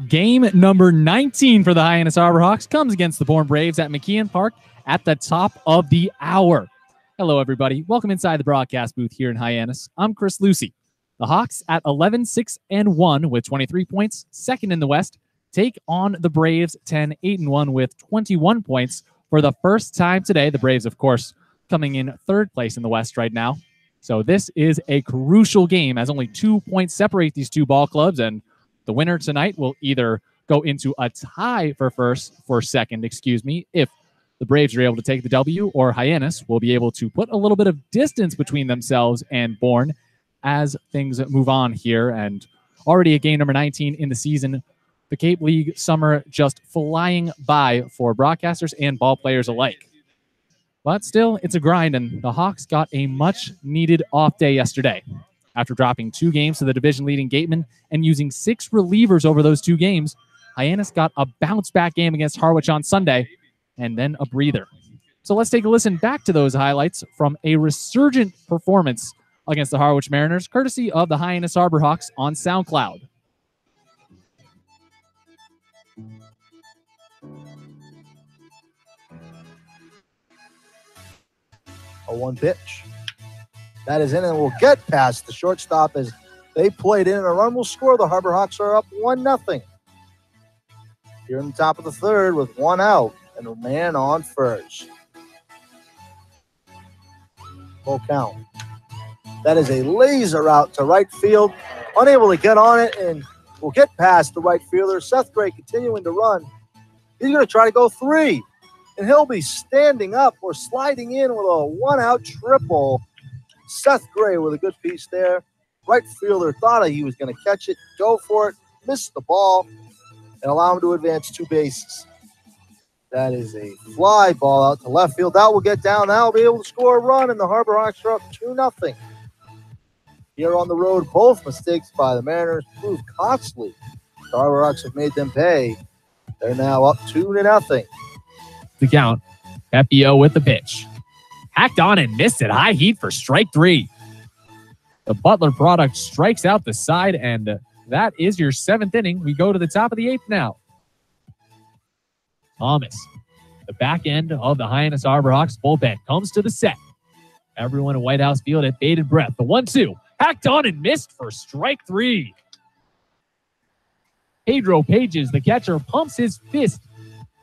Game number 19 for the Hyannis Arborhawks comes against the Bourne Braves at McKeon Park at the top of the hour. Hello, everybody. Welcome inside the broadcast booth here in Hyannis. I'm Chris Lucey. The Hawks at 11-6-1 with 23 points, second in the West, take on the Braves 10-8-1 with 21 points for the first time today. The Braves, of course, coming in third place in the West right now. So this is a crucial game as only 2 points separate these two ball clubs, and the winner tonight will either go into a tie for second, if the Braves are able to take the W, or Hyannis will be able to put a little bit of distance between themselves and Bourne as things move on here. And already at game number 19 in the season, the Cape League summer just flying by for broadcasters and ball players alike. But still, it's a grind, and the Hawks got a much-needed off day yesterday. After dropping 2 games to the division-leading Gateman and using 6 relievers over those 2 games, Hyannis got a bounce-back game against Harwich on Sunday, and then a breather. So let's take a listen back to those highlights from a resurgent performance against the Harwich Mariners, courtesy of the Hyannis Arborhawks on SoundCloud. A 1 pitch. That is in and will get past the shortstop as they played in, and a run will score. The Harborhawks are up 1-0. Here in the top of the third with 1 out and a man on first. Full count. That is a laser out to right field. Unable to get on it, and will get past the right fielder. Seth Gray continuing to run. He's going to try to go 3, and he'll be standing up or sliding in with a 1-out triple. Seth Gray with a good piece there. Right fielder thought he was going to catch it, go for it, missed the ball, and allow him to advance 2 bases. That is a fly ball out to left field. That will get down. That will be able to score a run, and the Harborhawks are up 2-0. Here on the road, both mistakes by the Mariners proved costly. The Harborhawks have made them pay. They're now up 2-0. The count. Pepio with the pitch. Hacked on and missed it. High heat for strike 3. The Butler product strikes out the side, and that is your 7th inning. We go to the top of the 8th now. Thomas, the back end of the Hyannis Arborhawks bullpen, comes to the set. Everyone in White House Field at bated breath. The 1-2. Hacked on and missed for strike 3. Pedro Pages, the catcher, pumps his fist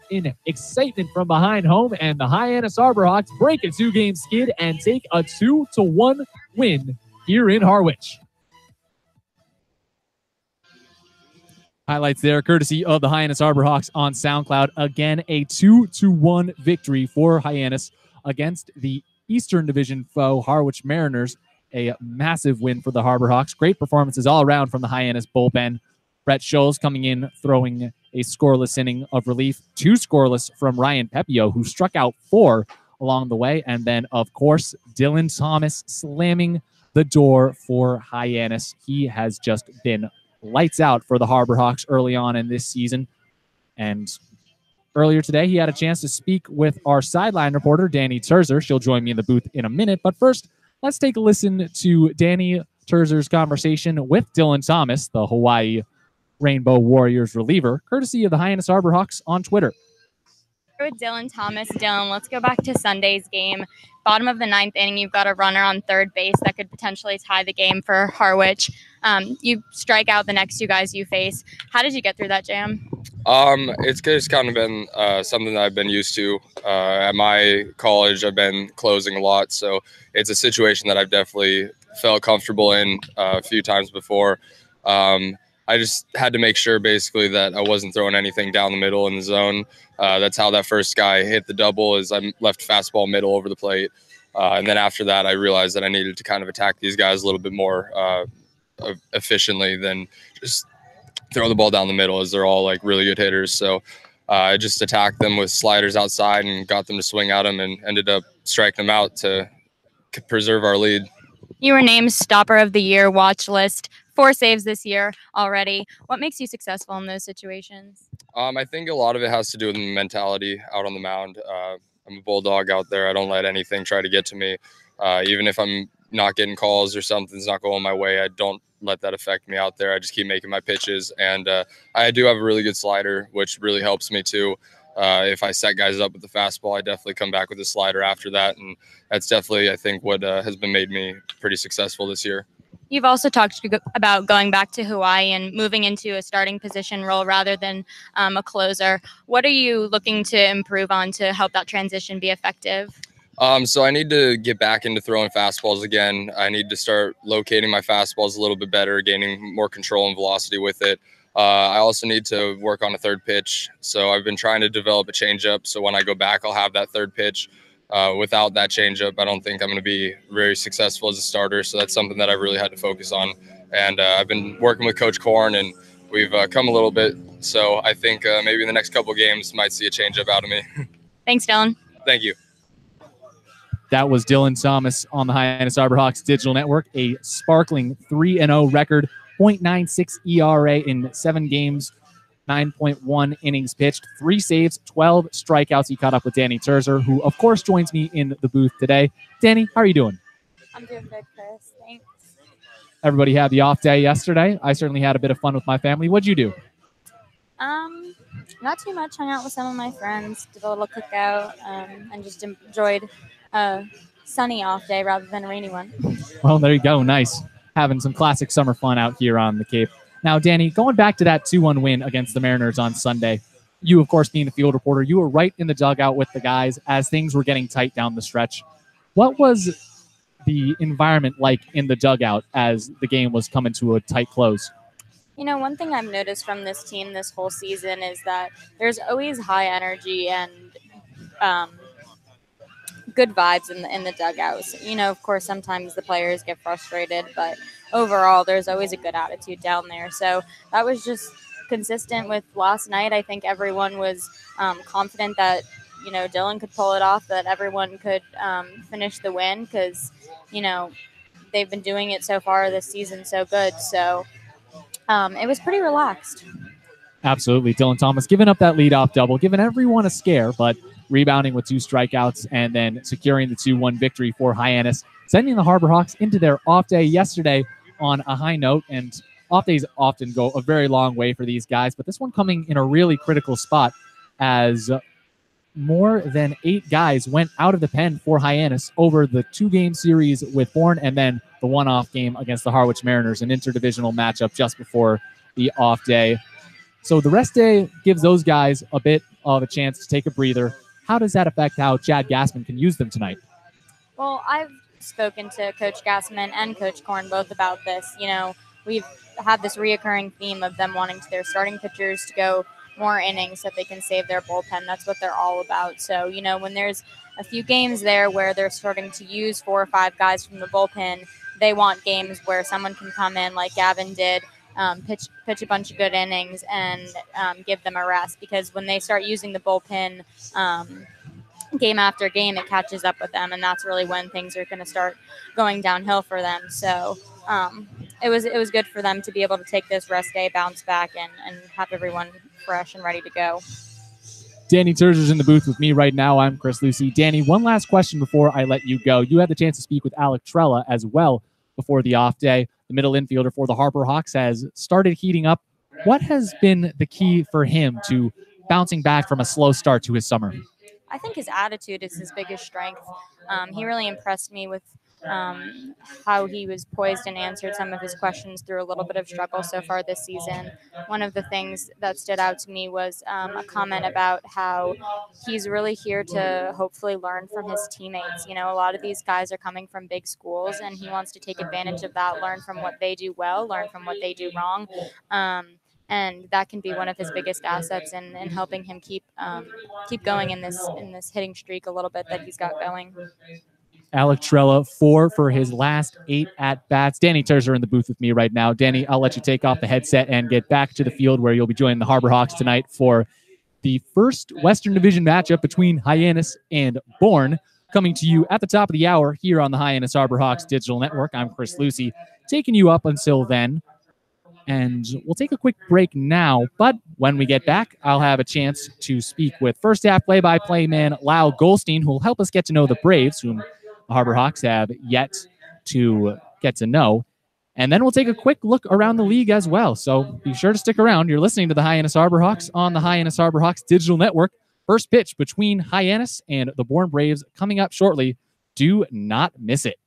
in excitement from behind home, and the Hyannis Arborhawks break a 2-game skid and take a 2-1 win here in Harwich. Highlights there, courtesy of the Hyannis Arborhawks on SoundCloud. Again, a 2-1 victory for Hyannis against the Eastern Division foe, Harwich Mariners. A massive win for the Harborhawks. Great performances all around from the Hyannis bullpen. Brett Scholes coming in, throwing a scoreless inning of relief. 2 scoreless from Ryan Pepio, who struck out 4 along the way. And then, of course, Dylan Thomas slamming the door for Hyannis. He has just been lights out for the Harborhawks early on in this season. And earlier today, he had a chance to speak with our sideline reporter, Dani Terzer. She'll join me in the booth in a minute. But first, let's take a listen to Dani Terzer's conversation with Dylan Thomas, the Hawaii Rainbow Warriors reliever, courtesy of the Hyannis Arborhawks on Twitter. With Dylan Thomas. Dylan, let's go back to Sunday's game. Bottom of the 9th inning, you've got a runner on third base that could potentially tie the game for Harwich. You strike out the next 2 guys you face. How did you get through that jam? It's just kind of been something that I've been used to. At my college, I've been closing a lot, so it's a situation that I've definitely felt comfortable in a few times before. I just had to make sure basically that I wasn't throwing anything down the middle in the zone. That's how that first guy hit the double, is I left fastball middle over the plate. And then after that, I realized that I needed to kind of attack these guys a little bit more efficiently than just throw the ball down the middle, as they're all like really good hitters. So I just attacked them with sliders outside and got them to swing at them, and ended up striking them out to preserve our lead. You were named Stopper of the Year watch list. 4 saves this year already. What makes you successful in those situations? I think a lot of it has to do with the mentality out on the mound. I'm a bulldog out there. I don't let anything try to get to me. Even if I'm not getting calls or something's not going my way, I don't let that affect me out there. I just keep making my pitches, and I do have a really good slider, which really helps me too. If I set guys up with the fastball, I definitely come back with a slider after that, and that's definitely, I think, what has been made me pretty successful this year. You've also talked about going back to Hawaii and moving into a starting position role rather than a closer. What are you looking to improve on to help that transition be effective? So I need to get back into throwing fastballs again. I need to start locating my fastballs a little bit better, gaining more control and velocity with it. I also need to work on a third pitch. So I've been trying to develop a changeup. So when I go back, I'll have that third pitch. Without that changeup, I don't think I'm going to be very successful as a starter. So that's something that I really had to focus on. And I've been working with Coach Korn, and we've come a little bit. So I think maybe in the next couple games might see a changeup out of me. Thanks, Dylan. Thank you. That was Dylan Thomas on the Hyannis Arborhawks Digital Network, a sparkling 3-0 record, 0.96 ERA in 7 games, 9.1 innings pitched, 3 saves, 12 strikeouts. He caught up with Dani Terzer, who, of course, joins me in the booth today. Dani, how are you doing? I'm doing good, Chris. Thanks. Everybody had the off day yesterday. I certainly had a bit of fun with my family. What'd you do? Not too much. Hung out with some of my friends, did a little cookout, and just enjoyed a sunny off day rather than a rainy one. Well, there you go. Nice. Having some classic summer fun out here on the Cape. Now, Dani, going back to that 2-1 win against the Mariners on Sunday, you, of course, being the field reporter, you were right in the dugout with the guys as things were getting tight down the stretch. What was the environment like in the dugout as the game was coming to a tight close? You know, one thing I've noticed from this team this whole season is that there's always high energy and good vibes in the dugouts. You know, of course, sometimes the players get frustrated, but overall, there's always a good attitude down there. So that was just consistent with last night. I think everyone was confident that, you know, Dylan could pull it off, that everyone could finish the win because, you know, they've been doing it so far this season so good. So it was pretty relaxed. Absolutely. Dylan Thomas giving up that leadoff double, giving everyone a scare, but rebounding with 2 strikeouts and then securing the 2-1 victory for Hyannis, sending the Harborhawks into their off day yesterday on a high note. And off days often go a very long way for these guys, but this one coming in a really critical spot as more than 8 guys went out of the pen for Hyannis over the 2-game series with Bourne and then the one-off game against the Harwich Mariners, an interdivisional matchup just before the off day. So the rest day gives those guys a bit of a chance to take a breather. How does that affect how Chad Gassman can use them tonight? Well, I've spoken to Coach Gassman and Coach Korn both about this. You know, we've had this reoccurring theme of them wanting their starting pitchers to go more innings so that they can save their bullpen. That's what they're all about. So, you know, when there's a few games there where they're starting to use 4 or 5 guys from the bullpen, they want games where someone can come in like Gavin did, pitch a bunch of good innings and give them a rest, because when they start using the bullpen game after game, it catches up with them, and that's really when things are going to start going downhill for them. So it was good for them to be able to take this rest day, bounce back, and have everyone fresh and ready to go. Dani Terzer's in the booth with me right now. I'm Chris Lucey. Dani, one last question before I let you go. You had the chance to speak with Alec Trella as well before the off day. The middle infielder for the Harborhawks has started heating up. What has been the key for him to bouncing back from a slow start to his summer? I think his attitude is his biggest strength. He really impressed me with how he was poised and answered some of his questions through a little bit of struggle so far this season. One of the things that stood out to me was a comment about how he's really here to hopefully learn from his teammates. You know, a lot of these guys are coming from big schools, and he wants to take advantage of that, learn from what they do well, learn from what they do wrong. And that can be one of his biggest assets in helping him keep going in this hitting streak a little bit that he's got going. Alec Trella, 4 for his last 8 at-bats. Dani Terzer in the booth with me right now. Dani, I'll let you take off the headset and get back to the field where you'll be joining the Harborhawks tonight for the first Western Division matchup between Hyannis and Bourne, coming to you at the top of the hour here on the Hyannis Harborhawks Digital Network. I'm Chris Lucey, taking you up until then. And we'll take a quick break now, but when we get back, I'll have a chance to speak with first half play-by-play man Lyle Goldstein, who will help us get to know the Braves, whom the Harborhawks have yet to get to know. And then we'll take a quick look around the league as well. So be sure to stick around. You're listening to the Hyannis Arborhawks on the Hyannis Arborhawks digital network. First pitch between Hyannis and the Bourne Braves coming up shortly. Do not miss it.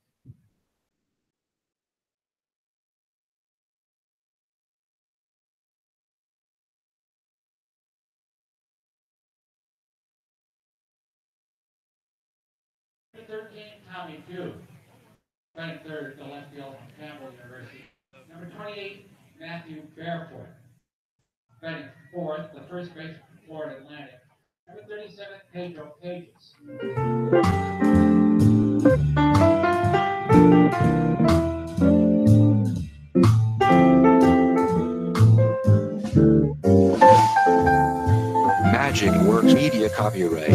Tommy Pugh, running third to left field from Campbell University. Number 28, Matthew Barefoot, running fourth, the first base from Florida Atlantic. Number 37, Pedro Pages. Magic Works Media copyright.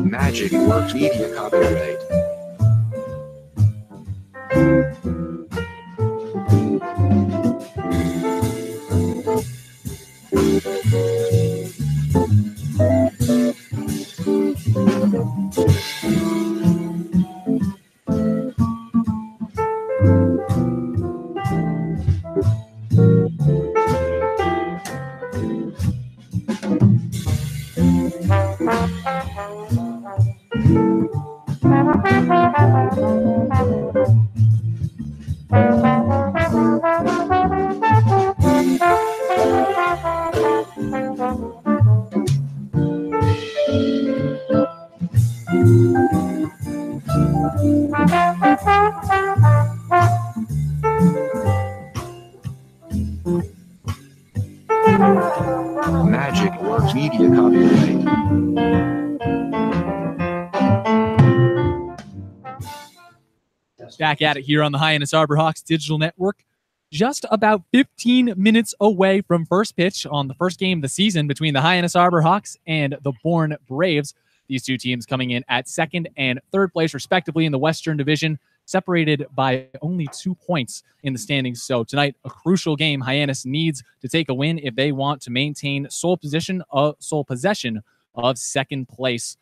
Magic Works Media copyright. Magic Works Media copyright. Back at it here on the Hyannis Arborhawks digital network. Just about 15 minutes away from first pitch on the first game of the season between the Hyannis Arborhawks and the Bourne Braves. These two teams coming in at second and third place, respectively, in the Western Division, separated by only 2 points in the standings. So tonight, a crucial game. Hyannis needs to take a win if they want to maintain sole possession of second place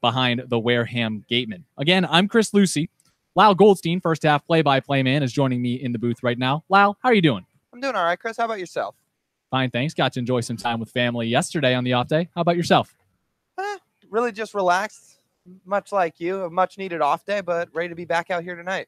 behind the Wareham Gatemen. Again, I'm Chris Lucey. Lyle Goldstein, first half play-by-play man, is joining me in the booth right now. Lyle, how are you doing? I'm doing all right, Chris. How about yourself? Fine, thanks. Got to enjoy some time with family yesterday on the off day. How about yourself? Really just relaxed, much like you. A much-needed off day, but ready to be back out here tonight.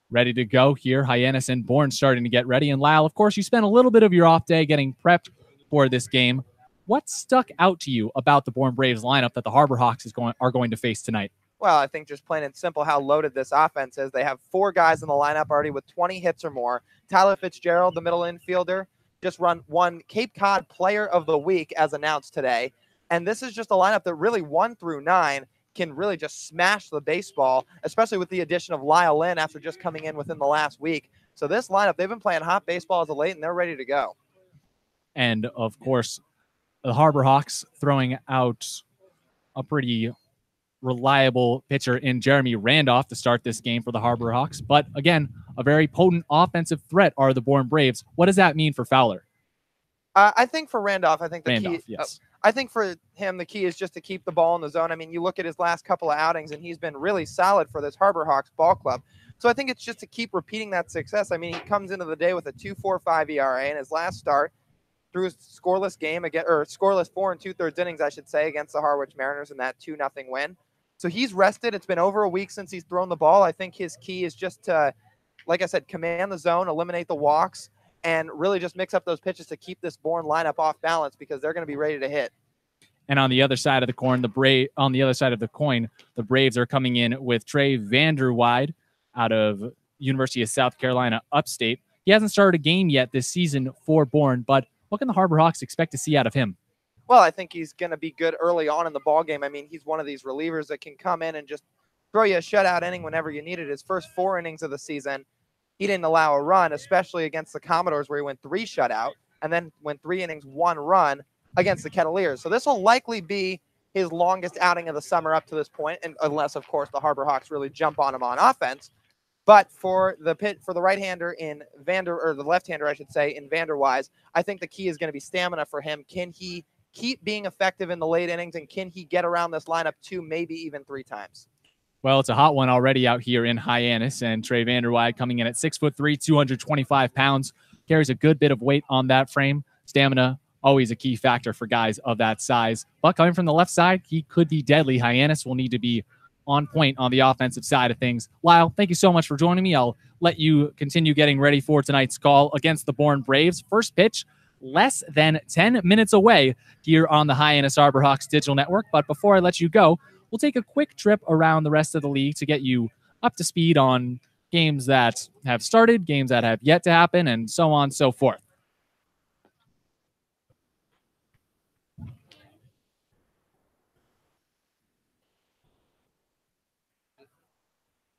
Ready to go here. Hyannis and Bourne starting to get ready. And Lyle, of course, you spent a little bit of your off day getting prepped for this game. What stuck out to you about the Bourne Braves lineup that the Arborhawks are going to face tonight? Well, I think just plain and simple how loaded this offense is. They have 4 guys in the lineup already with 20 hits or more. Tyler Fitzgerald, the middle infielder, just won Cape Cod Player of the Week as announced today. And this is just a lineup that really 1 through 9 can really just smash the baseball, especially with the addition of Lyle after just coming in within the last week. So this lineup, they've been playing hot baseball as of late, and they're ready to go. And, of course, the Arborhawks throwing out a pretty reliable pitcher in Jeremy Randolph to start this game for the Arborhawks. But, again, a very potent offensive threat are the Bourne Braves. What does that mean for Fowler? I think for Randolph, I think the Randolph, key. Yes. I think for him, the key is just to keep the ball in the zone. I mean, you look at his last couple of outings, and he's been really solid for this Arborhawks ball club. So I think it's just to keep repeating that success. I mean, he comes into the day with a 2.45 ERA in his last start, through a scoreless game again, or scoreless 4 2/3 innings, I should say, against the Harwich Mariners in that 2-0 win. So he's rested. It's been over a week since he's thrown the ball. I think his key is just to, like I said, command the zone, eliminate the walks, and really just mix up those pitches to keep this Bourne lineup off balance because they're going to be ready to hit. And on the other side of the coin, the Braves are coming in with Trey Vanderweide out of University of South Carolina Upstate. He hasn't started a game yet this season for Bourne, but what can the Arborhawks expect to see out of him? Well, I think he's going to be good early on in the ball game. I mean, he's one of these relievers that can come in and just throw you a shutout inning whenever you need it. His first 4 innings of the season, he didn't allow a run, especially against the Commodores where he went 3 shutout and then went 3 innings, 1 run against the Kettleers. So this will likely be his longest outing of the summer up to this point, and unless, of course, the Harbor Hawks really jump on him on offense. But for the right-hander in or the left-hander, I should say, in Vanderwise, I think the key is going to be stamina for him. Can he keep being effective in the late innings, and can he get around this lineup 2, maybe even 3 times? Well, it's a hot one already out here in Hyannis, and Trey Vanderwide coming in at 6'3", 225 pounds, carries a good bit of weight on that frame. Stamina, always a key factor for guys of that size. But coming from the left side, he could be deadly. Hyannis will need to be on point on the offensive side of things. Lyle, thank you so much for joining me. I'll let you continue getting ready for tonight's call against the Bourne Braves. First pitch, less than 10 minutes away here on the Hyannis Arbor Hawks digital network. But before I let you go, we'll take a quick trip around the rest of the league to get you up to speed on games that have started, games that have yet to happen, and so on and so forth.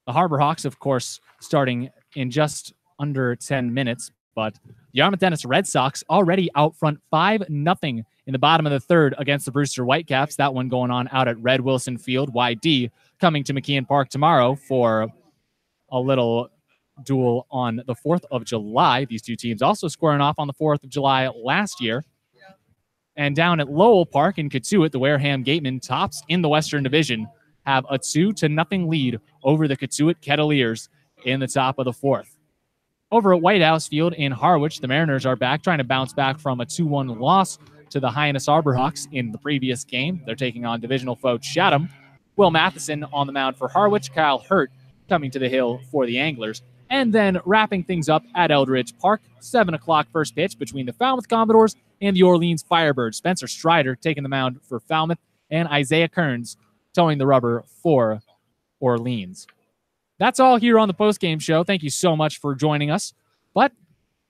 The Harbor Hawks, of course, starting in just under 10 minutes, but the Yarmouth Dennis Red Sox already out front 5-0 in the bottom of the third against the Brewster Whitecaps. That one going on out at Red Wilson Field. YD coming to McKeon Park tomorrow for a little duel on the 4th of July. These two teams also squaring off on the 4th of July last year. And down at Lowell Park in Katuitt, the Wareham Gatemen, tops in the Western Division, have a 2-0 lead over the Katuitt Kettleers in the top of the 4th. Over at White House Field in Harwich, the Mariners are back, trying to bounce back from a 2-1 loss to the Hyannis Arbor Hawks in the previous game. They're taking on divisional foe Chatham. Will Matheson on the mound for Harwich, Kyle Hurt coming to the hill for the Anglers. And then wrapping things up at Eldridge Park, 7 o'clock first pitch between the Falmouth Commodores and the Orleans Firebirds. Spencer Strider taking the mound for Falmouth, and Isaiah Kearns towing the rubber for Orleans. That's all here on the postgame show. Thank you so much for joining us. But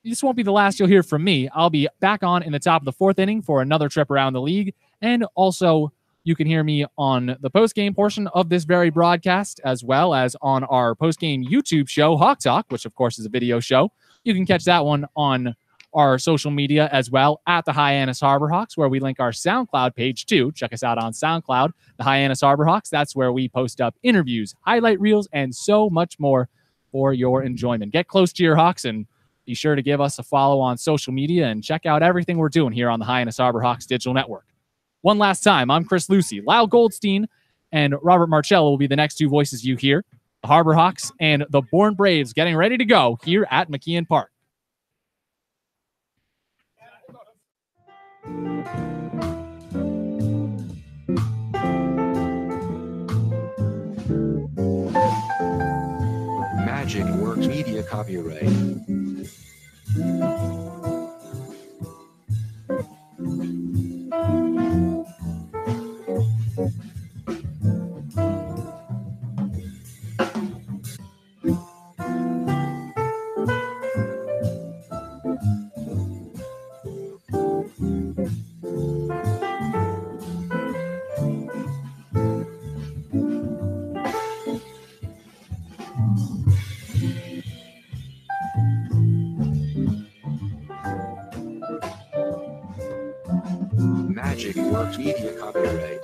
this won't be the last you'll hear from me. I'll be back on in the top of the 4th inning for another trip around the league. And also, you can hear me on the postgame portion of this very broadcast, as well as on our postgame YouTube show, Hawk Talk, which, of course, is a video show. You can catch that one on our social media as well at the Hyannis Harbor Hawks, where we link our SoundCloud page too. Check us out on SoundCloud, the Hyannis Harbor Hawks. That's where we post up interviews, highlight reels, and so much more for your enjoyment. Get close to your Hawks and be sure to give us a follow on social media and check out everything we're doing here on the Hyannis Harbor Hawks digital network. One last time, I'm Chris Lucey. Lyle Goldstein and Robert Marcello will be the next 2 voices you hear. The Harbor Hawks and the Bourne Braves getting ready to go here at McKeon Park. Magic Works Media copyright. Magic Works Media copyright.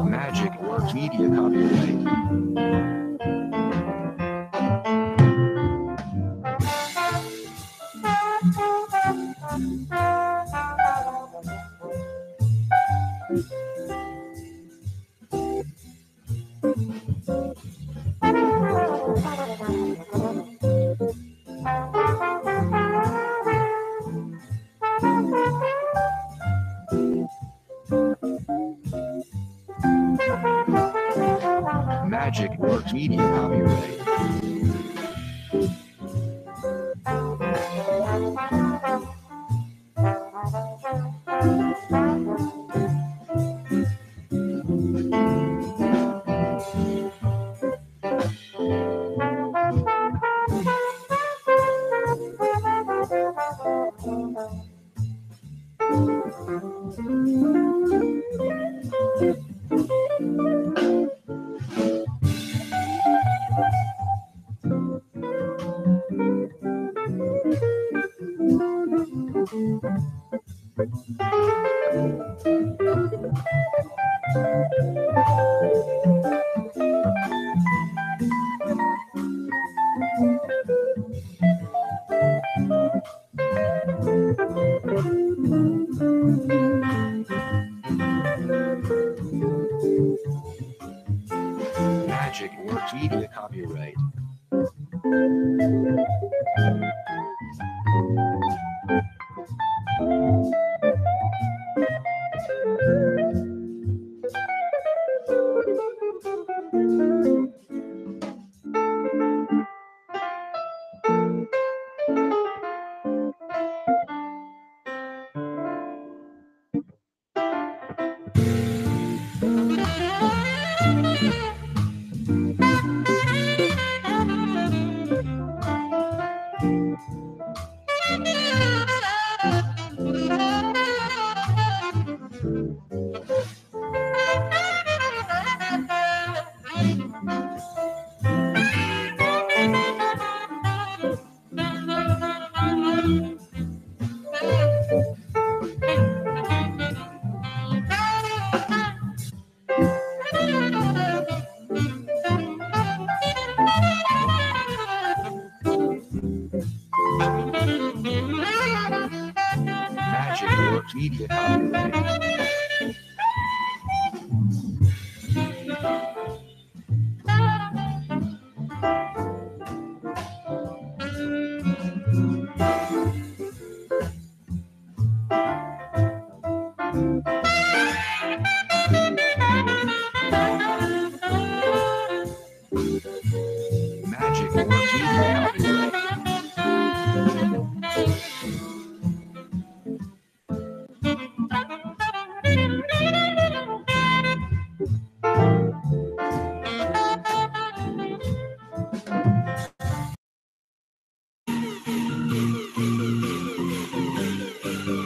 Magic Works Media copyright. Magic Works Media copyright. Magic Works Media copyright. Magic Works Media copyright. Magic Works Media copyright.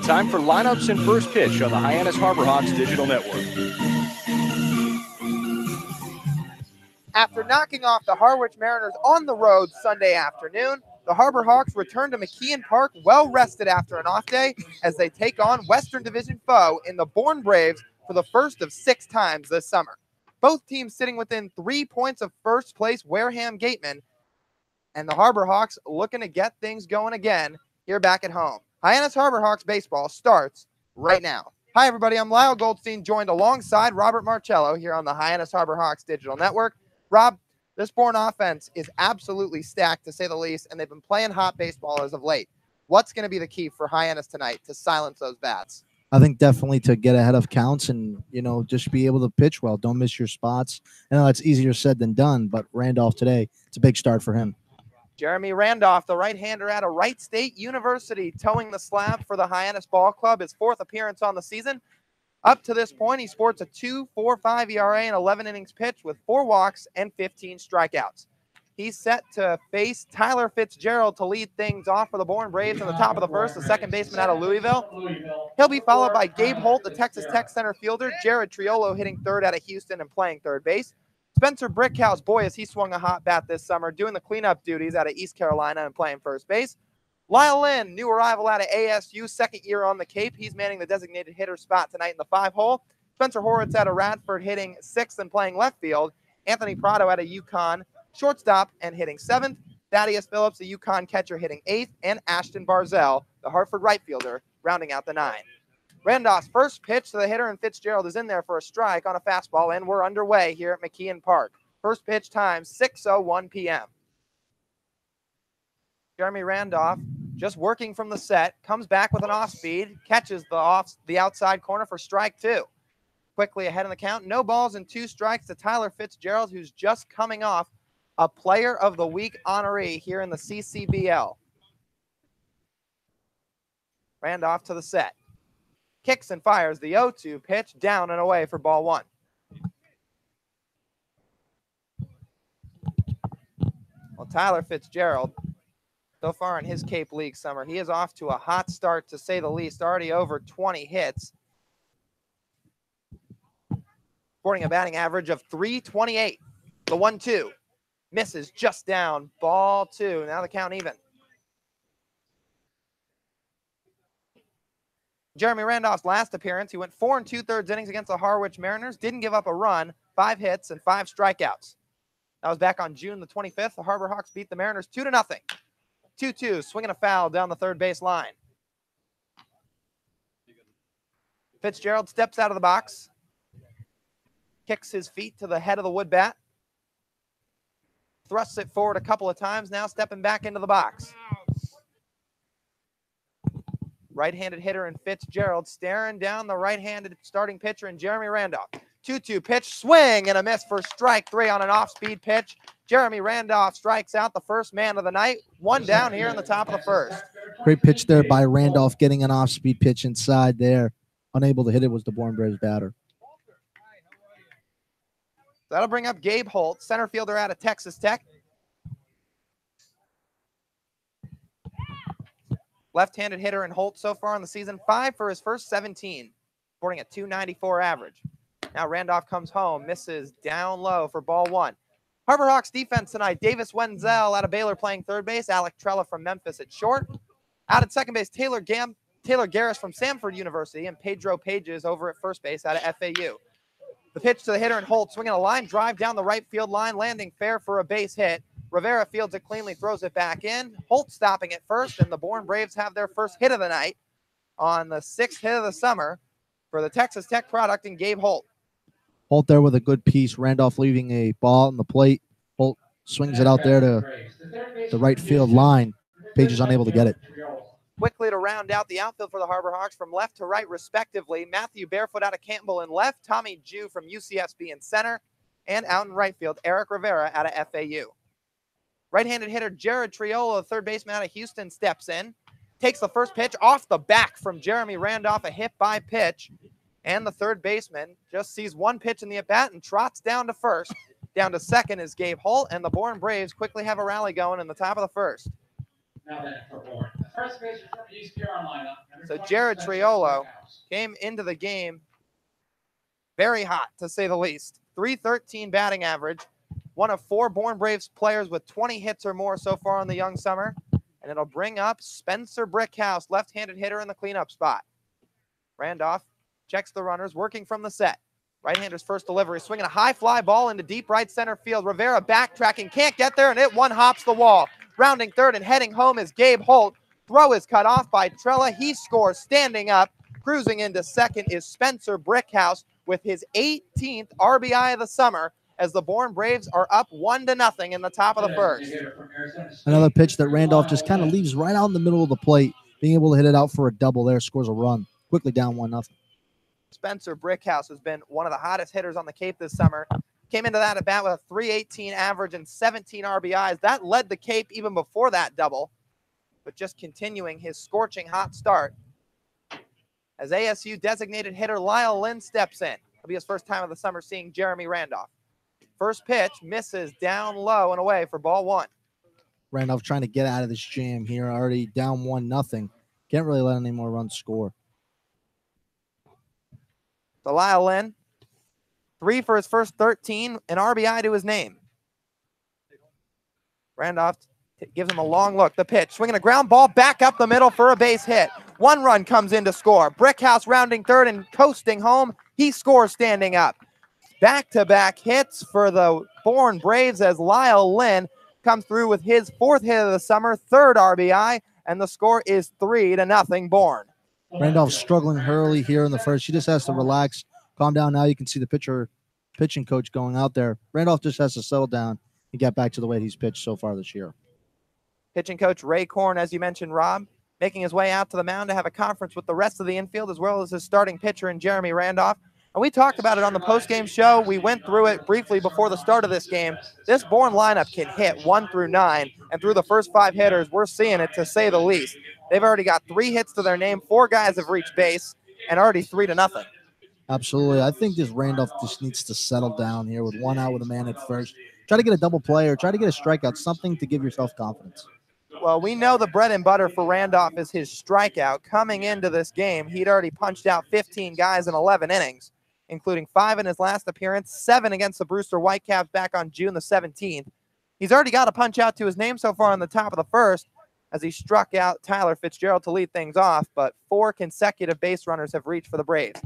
Time for lineups and first pitch on the Hyannis Harborhawks Digital Network. After knocking off the Harwich Mariners on the road Sunday afternoon, the Harbor Hawks return to McKeon Park well rested after an off day as they take on Western Division foe in the Bourne Braves for the first of 6 times this summer. Both teams sitting within 3 points of first place Wareham Gateman, and the Harbor Hawks looking to get things going again here back at home. Hyannis Harbor Hawks baseball starts right now. Hi, everybody. I'm Lyle Goldstein, joined alongside Robert Marcello here on the Hyannis Harbor Hawks Digital Network. Rob, this Bourne offense is absolutely stacked, to say the least, and they've been playing hot baseball as of late. What's going to be the key for Hyannis tonight to silence those bats? I think definitely to get ahead of counts and, just be able to pitch well. Don't miss your spots. I know that's easier said than done, but Randolph today, it's a big start for him. Jeremy Randolph, the right-hander out of Wright State University, towing the slab for the Hyannis Ball Club, his 4th appearance on the season. Up to this point, he sports a 2.45 ERA and 11 innings pitched with 4 walks and 15 strikeouts. He's set to face Tyler Fitzgerald to lead things off for the Bourne Braves in the top of the first, the second baseman out of Louisville. He'll be followed by Gabe Holt, the Texas Tech center fielder, Jared Triolo hitting third out of Houston and playing third base. Spencer Brickhouse, boy, as he swung a hot bat this summer, doing the cleanup duties out of East Carolina and playing first base. Lyle Lynn, new arrival out of ASU, second year on the Cape. He's manning the designated hitter spot tonight in the 5-hole. Spencer Horwitz out of Radford hitting 6th and playing left field. Anthony Prado out of UConn, shortstop and hitting 7th. Thaddeus Phillips, the UConn catcher, hitting 8th. And Ashton Barzell, the Hartford right fielder, rounding out the 9. Randolph's first pitch to the hitter, and Fitzgerald is in there for a strike on a fastball, and we're underway here at McKeon Park. First pitch time, 6:01 p.m. Jeremy Randolph just working from the set, comes back with an off-speed, catches the outside corner for strike 2. Quickly ahead in the count, no balls and 2 strikes to Tyler Fitzgerald, who's just coming off a Player of the Week honoree here in the CCBL. Randolph to the set. Kicks and fires the 0-2 pitch, down and away for ball 1. Well, Tyler Fitzgerald, so far in his Cape League summer, he is off to a hot start, to say the least, already over 20 hits. Sporting a batting average of .328. The 1-2 misses just down, ball 2. Now the count even. Jeremy Randolph's last appearance, he went 4 2/3 innings against the Harwich Mariners, didn't give up a run, 5 hits and 5 strikeouts. That was back on June the 25th. The Harbor Hawks beat the Mariners 2-0. 2-2, swinging a foul down the third base line. Fitzgerald steps out of the box, kicks his feet to the head of the wood bat, thrusts it forward a couple of times, now stepping back into the box. Right-handed hitter in Fitzgerald staring down the right-handed starting pitcher in Jeremy Randolph. 2-2 pitch, swing and a miss for strike 3 on an off-speed pitch. Jeremy Randolph strikes out the first man of the night. 1 down here in the top of the first. Great pitch there by Randolph, getting an off-speed pitch inside there. Unable to hit it was the Bourne Braves batter. That'll bring up Gabe Holt, center fielder out of Texas Tech. Left-handed hitter in Holt so far in the season, 5 for his first 17, sporting a .294 average. Now Randolph comes home, misses down low for ball 1. Harbor Hawks defense tonight, Davis Wenzel out of Baylor playing third base, Alec Trella from Memphis at short. Out at second base, Taylor Garris from Samford University, and Pedro Pages over at first base out of FAU. The pitch to the hitter in Holt, swinging a line drive down the right field line, landing fair for a base hit. Rivera fields it cleanly, throws it back in. Holt stopping at first, and the Bourne Braves have their first hit of the night on the 6th hit of the summer for the Texas Tech product in Gabe Holt. Holt there with a good piece. Randolph leaving a ball on the plate. Holt swings it out there to the right field line. Page is unable to get it. Quickly to round out the outfield for the Harbor Hawks from left to right respectively. Matthew Barefoot out of Campbell in left. Tommy Jew from UCSB in center. And out in right field, Eric Rivera out of FAU. Right-handed hitter Jared Triolo, third baseman out of Houston, steps in. Takes the first pitch off the back from Jeremy Randolph, a hit-by pitch. And the third baseman just sees one pitch in the at-bat and trots down to first. Down to second is Gabe Holt, and the Bourne Braves quickly have a rally going in the top of the first. Now then for Bourne. The first baseman from East Carolina. So Jared Triolo came into the game very hot, to say the least. .313 batting average. One of 4 Bourne Braves players with 20 hits or more so far in the young summer. And it'll bring up Spencer Brickhouse, left-handed hitter in the cleanup spot. Randolph checks the runners, working from the set. Right-hander's first delivery, swinging a high fly ball into deep right center field. Rivera backtracking, can't get there, and it one-hops the wall. Rounding third and heading home is Gabe Holt. Throw is cut off by Trella. He scores standing up. Cruising into second is Spencer Brickhouse with his 18th RBI of the summer, as the Bourne Braves are up 1-0 in the top of the first. Another pitch that Randolph just kind of leaves right out in the middle of the plate. Being able to hit it out for a double there, scores a run. Quickly down 1-0. Spencer Brickhouse has been one of the hottest hitters on the Cape this summer. Came into that at bat with a .318 average and 17 RBIs. That led the Cape even before that double, but just continuing his scorching hot start as ASU designated hitter Lyle Lynn steps in. It'll be his first time of the summer seeing Jeremy Randolph. First pitch misses down low and away for ball 1. Randolph trying to get out of this jam here, already down 1-0. Can't really let any more runs score. So Lyle Lynn, 3 for his first 13, an RBI to his name. Randolph gives him a long look. The pitch, swinging a ground ball back up the middle for a base hit. 1 run comes in to score. Brickhouse rounding third and coasting home. He scores standing up. Back-to-back hits for the Bourne Braves as Lyle Lynn comes through with his 4th hit of the summer, 3rd RBI, and the score is 3-0 Bourne. Randolph's struggling early here in the first. She just has to relax, calm down. Now you can see the pitching coach going out there. Randolph just has to settle down and get back to the way he's pitched so far this year. Pitching coach Ray Korn, as you mentioned, Rob, making his way out to the mound to have a conference with the rest of the infield as well as his starting pitcher in Jeremy Randolph. And we talked about it on the postgame show. We went through it briefly before the start of this game. This Bourne lineup can hit 1 through 9, and through the first 5 hitters, we're seeing it, to say the least. They've already got 3 hits to their name, 4 guys have reached base, and already 3-0. Absolutely. I think this Randolph just needs to settle down here with 1 out with a man at first. Try to get a double play or try to get a strikeout, something to give yourself confidence. Well, we know the bread and butter for Randolph is his strikeout. Coming into this game, he'd already punched out 15 guys in 11 innings, including 5 in his last appearance, 7 against the Brewster Whitecaps back on June the 17th. He's already got a punch out to his name so far in the top of the first as he struck out Tyler Fitzgerald to lead things off, but 4 consecutive base runners have reached for the Braves.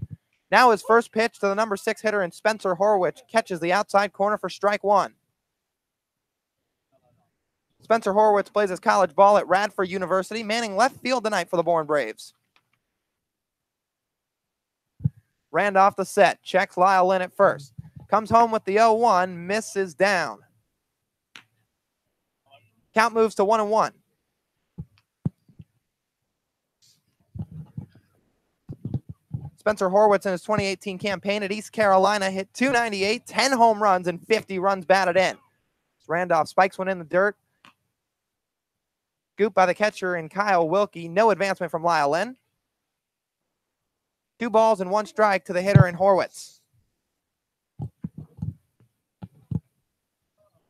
Now his first pitch to the number 6 hitter in Spencer Horwich catches the outside corner for strike 1. Spencer Horwitz plays his college ball at Radford University, manning left field tonight for the Bourne Braves. Randolph the set, checks Lyle in at first. Comes home with the 0-1, misses down. Count moves to 1-1. Spencer Horwitz in his 2018 campaign at East Carolina hit .298, 10 home runs, and 50 runs batted in. Randolph spikes one in the dirt. Scoop by the catcher in Kyle Wilkie. No advancement from Lyle Lynn. 2 balls and 1 strike to the hitter in Horwitz.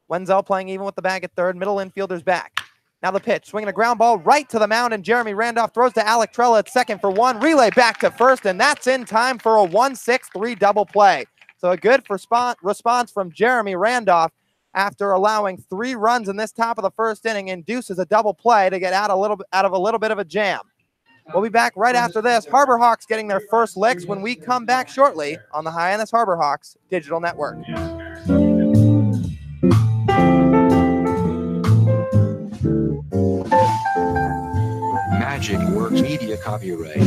Wenzel playing even with the bag at third. Middle infielder's back. Now the pitch. Swinging a ground ball right to the mound, and Jeremy Randolph throws to Alec Trella at second for 1. Relay back to first, and that's in time for a 1-6-3 double play. So a good response from Jeremy Randolph after allowing 3 runs in this top of the first inning, induces a double play to get out of a little bit of a jam. We'll be back right after this. Harbor Hawks getting their first licks when we come back shortly on the Hyannis Harbor Hawks Digital Network. Magic Works Media copyright.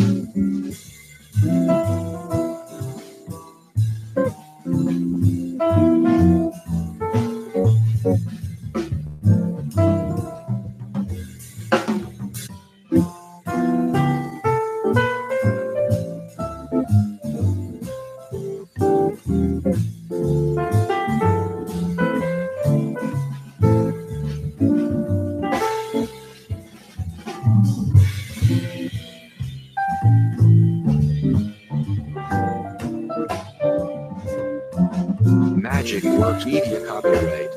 Magic Works Media copyright.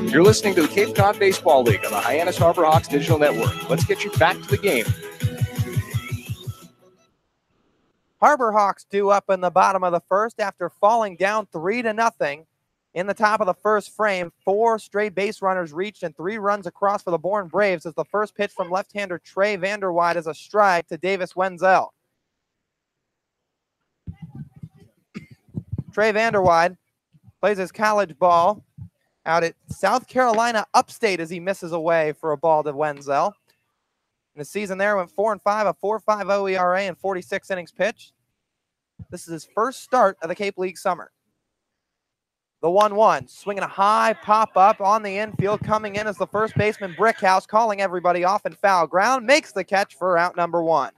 You're listening to the Cape Cod Baseball League on the Hyannis Harbor Hawks Digital Network. Let's get you back to the game. Harbor Hawks due up in the bottom of the first after falling down 3-0 in the top of the first frame. 4 straight base runners reached and 3 runs across for the Bourne Braves as the first pitch from left-hander Trey Vanderweide is a strike to Davis Wenzel. Trey Vanderweide plays his college ball out at South Carolina Upstate as he misses away for a ball to Wenzel. And the season there went 4-5, a 4.50 ERA and 46 innings pitched. This is his first start of the Cape League summer. The 1-1, swinging a high pop-up on the infield. Coming in as the first baseman, Brickhouse, calling everybody off in foul ground. Makes the catch for out number 1.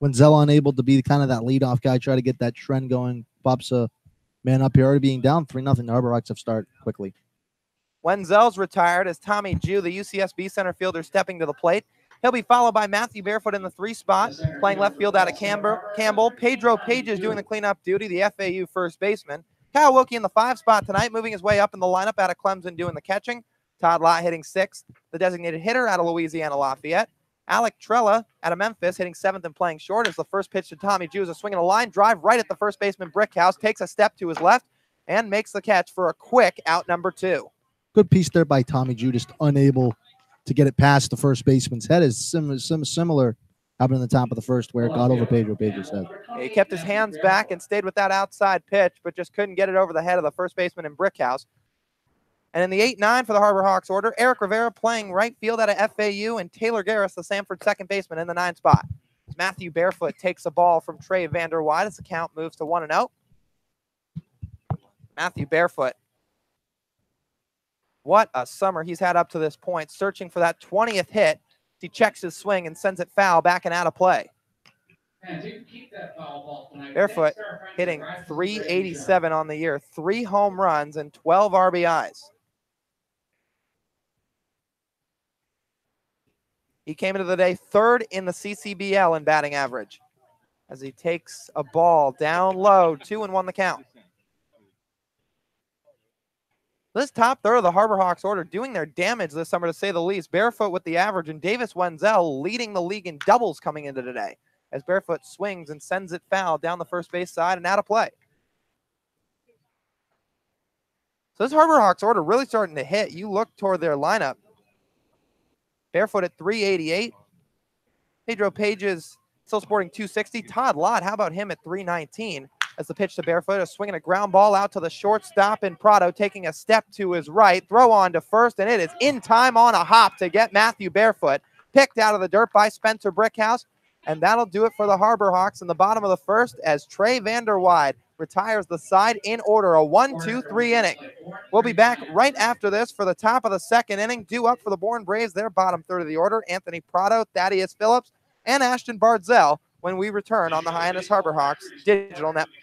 Wenzel unable to be kind of that leadoff guy, try to get that trend going. Pops a Man up here already being down 3-0. The Harbor Hawks have started quickly. Wenzel's retired as Tommy Jew, the UCSB center fielder, stepping to the plate. He'll be followed by Matthew Barefoot in the 3 spot, playing left field out of Campbell. Pedro Page is doing the cleanup duty, the FAU first baseman. Kyle Wilkie in the 5 spot tonight, moving his way up in the lineup out of Clemson doing the catching. Todd Lott hitting 6th, the designated hitter out of Louisiana Lafayette. Alec Trella out of Memphis hitting 7th and playing short as the first pitch to Tommy Jew is a swing and a line drive right at the first baseman Brickhouse, takes a step to his left and makes the catch for a quick out number 2. Good piece there by Tommy Jew, just unable to get it past the first baseman's head. Is similar happened in the top of the first where it got over Pedro Page's head. He kept his hands back and stayed with that outside pitch, but just couldn't get it over the head of the first baseman in Brickhouse. And in the 8-9 for the Harbor Hawks order, Eric Rivera playing right field out of FAU, and Taylor Garris, the Sanford second baseman, in the 9 spot. Matthew Barefoot takes a ball from Trey Vanderwide as the count moves to 1-0. Matthew Barefoot. What a summer he's had up to this point, searching for that 20th hit. He checks his swing and sends it foul back and out of play. Barefoot hitting .387 on the year, 3 home runs and 12 RBIs. He came into the day 3rd in the CCBL in batting average as he takes a ball down low, 2-1 the count. This top third of the Harbor Hawks order doing their damage this summer, to say the least. Barefoot with the average, and Davis Wenzel leading the league in doubles coming into today as Barefoot swings and sends it foul down the first base side and out of play. So this Harbor Hawks order really starting to hit. You look toward their lineup. Barefoot at .388. Pedro Page's still sporting .260. Todd Lott, how about him at .319? As the pitch to Barefoot, a swinging a ground ball out to the shortstop in Prado, taking a step to his right, throw on to first, and it is in time on a hop to get Matthew Barefoot picked out of the dirt by Spencer Brickhouse, and that'll do it for the Harbor Hawks in the bottom of the first as Trey Vanderwide retires the side in order, a 1-2-3 inning. We'll be back right after this for the top of the second inning. Due up for the Bourne Braves, their bottom third of the order, Anthony Prado, Thaddeus Phillips, and Ashton Bardzell, when we return on the Hyannis Harbor Hawks digital network.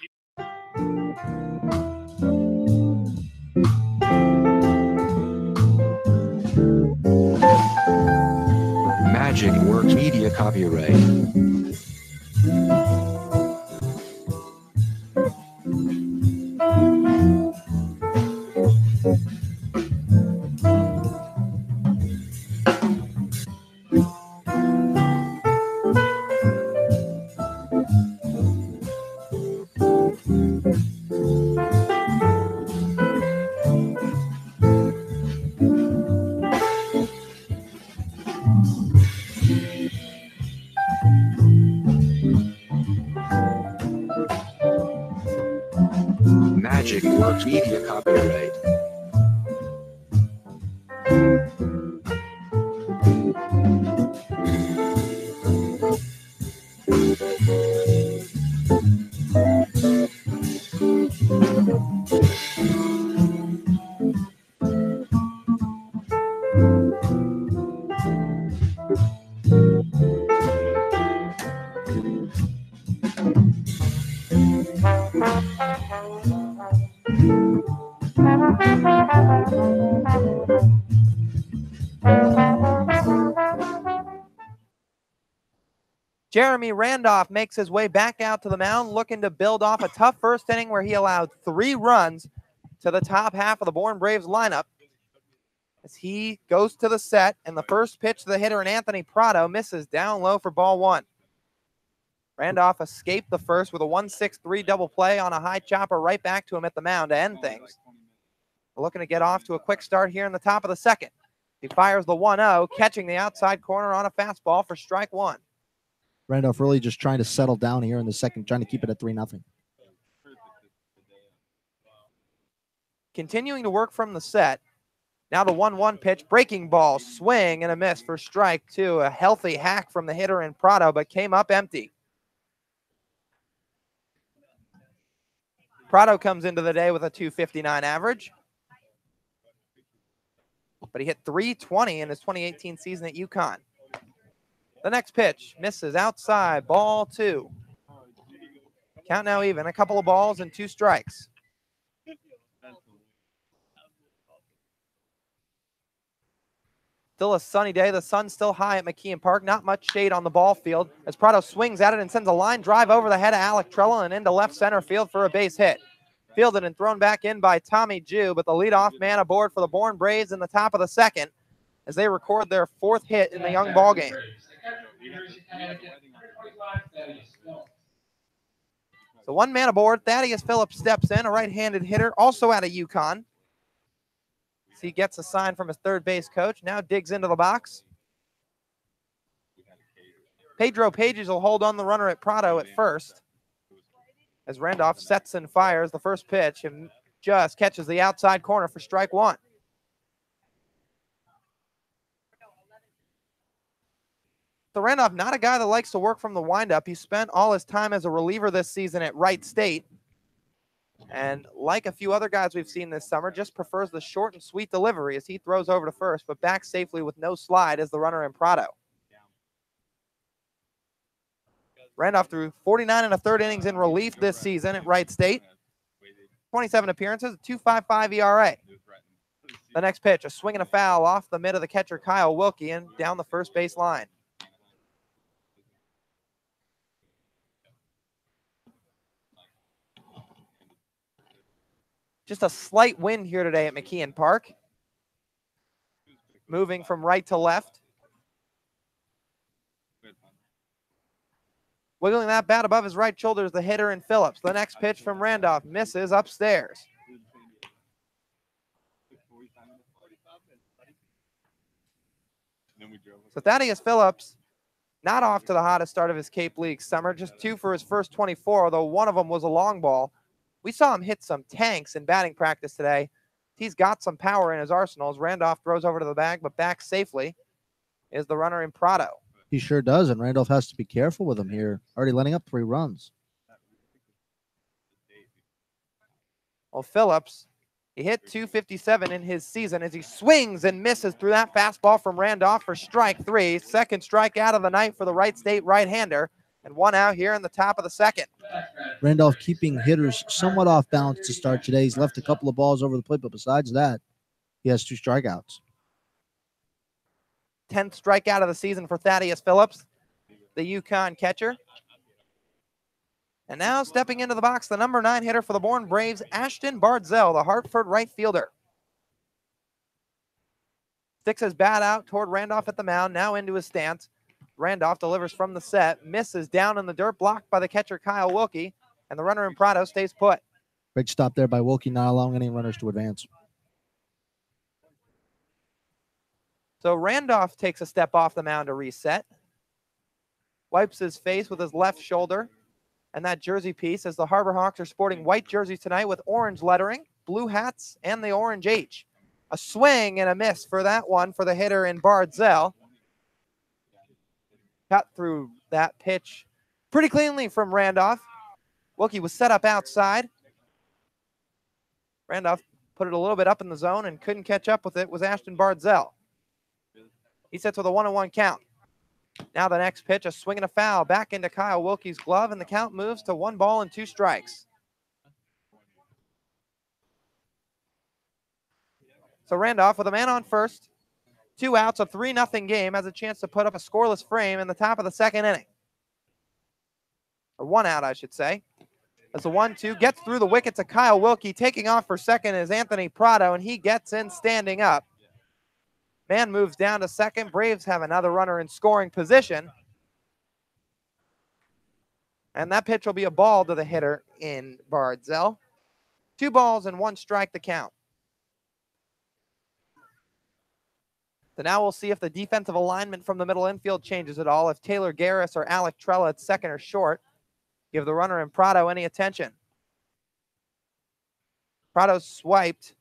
Magic Works Media copyright. Magic Works Media copyright. Jeremy Randolph makes his way back out to the mound, looking to build off a tough first inning where he allowed 3 runs to the top half of the Bourne Braves lineup. As he goes to the set, and the first pitch to the hitter, and Anthony Prado misses down low for ball 1. Randolph escaped the first with a 1-6-3 double play on a high chopper right back to him at the mound to end things. Looking to get off to a quick start here in the top of the second. He fires the 1-0, catching the outside corner on a fastball for strike 1. Randolph really just trying to settle down here in the second, trying to keep it at 3-0. Continuing to work from the set. Now the 1-1 pitch, breaking ball, swing and a miss for strike 2. A healthy hack from the hitter in Prado, but came up empty. Prado comes into the day with a .259 average. But he hit .320 in his 2018 season at UConn. The next pitch misses outside, ball 2. Count now even, a couple of balls and 2 strikes. Still a sunny day. The sun's still high at McKeon Park. Not much shade on the ball field as Prado swings at it and sends a line drive over the head of Alec Trella and into left center field for a base hit. Fielded and thrown back in by Tommy Jew, but the leadoff man aboard for the Bourne Braves in the top of the second as they record their 4th hit in the young ball game. So 1 man aboard. Thaddeus Phillips steps in, a right-handed hitter, also out of UConn. He gets a sign from his third base coach. Now digs into the box. Pedro Pages will hold on the runner at Prado at first as Randolph sets and fires the first pitch and just catches the outside corner for strike 1. So Randolph, not a guy that likes to work from the windup. He spent all his time as a reliever this season at Wright State. And like a few other guys we've seen this summer, just prefers the short and sweet delivery as he throws over to first, but back safely with no slide as the runner in Prado. Randolph threw 49 1/3 innings in relief this season at Wright State. 27 appearances, a 2.55 ERA. The next pitch, a swing and a foul off the mid of the catcher Kyle Wilkie and down the first base line. Just a slight wind here today at McKeon Park. Moving from right to left. Wiggling that bat above his right shoulder is the hitter in Phillips. The next pitch from Randolph misses upstairs. So Thaddeus Phillips, not off to the hottest start of his Cape League summer, just 2 for his first 24, although one of them was a long ball. We saw him hit some tanks in batting practice today. He's got some power in his arsenal as Randolph throws over to the bag, but back safely is the runner in Prado. He sure does, and Randolph has to be careful with him here. Already letting up 3 runs. Well, Phillips, he hit 257 in his season as he swings and misses through that fastball from Randolph for strike 3. Second strikeout of the night for the Wright State right-hander, and 1 out here in the top of the second. Randolph keeping hitters somewhat off balance to start today. He's left a couple of balls over the plate, but besides that, he has 2 strikeouts. 10th strikeout of the season for Thaddeus Phillips, the UConn catcher. And now stepping into the box, the number 9 hitter for the Bourne Braves, Ashton Bardzell, the Hartford right fielder. Sticks his bat out toward Randolph at the mound, now into his stance. Randolph delivers from the set, misses down in the dirt, blocked by the catcher Kyle Wilkie, and the runner in Prado stays put. Great stop there by Wilkie, not allowing any runners to advance. So Randolph takes a step off the mound to reset. Wipes his face with his left shoulder and that jersey piece as the Harbor Hawks are sporting white jerseys tonight with orange lettering, blue hats, and the orange H. A swing and a miss for that one for the hitter in Bardzell. Cut through that pitch pretty cleanly from Randolph. Wilkie was set up outside. Randolph put it a little bit up in the zone and couldn't catch up with it was Ashton Bardzell. He sits with a 1-1 count. Now the next pitch, a swing and a foul back into Kyle Wilkie's glove, and the count moves to 1 ball and 2 strikes. So Randolph with a man on first, 2 outs, a 3-0 game, has a chance to put up a scoreless frame in the top of the second inning. Or 1 out, I should say. As the 1-2 gets through the wicket to Kyle Wilkie. Taking off for second is Anthony Prado, and he gets in standing up. Man moves down to second. Braves have another runner in scoring position. And that pitch will be a ball to the hitter in Bardzell. 2 balls and 1 strike the count. So now we'll see if the defensive alignment from the middle infield changes at all. If Taylor Garris or Alec Trella at second or short, give the runner in Prado any attention. Prado swiped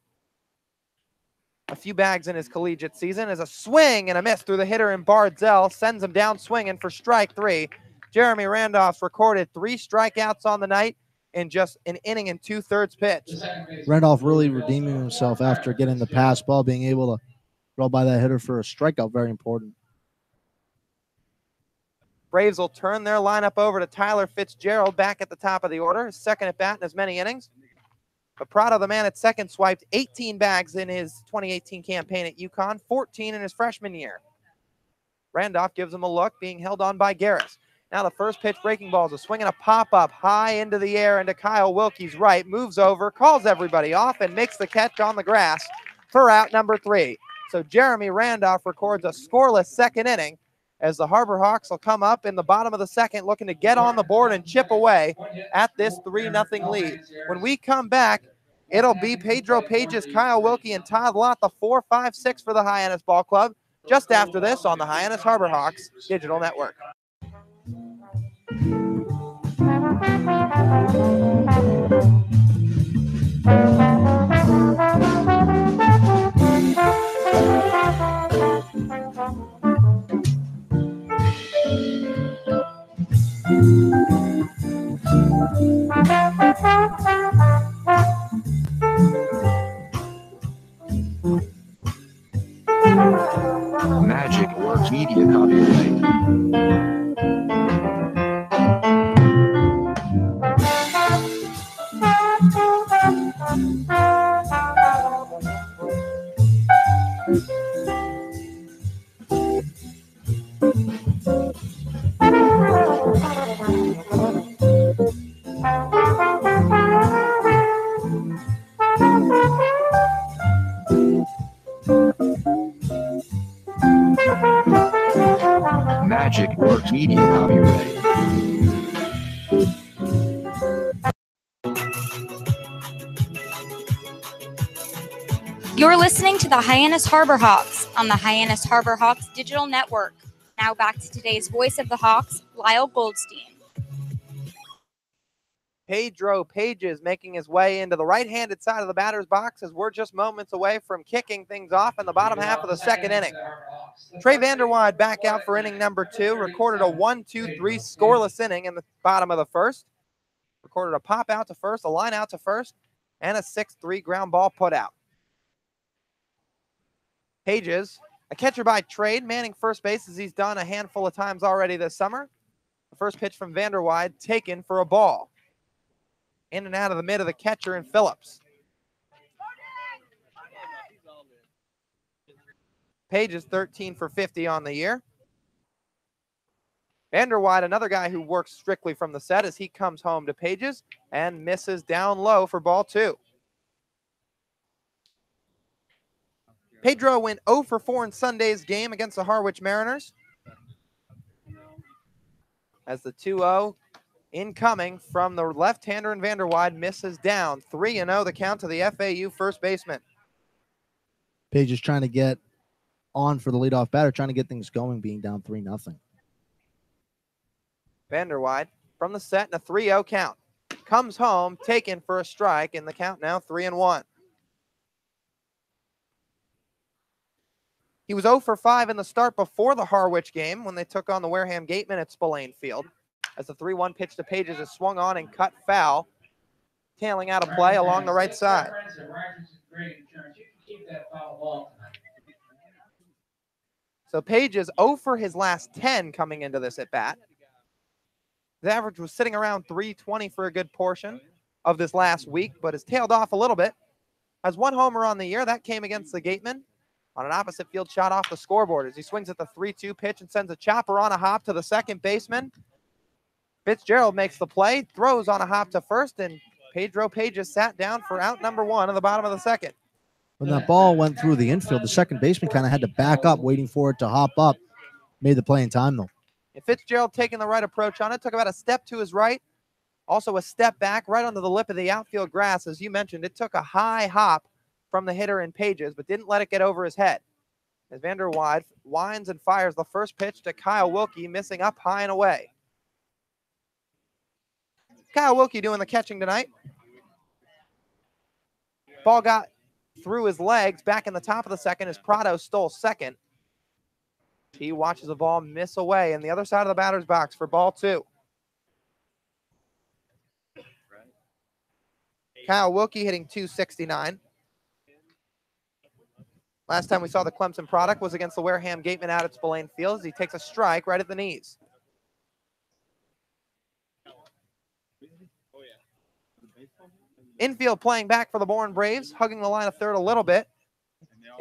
a few bags in his collegiate season as a swing and a miss through the hitter in Bardzell sends him down swinging for strike 3. Jeremy Randolph's recorded 3 strikeouts on the night in just an inning and 2/3 pitch. Randolph really redeeming himself after getting the pass ball, being able to throw by that hitter for a strikeout, very important. Braves will turn their lineup over to Tyler Fitzgerald back at the top of the order, his second at bat in as many innings. But Prado, the man at second, swiped 18 bags in his 2018 campaign at UConn, 14 in his freshman year. Randolph gives him a look, being held on by Garris. Now the first pitch breaking ball is a swing and a pop-up high into the air into Kyle Wilkie's right, moves over, calls everybody off, and makes the catch on the grass for out number 3. So Jeremy Randolph records a scoreless second inning as the Harbor Hawks will come up in the bottom of the second looking to get on the board and chip away at this 3-0 lead. When we come back, it'll be Pedro Pages, Kyle Wilkie, and Todd Lott, the 4-5-6 for the Hyannis Ball Club, just after this on the Hyannis Harbor Hawks Digital Network. Magic Works Media copyright. Magic Works Media copyright. You're listening to the Hyannis Harbor Hawks on the Hyannis Harbor Hawks Digital Network. Now back to today's voice of the Hawks, Lyle Goldstein. Pedro Pages making his way into the right-handed side of the batter's box as we're just moments away from kicking things off in the bottom half of the second inning. Trey Vanderwide back out for inning number 2, recorded a 1-2-3 scoreless inning in the bottom of the first. Recorded a pop out to first, a line out to first, and a 6-3 ground ball put out. Pages, a catcher by trade, manning first base as he's done a handful of times already this summer. The first pitch from Vanderwide taken for a ball. In and out of the mid of the catcher and Phillips. Pages 13 for 50 on the year. Vanderwide, another guy who works strictly from the set as he comes home to Pages and misses down low for ball 2. Pedro went 0 for 4 in Sunday's game against the Harwich Mariners. As the 2-0 incoming from the left-hander and Vanderwide misses down. 3-0 the count to the FAU first baseman. Page is trying to get on for the leadoff batter, trying to get things going, being down 3-0. Vanderwide from the set and a 3-0 count. Comes home, taken for a strike, and the count now 3-1. He was 0 for 5 in the start before the Harwich game when they took on the Wareham Gatemen at Spillane Field. As the 3-1 pitch to Pages is swung on and cut foul, tailing out of play along the right side. So Pages 0 for his last 10 coming into this at bat. His average was sitting around 320 for a good portion of this last week, but has tailed off a little bit. Has 1 homer on the year. That came against the Gatemen on an opposite field shot off the scoreboard as he swings at the 3-2 pitch and sends a chopper on a hop to the second baseman. Fitzgerald makes the play, throws on a hop to first, and Pedro Pages sat down for out number 1 in the bottom of the second. When that ball went through the infield, the second baseman kind of had to back up, waiting for it to hop up. Made the play in time, though. And Fitzgerald taking the right approach on it, took about a step to his right, also a step back right onto the lip of the outfield grass. As you mentioned, it took a high hop from the hitter in Pages, but didn't let it get over his head. As Vanderwide winds and fires the first pitch to Kyle Wilkie, missing up high and away. Kyle Wilkie doing the catching tonight. Ball got through his legs back in the top of the second as Prado stole second. He watches the ball miss away in the other side of the batter's box for ball 2. Kyle Wilkie hitting .269. Last time we saw the Clemson product was against the Wareham Gatemen out at Spillane Field as he takes a strike right at the knees. Infield playing back for the Bourne Braves, hugging the line of third a little bit,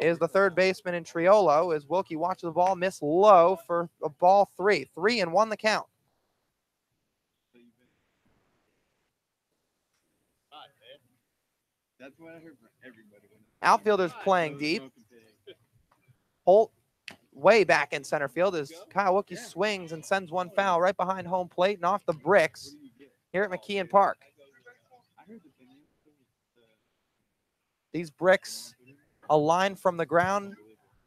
is the third baseman in Triolo as Wilkie watches the ball miss low for a ball 3. 3-1 the count. Outfielders playing deep. Holt way back in center field as Kyle Wilkie swings and sends one foul right behind home plate and off the bricks here at McKeon Park. These bricks, a line from the ground,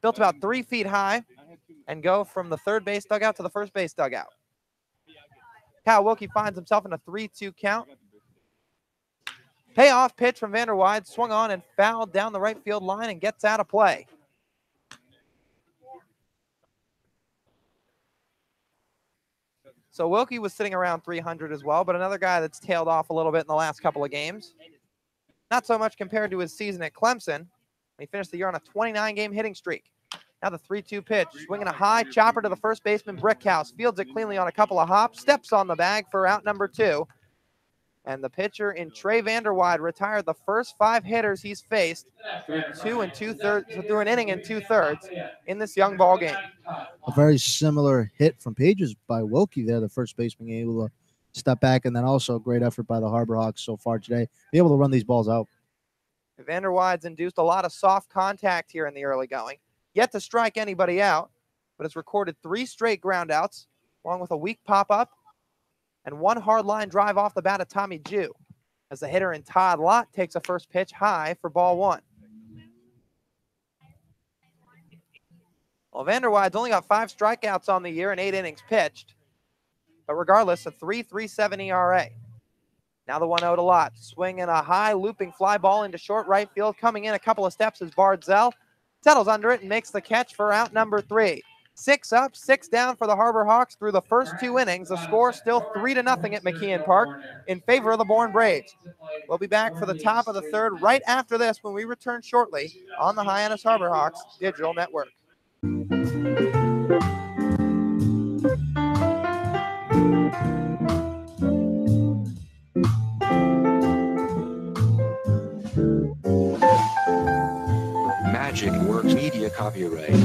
built about 3 feet high, and go from the third base dugout to the first base dugout. Kyle Wilkie finds himself in a 3-2 count. Payoff pitch from Vanderwide, swung on and fouled down the right field line and gets out of play. So Wilkie was sitting around 300 as well, but another guy that's tailed off a little bit in the last couple of games. Not so much compared to his season at Clemson. He finished the year on a 29-game hitting streak. Now the 3-2 pitch, swinging a high chopper to the first baseman, Brickhouse. Fields it cleanly on a couple of hops, steps on the bag for out number 2. And the pitcher in Trey Vanderwide retired the first 5 hitters he's faced through an inning and 2/3 in this young ball game. A very similar hit from Pages by Wilkie there, the first baseman able to step back, and then also a great effort by the Harbor Hawks so far today, be able to run these balls out. Vanderwide's induced a lot of soft contact here in the early going. Yet to strike anybody out, but has recorded 3 straight groundouts, along with a weak pop-up and 1 hard line drive off the bat of Tommy Jew, as the hitter in Todd Lott takes a first pitch high for ball 1. Well, Vanderwide's only got 5 strikeouts on the year and 8 innings pitched, but regardless, a 3.37 ERA. Now the 1-0 to Lott, swinging a high looping fly ball into short right field. Coming in a couple of steps is Bardzell, settles under it and makes the catch for out number 3. 6 up, 6 down for the Harbor Hawks through the first 2 innings. The score still 3-0 at McKeon Park in favor of the Bourne Braves. We'll be back for the top of the 3rd right after this when we return shortly on the Hyannis Harbor Hawks Digital Network. Magic Works Media copyright.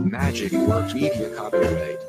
Magic Works Media copyright.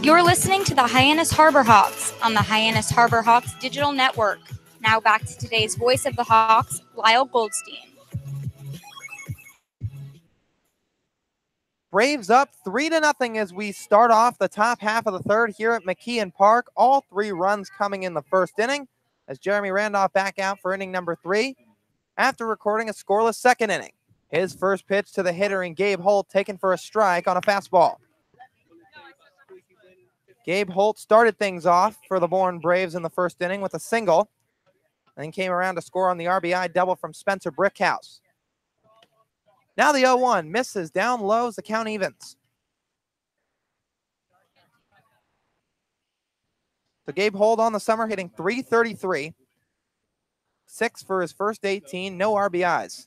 You're listening to the Hyannis Harbor Hawks on the Hyannis Harbor Hawks Digital Network. Now back to today's voice of the Hawks, Lyle Goldstein. Braves up 3-0 as we start off the top half of the 3rd here at McKeon Park. All 3 runs coming in the first inning as Jeremy Randolph back out for inning number 3 after recording a scoreless 2nd inning. His first pitch to the hitter in Gabe Holt, taken for a strike on a fastball. Gabe Holt started things off for the Bourne Braves in the first inning with a single, and then came around to score on the RBI double from Spencer Brickhouse. Now the 0-1 misses down low as the count evens. So Gabe Holt on the summer hitting .333. 6 for his first 18, no RBIs.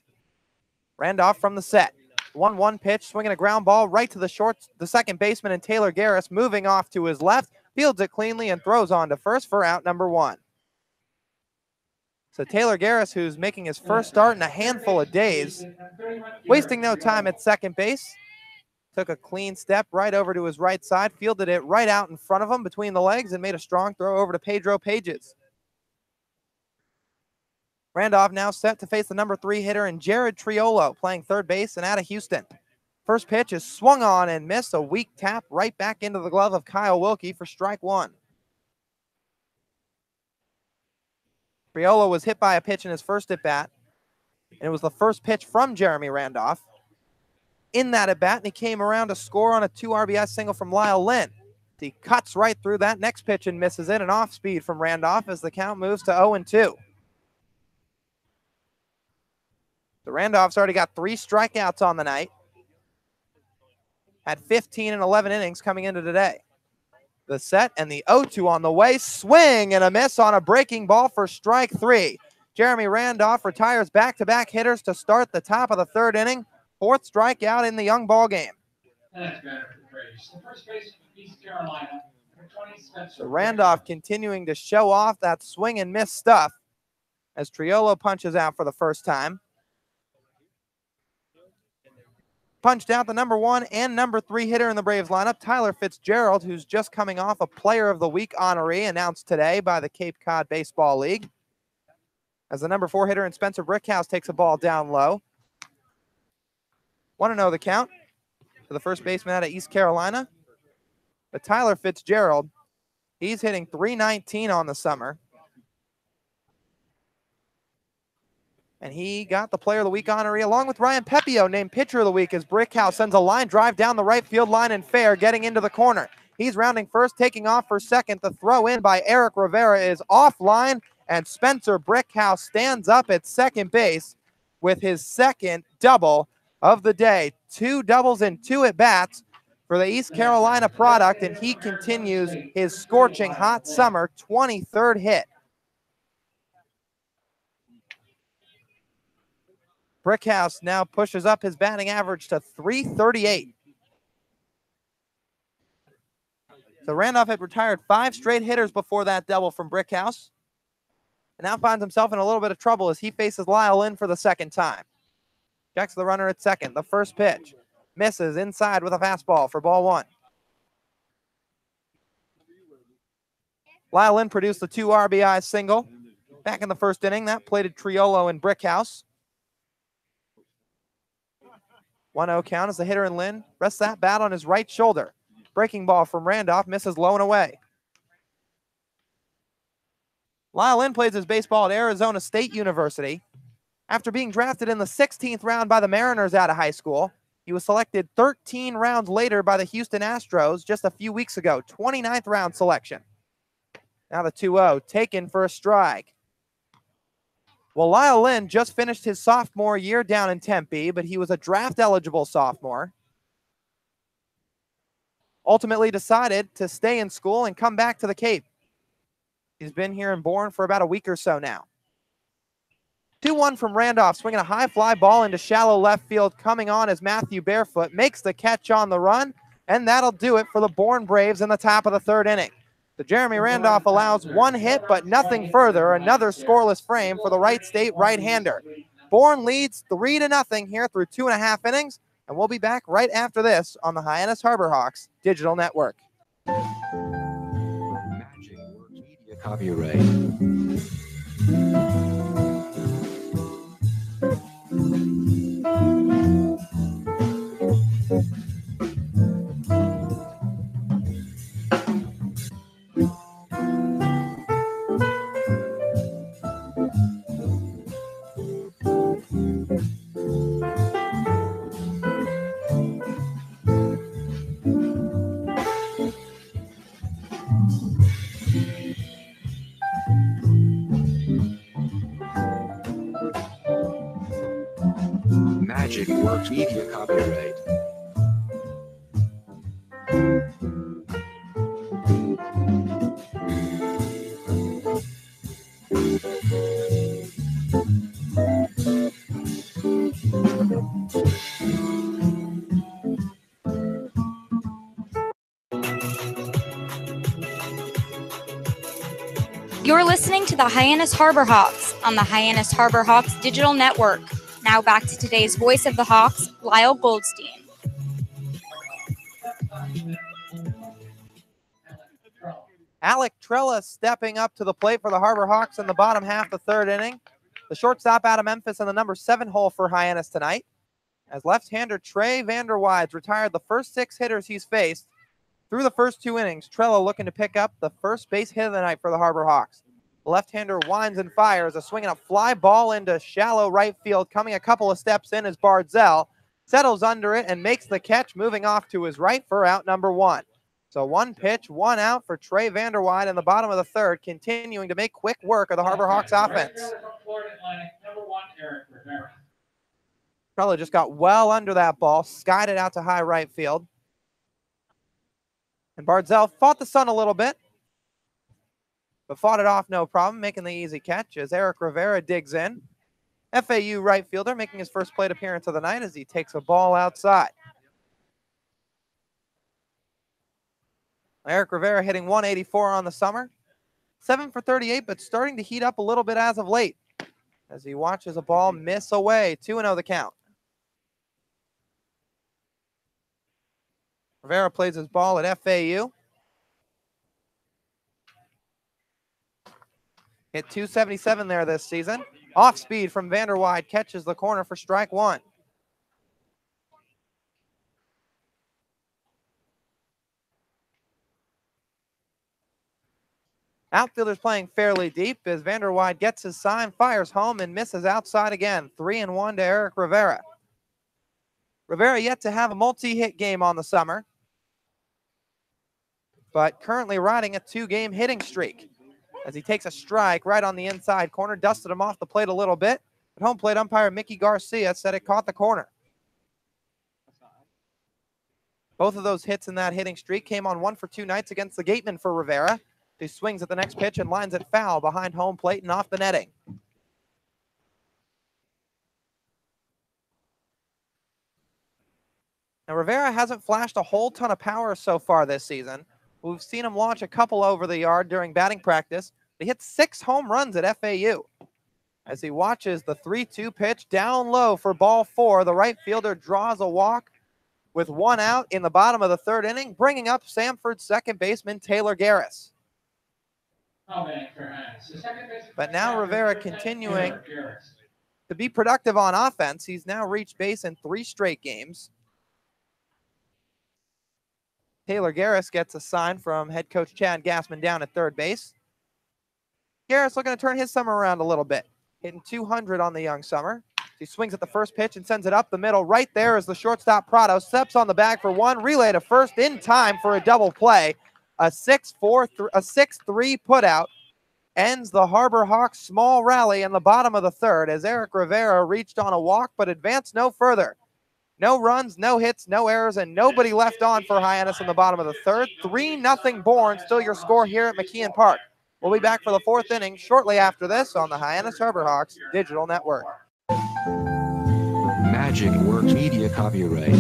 Randolph from the set. 1-1 pitch, swinging a ground ball right to the second baseman, and Taylor Garris moving off to his left, fields it cleanly and throws on to first for out number 1. So Taylor Garris, who's making his first start in a handful of days, wasting no time at second base, took a clean step right over to his right side, fielded it right out in front of him between the legs, and made a strong throw over to Pedro Pages. Randolph now set to face the number 3 hitter in Jared Triolo, playing third base and out of Houston. First pitch is swung on and missed, a weak tap right back into the glove of Kyle Wilkie for strike 1. Triolo was hit by a pitch in his first at-bat, and it was the first pitch from Jeremy Randolph. In that at-bat, and he came around to score on a 2 RBI single from Lyle Lynn. He cuts right through that next pitch and misses it, and off speed from Randolph as the count moves to 0-2. So Randolph's already got 3 strikeouts on the night. Had 15 and 11 innings coming into today. The set and the 0-2 on the way. Swing and a miss on a breaking ball for strike 3. Jeremy Randolph retires back-to-back hitters to start the top of the 3rd inning. 4th strikeout in the young ball game. That's better for Braves. The first base of East Carolina. So Randolph continuing to show off that swing and miss stuff as Triolo punches out for the first time. Punched out the number 1 and number 3 hitter in the Braves lineup, Tyler Fitzgerald, who's just coming off a Player of the Week honoree announced today by the Cape Cod Baseball League. As the number 4 hitter in Spencer Brickhouse takes a ball down low. 1-0 the count for the first baseman out of East Carolina. But Tyler Fitzgerald, he's hitting .319 on the summer. And he got the Player of the Week honoree along with Ryan Pepio, named Pitcher of the Week, as Brickhouse sends a line drive down the right field line and fair, getting into the corner. He's rounding first, taking off for second. The throw in by Eric Rivera is offline, and Spencer Brickhouse stands up at second base with his second double of the day. 2 doubles and 2 at-bats for the East Carolina product, and he continues his scorching hot summer, 23rd hit. Brickhouse now pushes up his batting average to .338. So Randolph had retired 5 straight hitters before that double from Brickhouse, and now finds himself in a little bit of trouble as he faces Lyle Lynn for the second time. Checks the runner at second. The first pitch misses inside with a fastball for ball 1. Lyle Lynn produced the 2 RBI single back in the first inning. That plated Triolo and Brickhouse. 1-0 count as the hitter in Lynn rests that bat on his right shoulder. Breaking ball from Randolph misses low and away. Lyle Lynn plays his baseball at Arizona State University. After being drafted in the 16th round by the Mariners out of high school, he was selected 13 rounds later by the Houston Astros just a few weeks ago, 29th round selection. Now the 2-0, taken for a strike. Well, Lyle Lynn just finished his sophomore year down in Tempe, but he was a draft-eligible sophomore. Ultimately decided to stay in school and come back to the Cape. He's been here in Bourne for about a week or so now. 2-1 from Randolph, swinging a high fly ball into shallow left field, coming on as Matthew Barefoot makes the catch on the run, and that'll do it for the Bourne Braves in the top of the 3rd inning. So Jeremy Randolph allows 1 hit, but nothing further. Another scoreless frame for the Wright State right-hander. Bourne leads 3-0 here through 2.5 innings, and we'll be back right after this on the Hyannis Harbor Hawks Digital Network. Magic Works Media copyright. Magic Works Media copyright. You're listening to the Hyannis Harbor Hawks on the Hyannis Harbor Hawks digital network. Now back to today's voice of the Hawks, Lyle Goldstein. Alec Trella stepping up to the plate for the Harbor Hawks in the bottom half of the third inning. The shortstop out of Memphis in the number 7 hole for Hyannis tonight. As left-hander Trey Vanderwydes retired the first 6 hitters he's faced through the first 2 innings. Trella looking to pick up the first base hit of the night for the Harbor Hawks. The left-hander winds and fires, a swinging a fly ball into shallow right field. Coming a couple of steps in is Bardzell, settles under it and makes the catch, moving off to his right for out number 1. So 1 pitch, 1 out for Trey Vanderwyde in the bottom of the third, continuing to make quick work of the Harbor Hawks offense. Trella just got well under that ball, skied it out to high right field. And Bardzell fought the sun a little bit, but fought it off no problem, making the easy catch as Eric Rivera digs in. FAU right fielder making his first plate appearance of the night as he takes a ball outside. Eric Rivera hitting 184 on the summer. 7 for 38, but starting to heat up a little bit as of late as he watches a ball miss away. 2-0 the count. Rivera plays his ball at FAU. Hit 277 there this season. Off speed from Vanderwyde catches the corner for strike 1. Outfielders playing fairly deep as Vanderwyde gets his sign, fires home, and misses outside again. 3-1 to Eric Rivera. Rivera yet to have a multi-hit game on the summer, but currently riding a 2-game hitting streak as he takes a strike right on the inside corner, dusted him off the plate a little bit, but home plate umpire Mickey Garcia said it caught the corner. Both of those hits in that hitting streak came on 1 for 2 nights against the Gateman for Rivera. He swings at the next pitch and lines it foul behind home plate and off the netting. Now, Rivera hasn't flashed a whole ton of power so far this season. We've seen him launch a couple over the yard during batting practice. He hit 6 home runs at FAU. As he watches the 3-2 pitch down low for ball 4, the right fielder draws a walk with 1 out in the bottom of the third inning, bringing up Samford's second baseman Taylor Garris. But now Rivera continuing to be productive on offense. He's now reached base in 3 straight games. Taylor Garris gets a sign from head coach Chad Gassman down at third base. Garris looking to turn his summer around a little bit, hitting 200 on the young summer. He swings at the first pitch and sends it up the middle. Right there is the shortstop Prado, steps on the bag for 1, relay to first in time for a double play. A 6-3 putout ends the Harbor Hawks small rally in the bottom of the third as Eric Rivera reached on a walk but advanced no further. No runs, no hits, no errors, and nobody left on for Hyannis in the bottom of the third. 3-0 Bourne, still your score here at McKeon Park. We'll be back for the 4th inning shortly after this on the Hyannis Harbor Hawks digital network. Magic Works Media copyright.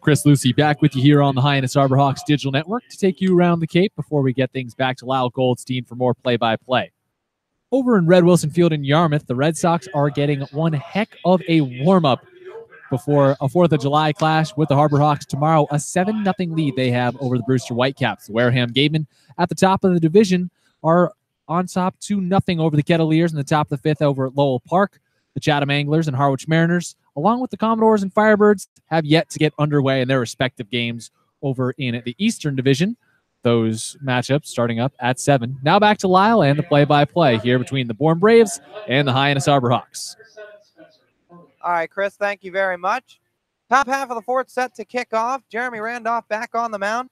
Chris Lucey back with you here on the Hyannis Harbor Hawks digital network to take you around the Cape before we get things back to Lyle Goldstein for more play-by-play. Over in Red Wilson Field in Yarmouth, the Red Sox are getting one heck of a warm-up before a 4th of July clash with the Harbor Hawks tomorrow. A 7-0 lead they have over the Brewster Whitecaps. The Wareham Gatemen at the top of the division are on top 2-0 over the Kettleers in the top of the 5th over at Lowell Park. The Chatham Anglers and Harwich Mariners, along with the Commodores and Firebirds, have yet to get underway in their respective games over in the Eastern Division. Those matchups starting up at 7. Now back to Lyle and the play-by-play here between the Bourne Braves and the Hyannis Harbor Hawks. All right, Chris, thank you very much. Top half of the fourth set to kick off. Jeremy Randolph back on the mound.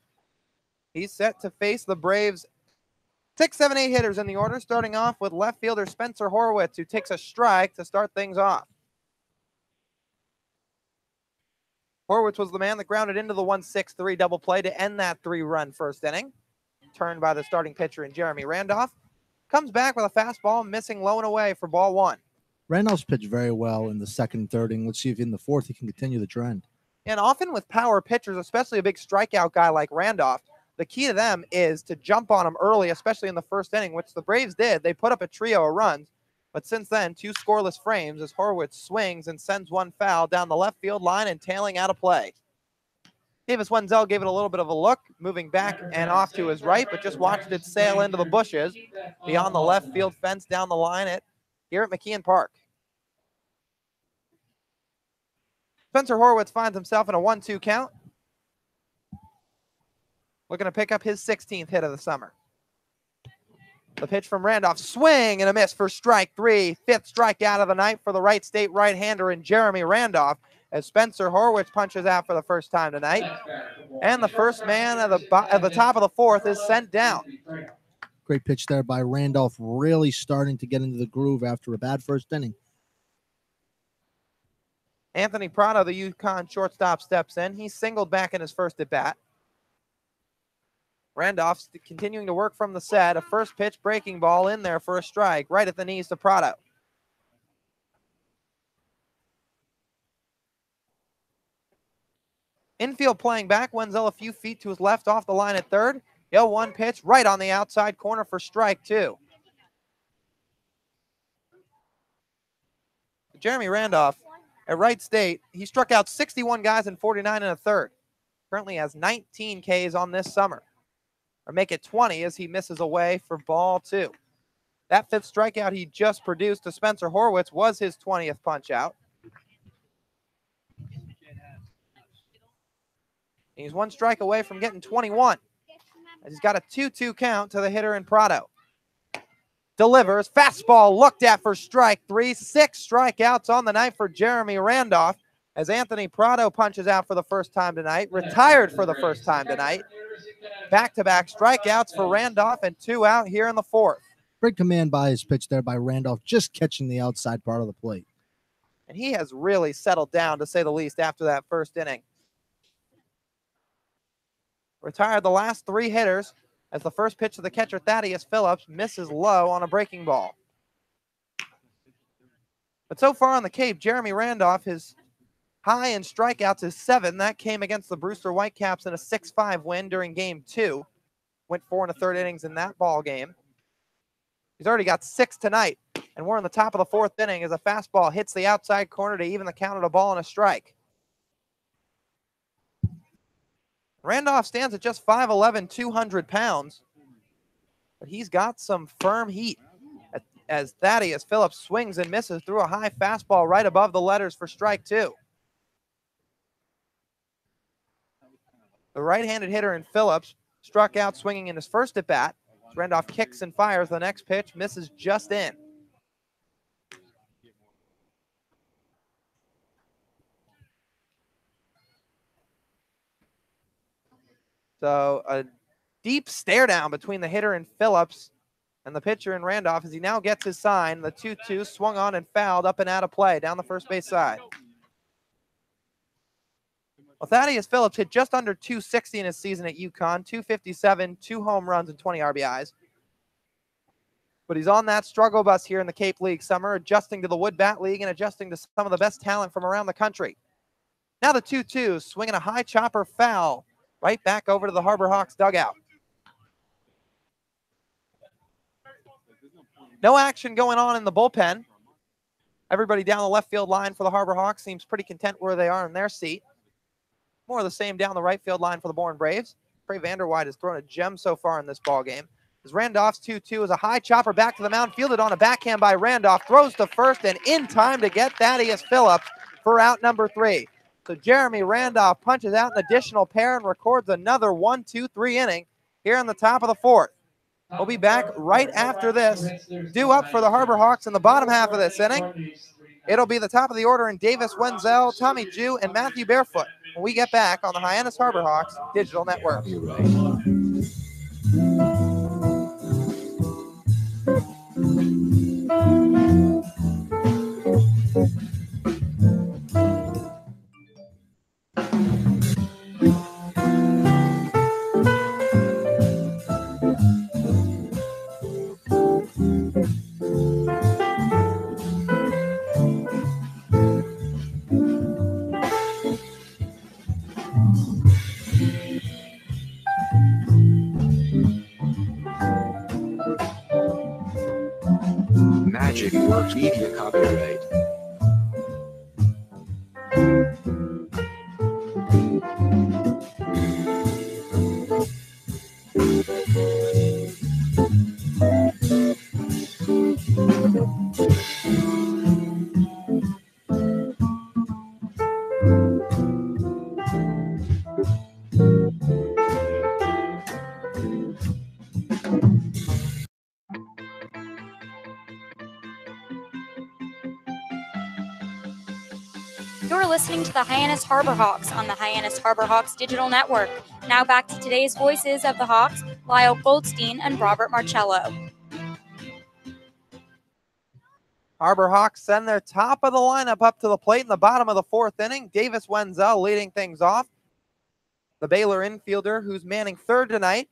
He's set to face the Braves' 6, 7, 8 hitters in the order, starting off with left fielder Spencer Horwitz, who takes a strike to start things off. Horwitz was the man that grounded into the 1-6-3 double play to end that 3-run first inning. Turned by the starting pitcher in Jeremy Randolph. Comes back with a fastball, missing low and away for ball 1. Randolph's pitched very well in the second and third inning. Let's see if in the fourth he can continue the trend. And often with power pitchers, especially a big strikeout guy like Randolph, the key to them is to jump on them early, especially in the first inning, which the Braves did. They put up a trio of runs, but since then, 2 scoreless frames as Horwitz swings and sends one foul down the left field line and tailing out of play. Davis Wenzel gave it a little bit of a look, moving back and off to his right, but just watched it sail into the bushes beyond the left field fence down the line here at McKeon Park. Spencer Horwitz finds himself in a 1-2 count. Looking to pick up his 16th hit of the summer. The pitch from Randolph, swing and a miss for strike 3. 5th strikeout of the night for the Wright State right-hander in Jeremy Randolph, as Spencer Horwitz punches out for the first time tonight. And the first man at the top of the fourth is sent down. Great pitch there by Randolph, really starting to get into the groove after a bad first inning. Anthony Prado, the UConn shortstop, steps in. He's singled back in his first at-bat. Randolph's continuing to work from the set. A first pitch breaking ball in there for a strike, right at the knees to Prado. Infield playing back. Wenzel a few feet to his left off the line at third. 0-1 pitch right on the outside corner for strike 2. Jeremy Randolph at Wright State, he struck out 61 guys in 49 1/3. Currently has 19 Ks on this summer. Or make it 20 as he misses away for ball 2. That 5th strikeout he just produced to Spencer Horwitz was his 20th punch out. He's 1 strike away from getting 21. As he's got a 2-2 count to the hitter in Prado. Delivers, fastball looked at for strike 3. 6 strikeouts on the night for Jeremy Randolph as Anthony Prado punches out for the first time tonight, retired for the first time tonight. Back-to-back strikeouts for Randolph and 2 out here in the fourth. Great command by his pitch there by Randolph, just catching the outside part of the plate. And he has really settled down, to say the least, after that first inning. Retired the last 3 hitters as the first pitch of the catcher, Thaddeus Phillips, misses low on a breaking ball. But so far on the Cape, Jeremy Randolph, his high in strikeouts is 7. That came against the Brewster Whitecaps in a 6-5 win during Game 2. Went 4 1/3 innings in that ball game. He's already got 6 tonight, and we're in the top of the 4th inning as a fastball hits the outside corner to even the count at a ball and a strike. Randolph stands at just 5'11", 200 pounds, but he's got some firm heat as Thaddeus Phillips swings and misses through a high fastball right above the letters for strike 2. The right-handed hitter in Phillips struck out swinging in his first at-bat. Randolph kicks and fires. The next pitch misses just in. So a deep stare down between the hitter in Phillips and the pitcher in Randolph as he now gets his sign. The 2-2 swung on and fouled up and out of play down the first base side. Well, Thaddeus Phillips hit just under 260 in his season at UConn, 257, 2 home runs and 20 RBIs. But he's on that struggle bus here in the Cape League summer, adjusting to the Wood Bat League and adjusting to some of the best talent from around the country. Now the 2-2, swinging a high chopper foul right back over to the Harbor Hawks dugout. No action going on in the bullpen. Everybody down the left field line for the Harbor Hawks seems pretty content where they are in their seat. More of the same down the right field line for the Bourne Braves. Trey Vanderwide has thrown a gem so far in this ball game. As Randolph's 2-2 is a high chopper back to the mound, fielded on a backhand by Randolph, throws to first and in time to get Thaddeus Phillips for out number 3. So Jeremy Randolph punches out an additional pair and records another 1-2-3 inning here in the top of the 4th. We'll be back right after this. Due up for the Harbor Hawks in the bottom half of this inning. It'll be the top of the order in Davis Wenzel, Tommy Jew, and Matthew Barefoot when we get back on the Hyannis Harbor Hawks Digital Network. Magic Works Media copyright. You're listening to the Hyannis Harbor Hawks on the Hyannis Harbor Hawks Digital Network. Now back to today's voices of the Hawks, Lyle, Goldstein, and Robert Marcello. Harbor Hawks send their top of the lineup up to the plate in the bottom of the fourth inning. Davis Wenzel leading things off. The Baylor infielder, who's manning third tonight,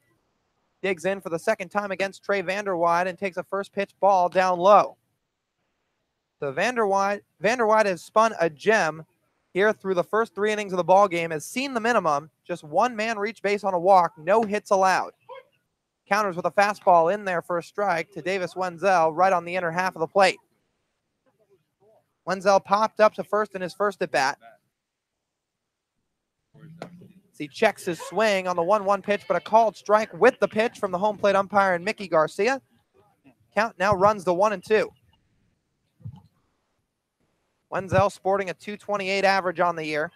digs in for the second time against Trey Vanderwide and takes a first pitch ball down low. So Vanderwide has spun a gem here through the first 3 innings of the ball game, has seen the minimum, just one man reach base on a walk, no hits allowed. Counters with a fastball in there for a strike to Davis Wenzel right on the inner half of the plate. Wenzel popped up to first in his first at bat. He checks his swing on the 1-1 pitch, but a called strike with the pitch from the home plate umpire and Mickey Garcia. Count now runs to 1-2. Wenzel sporting a .228 average on the year.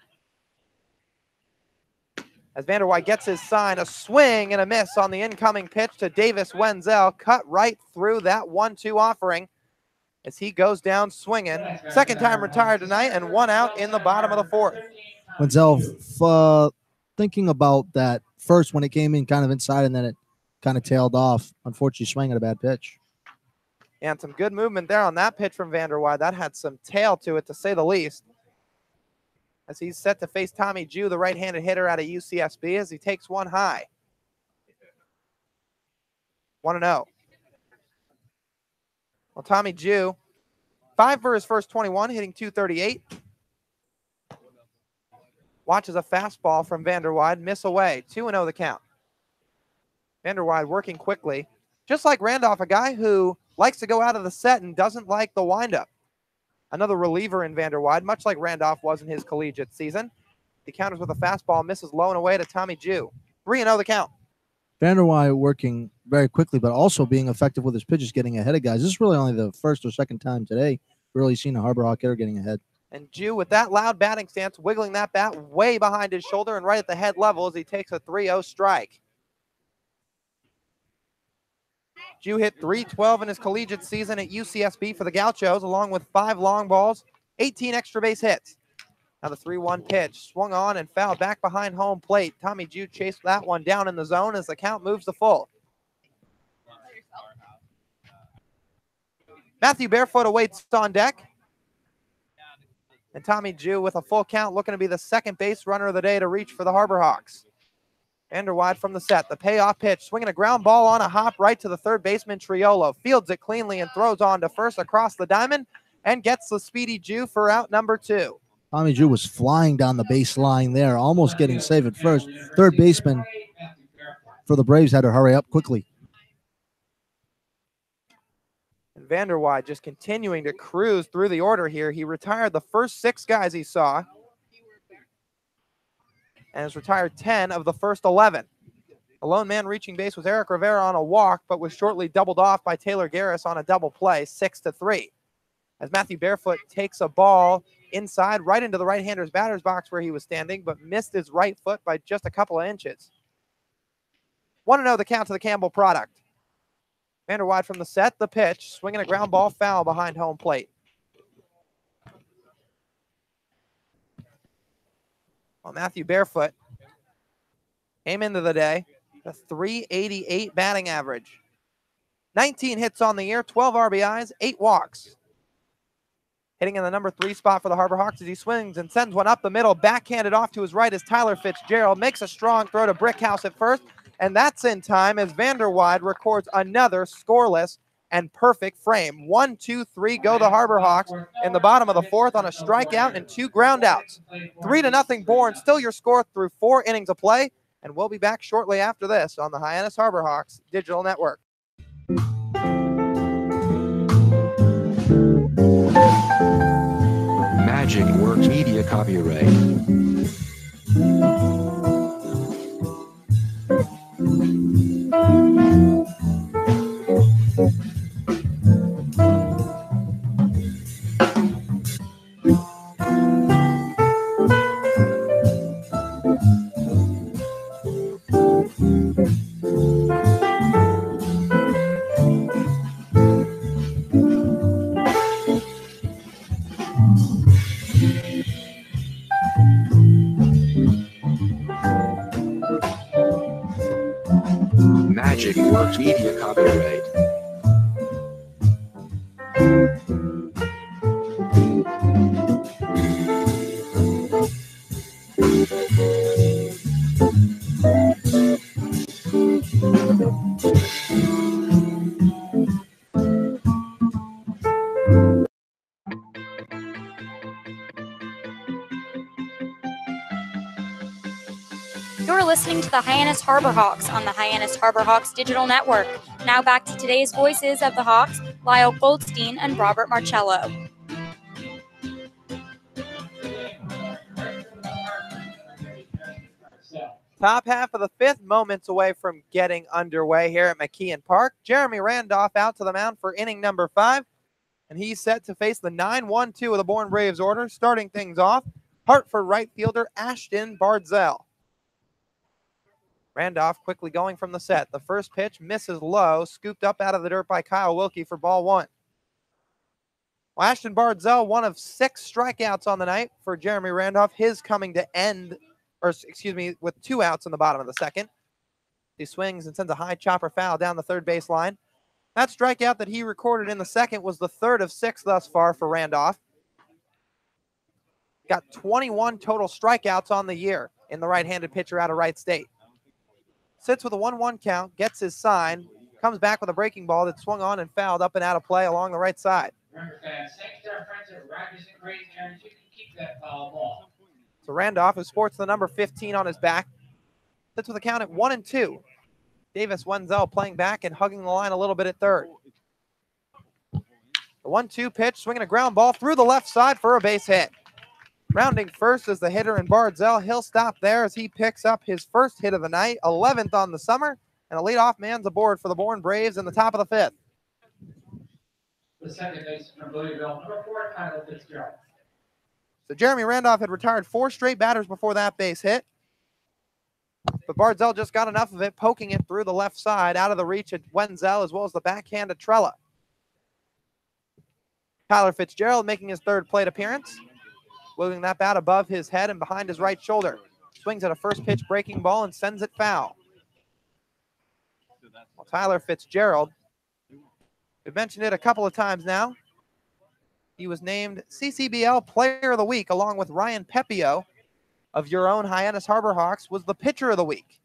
As Vanderwide gets his sign, a swing and a miss on the incoming pitch to Davis Wenzel, cut right through that 1-2 offering as he goes down swinging. Second time retired tonight and 1 out in the bottom of the fourth. Wenzel thinking about that first when it came in kind of inside and then it kind of tailed off. Unfortunately, swinging a bad pitch. And some good movement there on that pitch from Vanderwide. That had some tail to it, to say the least. As he's set to face Tommy Jew, the right-handed hitter out of UCSB, as he takes one high. 1-0. Well, Tommy Jew, 5 for his first 21, hitting .238. Watches a fastball from Vanderwide, miss away. 2-0 the count. Vanderwide working quickly. Just like Randolph, a guy who likes to go out of the set and doesn't like the windup. Another reliever in Vanderwide, much like Randolph was in his collegiate season. He counters with a fastball, misses low and away to Tommy Jew. 3-0 the count. Vanderwide working very quickly, but also being effective with his pitches, getting ahead of guys. This is really only the first or second time today really seen a Harbor Hawk hitter getting ahead. And Jew, with that loud batting stance, wiggling that bat way behind his shoulder and right at the head level as he takes a 3-0 strike. Jew hit .312 in his collegiate season at UCSB for the Gauchos, along with 5 long balls, 18 extra base hits. Now the 3-1 pitch, swung on and fouled back behind home plate. Tommy Jew chased that one down in the zone as the count moves to full. Matthew Barefoot awaits on deck. And Tommy Jew with a full count looking to be the second base runner of the day to reach for the Harbor Hawks. Vanderwide from the set, the payoff pitch, swinging a ground ball on a hop right to the third baseman Triolo. Fields it cleanly and throws on to first across the diamond and gets the speedy Jew for out number 2. Tommy Jew was flying down the baseline there, almost getting saved at first. Third baseman for the Braves had to hurry up quickly. And Vanderwide just continuing to cruise through the order here. He retired the first 6 guys he saw and has retired 10 of the first 11. A lone man reaching base was Eric Rivera on a walk, but was shortly doubled off by Taylor Garris on a double play, 6-3. As Matthew Barefoot takes a ball inside right into the right-hander's batter's box where he was standing, but missed his right foot by just a couple of inches. 1-0 the count to the Campbell product. Vanderwide from the set, the pitch, swinging a ground ball foul behind home plate. Well, Matthew Barefoot came into the day with a .388 batting average. 19 hits on the year, 12 RBIs, 8 walks. Hitting in the number 3 spot for the Harbor Hawks as he swings and sends one up the middle, backhanded off to his right as Tyler Fitzgerald makes a strong throw to Brickhouse at first, and that's in time as Vanderwide records another scoreless and perfect frame. 1, 2, 3 go the Harbor Hawks in the bottom of the 4th on a strikeout and 2 groundouts. 3-0 Bourne, still your score through 4 innings of play, and we'll be back shortly after this on the Hyannis Harbor Hawks Digital Network. Magic Works Media copyright. Magic Works Media copyright. You're listening to the Hyannis Harbor Hawks on the Hyannis Harbor Hawks Digital Network. Now back to today's voices of the Hawks, Lyle Goldstein and Robert Marcello. Top half of the 5th, moments away from getting underway here at McKeon Park. Jeremy Randolph out to the mound for inning number 5, and he's set to face the 9-1-2 of the Bourne Braves order. Starting things off, Hartford right fielder Ashton Bardzell. Randolph quickly going from the set. The first pitch misses low, scooped up out of the dirt by Kyle Wilkie for ball 1. Well, Ashton Bardzell, one of 6 strikeouts on the night for Jeremy Randolph. His coming to end, with 2 outs in the bottom of the 2nd. He swings and sends a high chopper foul down the third base line. That strikeout that he recorded in the 2nd was the 3rd of 6 thus far for Randolph. Got 21 total strikeouts on the year in the right-handed pitcher out of Wright State. Sits with a 1-1 count, gets his sign, comes back with a breaking ball that swung on and fouled up and out of play along the right side. Remember, fans, thanks to our friends at Rogers and Grace Aaron, you can keep that foul ball. So Randolph, who sports the number 15 on his back, sits with a count at 1-2. Davis Wenzel playing back and hugging the line a little bit at third. The 1-2 pitch, swinging a ground ball through the left side for a base hit. Rounding first is the hitter in Bardzell. He'll stop there as he picks up his first hit of the night, 11th on the summer, and a leadoff man's aboard for the Bourne Braves in the top of the 5th. The second baseman from Louisville, number 4, Tyler Fitzgerald. So Jeremy Randolph had retired 4 straight batters before that base hit. But Bardzell just got enough of it, poking it through the left side, out of the reach of Wenzel, as well as the backhand of Trella. Tyler Fitzgerald making his 3rd plate appearance. Moving that bat above his head and behind his right shoulder. Swings at a first pitch breaking ball and sends it foul. Well, Tyler Fitzgerald, we've mentioned it a couple of times now. He was named CCBL Player of the Week along with Ryan Pepio of your own Hyannis Harbor Hawks, was the Pitcher of the Week.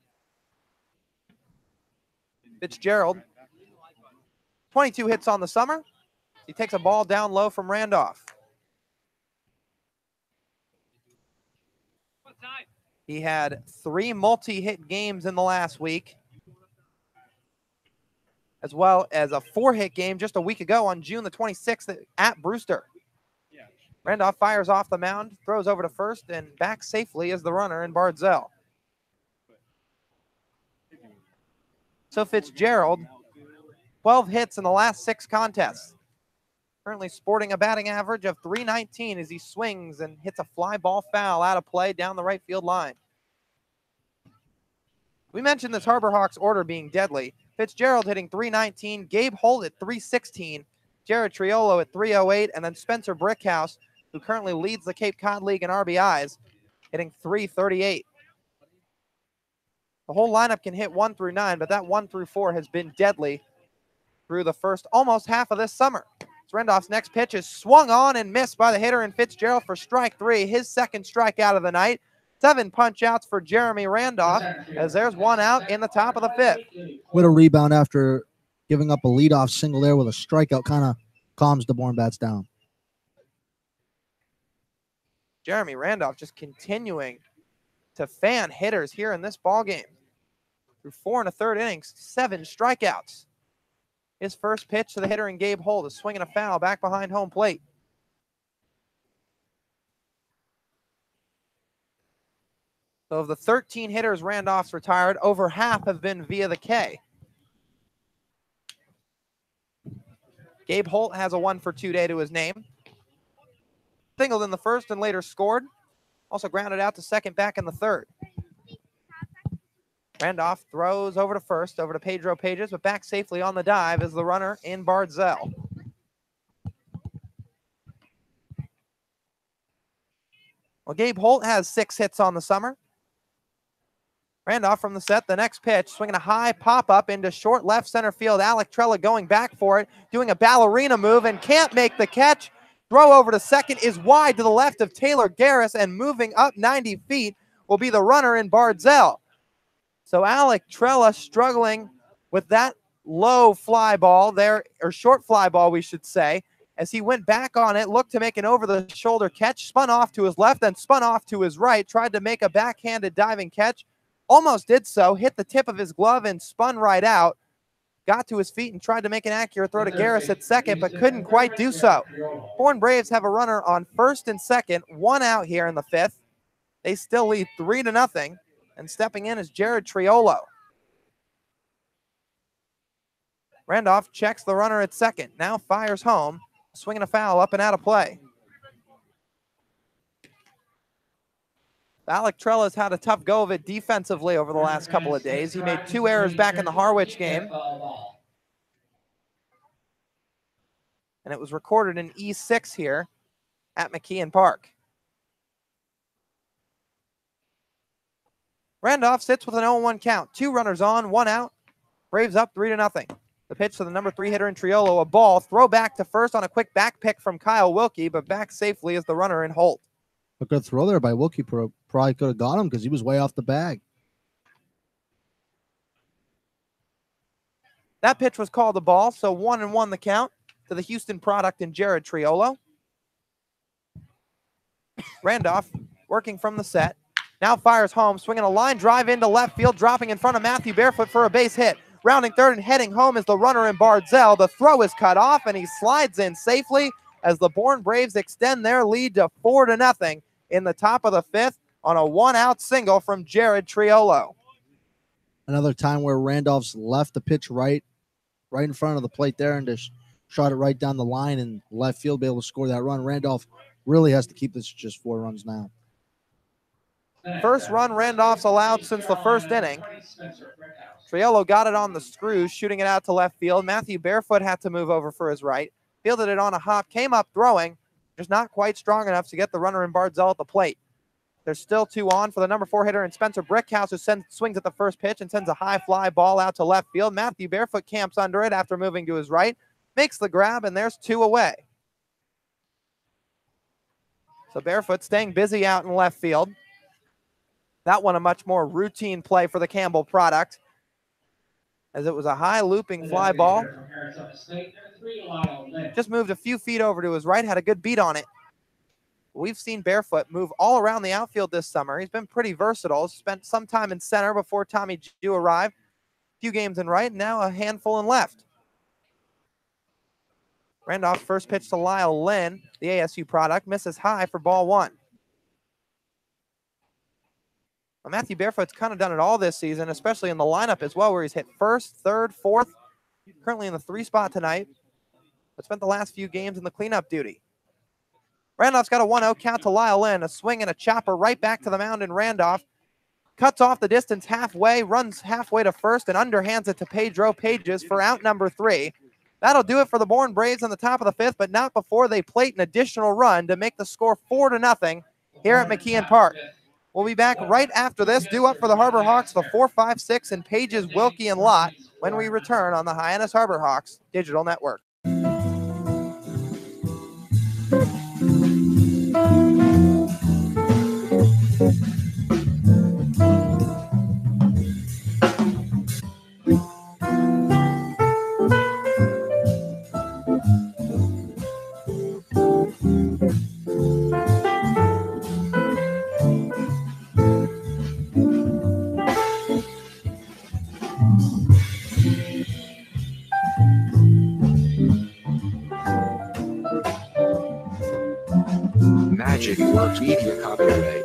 Fitzgerald, 22 hits on the summer. He takes a ball down low from Randolph. He had 3 multi-hit games in the last week, as well as a 4-hit game just a week ago on June the 26th at Brewster. Randolph fires off the mound, throws over to first, and back safely as the runner in Bardzell. So Fitzgerald, 12 hits in the last 6 contests. Currently sporting a batting average of .319 as he swings and hits a fly ball foul out of play down the right field line. We mentioned this Harbor Hawks order being deadly. Fitzgerald hitting .319, Gabe Holt at .316, Jared Triolo at .308, and then Spencer Brickhouse, who currently leads the Cape Cod League in RBIs, hitting .338. The whole lineup can hit 1 through 9, but that 1 through 4 has been deadly through the first almost half of this summer. Rendoff's next pitch is swung on and missed by the hitter in Fitzgerald for strike 3, his second strikeout of the night. 7 punch outs for Jeremy Randolph, as there's 1 out in the top of the 5th. With a rebound after giving up a leadoff single there with a strikeout, kind of calms the Bourne bats down. Jeremy Randolph just continuing to fan hitters here in this ball game. Through 4 1/3 innings, 7 strikeouts. His first pitch to the hitter in Gabe Holt is swinging a foul back behind home plate. So of the 13 hitters Randolph's retired, over half have been via the K. Gabe Holt has a 1-for-2 day to his name. Singled in the first and later scored. Also grounded out to second back in the third. Randolph throws over to first, over to Pedro Pages, but back safely on the dive is the runner in Bardzell. Well, Gabe Holt has 6 hits on the summer. Randolph from the set, the next pitch, swinging a high pop-up into short left center field. Alec Trella going back for it, doing a ballerina move and can't make the catch. Throw over to second is wide to the left of Taylor Garris, and moving up 90 feet will be the runner in Bardzell. So Alec Trella struggling with that low fly ball there, or short fly ball, we should say, as he went back on it, looked to make an over-the-shoulder catch, spun off to his left, then spun off to his right, tried to make a backhanded diving catch, almost did so, hit the tip of his glove and spun right out, got to his feet and tried to make an accurate throw to Garris at second, but couldn't quite do so. Bourne Braves have a runner on first and second, 1 out here in the 5th. They still lead 3-0, and stepping in is Jared Triolo. Randolph checks the runner at second, now fires home, swinging a foul up and out of play. Alec Trella's had a tough go of it defensively over the last couple of days. He made 2 errors back in the Harwich game. And it was recorded in E6 here at McKeon Park. Randolph sits with an 0-1 count. 2 runners on, 1 out. Braves up 3-0. The pitch to the number 3 hitter in Triolo, a ball, throw back to first on a quick back pick from Kyle Wilkie, but back safely is the runner in Holt. A good throw there by Wilkie. Probably could have got him because he was way off the bag. That pitch was called a ball, so 1-1 the count to the Houston product in Jared Triolo. Randolph working from the set. Now fires home, swinging a line drive into left field, dropping in front of Matthew Barefoot for a base hit. Rounding third and heading home is the runner in Bardzell. The throw is cut off, and he slides in safely as the Bourne Braves extend their lead to 4-0 in the top of the 5th on a 1-out single from Jared Triolo. Another time where Randolph's left the pitch right in front of the plate there and just shot it right down the line and left field, be able to score that run. Randolph really has to keep this just 4 runs now. First run Randolph's allowed since the first inning. Triolo got it on the screws, shooting it out to left field. Matthew Barefoot had to move over for his right. Fielded it on a hop, came up throwing, just not quite strong enough to get the runner in Bardzell at the plate. There's still 2 on for the number 4 hitter in Spencer Brickhouse, who swings at the first pitch and sends a high fly ball out to left field. Matthew Barefoot camps under it after moving to his right, makes the grab, and there's 2 away. So Barefoot staying busy out in left field. That one a much more routine play for the Campbell product, as it was a high looping fly ball. Just moved a few feet over to his right, had a good beat on it. We've seen Barefoot move all around the outfield this summer. He's been pretty versatile. Spent some time in center before Tommy Jew arrived. A few games in right, now a handful in left. Randolph's first pitch to Lyle Lynn, the ASU product, misses high for ball 1. Well, Matthew Barefoot's kind of done it all this season, especially in the lineup as well, where he's hit first, third, fourth, currently in the 3 spot tonight, but spent the last few games in the cleanup duty. Randolph's got a 1-0 count to Lyle Lynn, a swing and a chopper right back to the mound in Randolph. Cuts off the distance halfway, runs halfway to first, and underhands it to Pedro Pages for out number 3. That'll do it for the Bourne Braves on the top of the 5th, but not before they plate an additional run to make the score 4-0 here at McKeon Park. We'll be back right after this. Due up for the Harbor Hawks, the 4-5-6 and Pages, Wilkie, and Lott when we return on the Hyannis Harbor Hawks Digital Network. Magic Works Media copyright.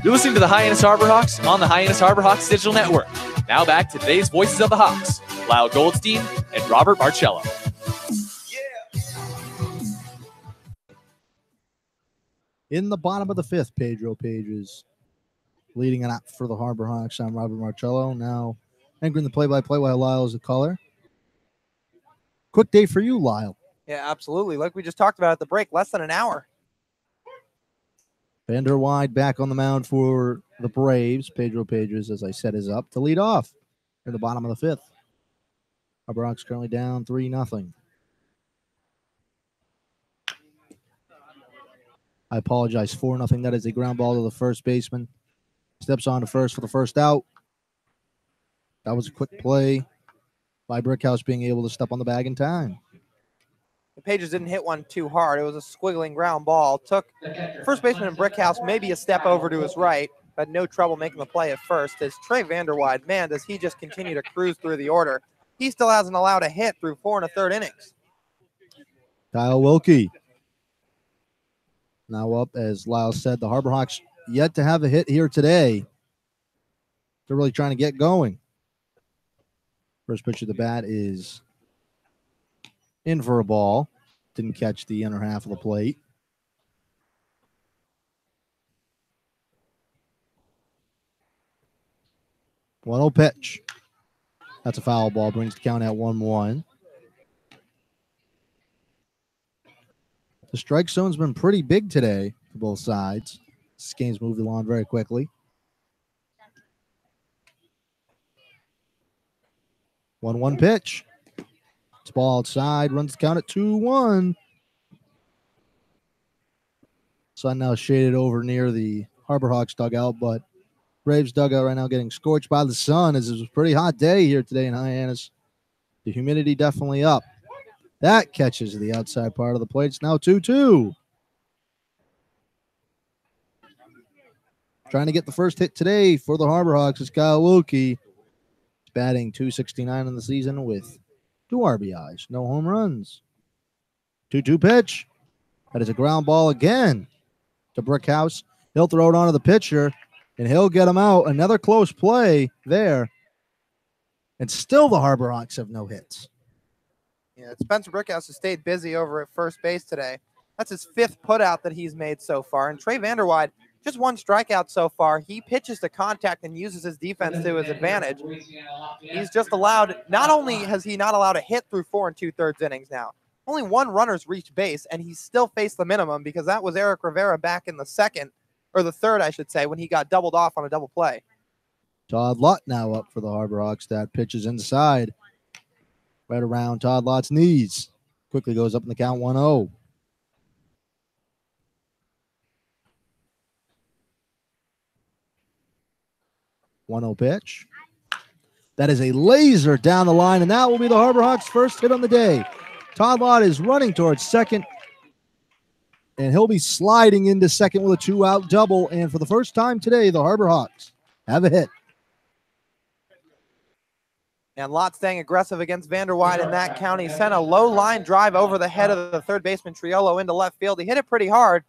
You're listening to the Hyannis Harbor Hawks on the Hyannis Harbor Hawks Digital Network. Now back to today's Voices of the Hawks, Lyle Goldstein and Robert Marcello. In the bottom of the fifth, Pedro Pages leading it up for the Harbor Hawks. I'm Robert Marcello. Now anchoring the play-by-play while Lyle is the caller. Quick day for you, Lyle. Yeah, absolutely. Like we just talked about at the break, less than an hour. Vander Wide back on the mound for the Braves. Pedro Pages, as I said, is up to lead off in the bottom of the fifth. Harbor Hawks currently down 3-0. I apologize, 4-0. That is a ground ball to the first baseman. Steps on to first for the first out. That was a quick play by Brickhouse being able to step on the bag in time. The Pages didn't hit one too hard. It was a squiggling ground ball. Took first baseman in Brickhouse maybe a step over to his right, but no trouble making the play at first. As Trey Vanderwide, man, does he just continue to cruise through the order. He still hasn't allowed a hit through 4 1/3 innings. Kyle Wilkie now up, as Lyle said. The Harbor Hawks yet to have a hit here today. They're really trying to get going. First pitch of the bat is in for a ball. Didn't catch the inner half of the plate. One-0 pitch. That's a foul ball. Brings the count at 1-1. The strike zone's been pretty big today for both sides. This game's moved along very quickly. 1-1 pitch. It's ball outside. Runs the count at 2-1. Sun now shaded over near the Harbor Hawks dugout, but Braves dugout right now getting scorched by the sun, as it was a pretty hot day here today in Hyannis. The humidity definitely up. That catches the outside part of the plate. It's now 2-2. Trying to get the first hit today for the Harbor Hawks is Kyle Wilkie. He's batting .269 in the season with 2 RBIs, no home runs. 2-2 pitch. That is a ground ball again to Brickhouse. He'll throw it onto the pitcher, and he'll get him out. Another close play there. And still the Harbor Hawks have no hits. Yeah, Spencer Brickhouse has stayed busy over at first base today. That's his 5th putout that he's made so far. And Trey Vanderwide, just 1 strikeout so far. He pitches to contact and uses his defense to his advantage. He's just allowed, not only has he not allowed a hit through 4 2/3 innings now, only 1 runner's reached base, and he's still faced the minimum because that was Eric Rivera back in the 2nd, or the 3rd, I should say, when he got doubled off on a double play. Todd Lott now up for the Harbor Hawks. That pitches inside, right around Todd Lott's knees. Quickly goes up in the count 1-0. Pitch. That is a laser down the line, and that will be the Harbor Hawks' first hit on the day. Todd Lott is running towards second, and he'll be sliding into second with a 2-out double. And for the first time today, the Harbor Hawks have a hit. And Lott staying aggressive against Vanderwide in that count. He sent a low line drive over the head of the third baseman Triolo into left field. He hit it pretty hard,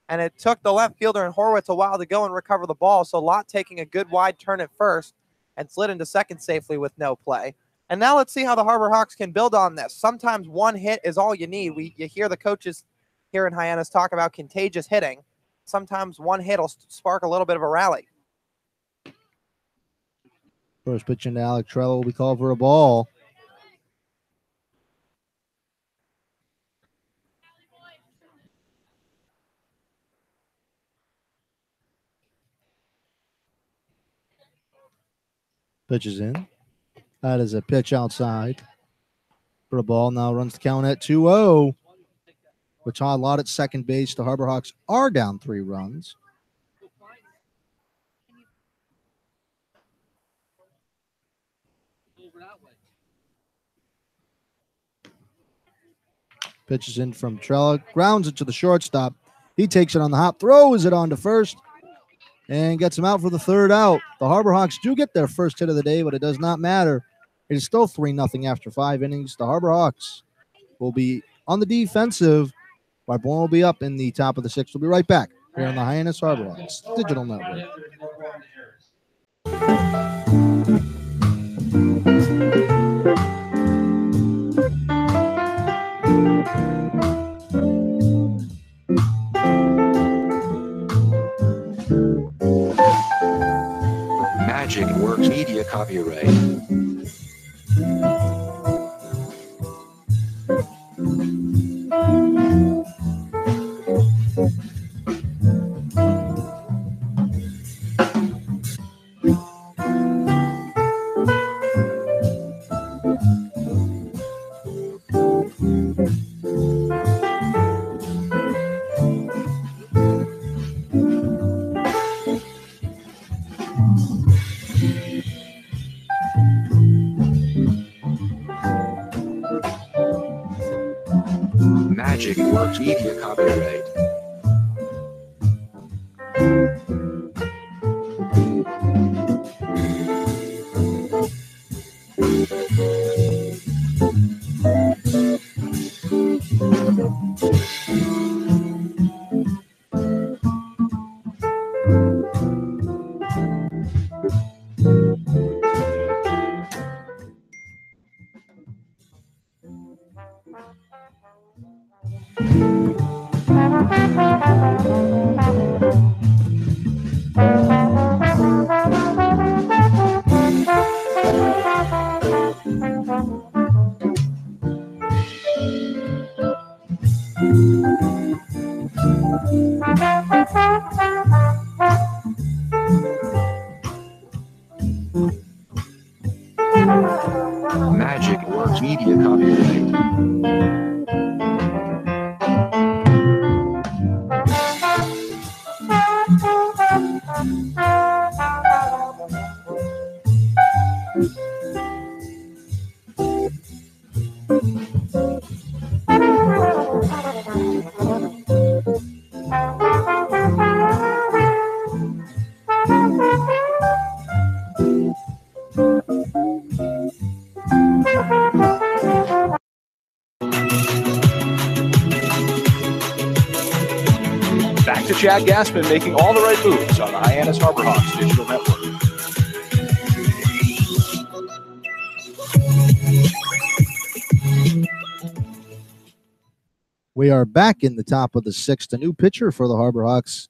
and it took the left fielder and Horwitz a while to go and recover the ball. So Lott taking a good wide turn at first and slid into second safely with no play. And now let's see how the Harbor Hawks can build on this. Sometimes one hit is all you need. You hear the coaches here in Hyannis talk about contagious hitting. Sometimes one hit will spark a little bit of a rally. First pitch into Alec Trello will be called for a ball. Pitch is in. That is a pitch outside for a ball. Now runs the count at 2-0. With Todd Lott at second base, the Harbor Hawks are down 3 runs. Pitches in from Trella, grounds it to the shortstop. He takes it on the hop, throws it on to first, and gets him out for the third out. The Harbor Hawks do get their first hit of the day, but it does not matter. It is still 3-0 after 5 innings. The Harbor Hawks will be on the defensive, while Bourne will be up in the top of the 6th. We'll be right back here on the Hyannis Harbor Hawks Digital Network. Magic Works Media copyright. Magic Works Media copyright. Magic Works Media copyright. Back to Chad Gaspin making all the right moves on the Hyannis Harbor Hawks Digital Network. We are back in the top of the 6th. A new pitcher for the Harbor Hawks,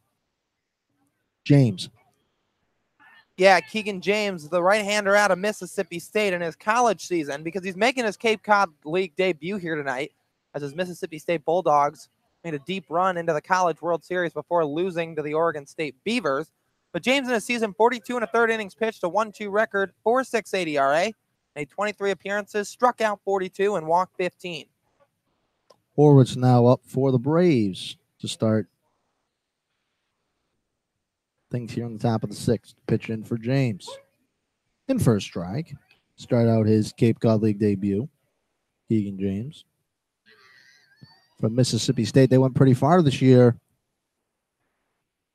James. Yeah, Keegan James, the right-hander out of Mississippi State in his college season, because he's making his Cape Cod League debut here tonight as his Mississippi State Bulldogs made a deep run into the College World Series before losing to the Oregon State Beavers. But James in his season, 42 1/3 innings pitched, a 1-2 record, 4.68 ERA, made 23 appearances, struck out 42, and walked 15. Horwitz now up for the Braves to start things here on the top of the 6th. Pitch in for James. In first strike. Start out his Cape Cod League debut. Keegan James. From Mississippi State, they went pretty far this year.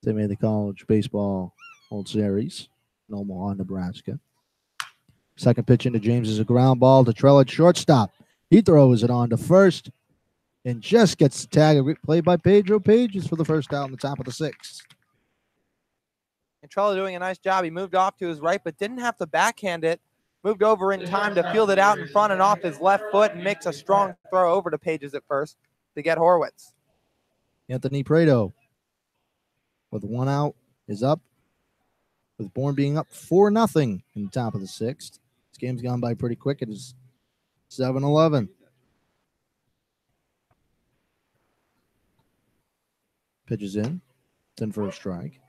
They made the College Baseball World Series in Omaha, Nebraska. Second pitch into James is a ground ball to Trell, shortstop. He throws it on to first and just gets the tag. A play by Pedro Pages for the first out in the top of the 6th. And Trello doing a nice job. He moved off to his right, but didn't have to backhand it. Moved over in time to field it out in front and off his left foot and makes a strong throw over to Pages at first to get Horwitz. Anthony Prado with 1 out is up, with Bourne being up 4-0 in the top of the 6th. This game's gone by pretty quick. It is 7-11. Pitches in. It's in for a strike.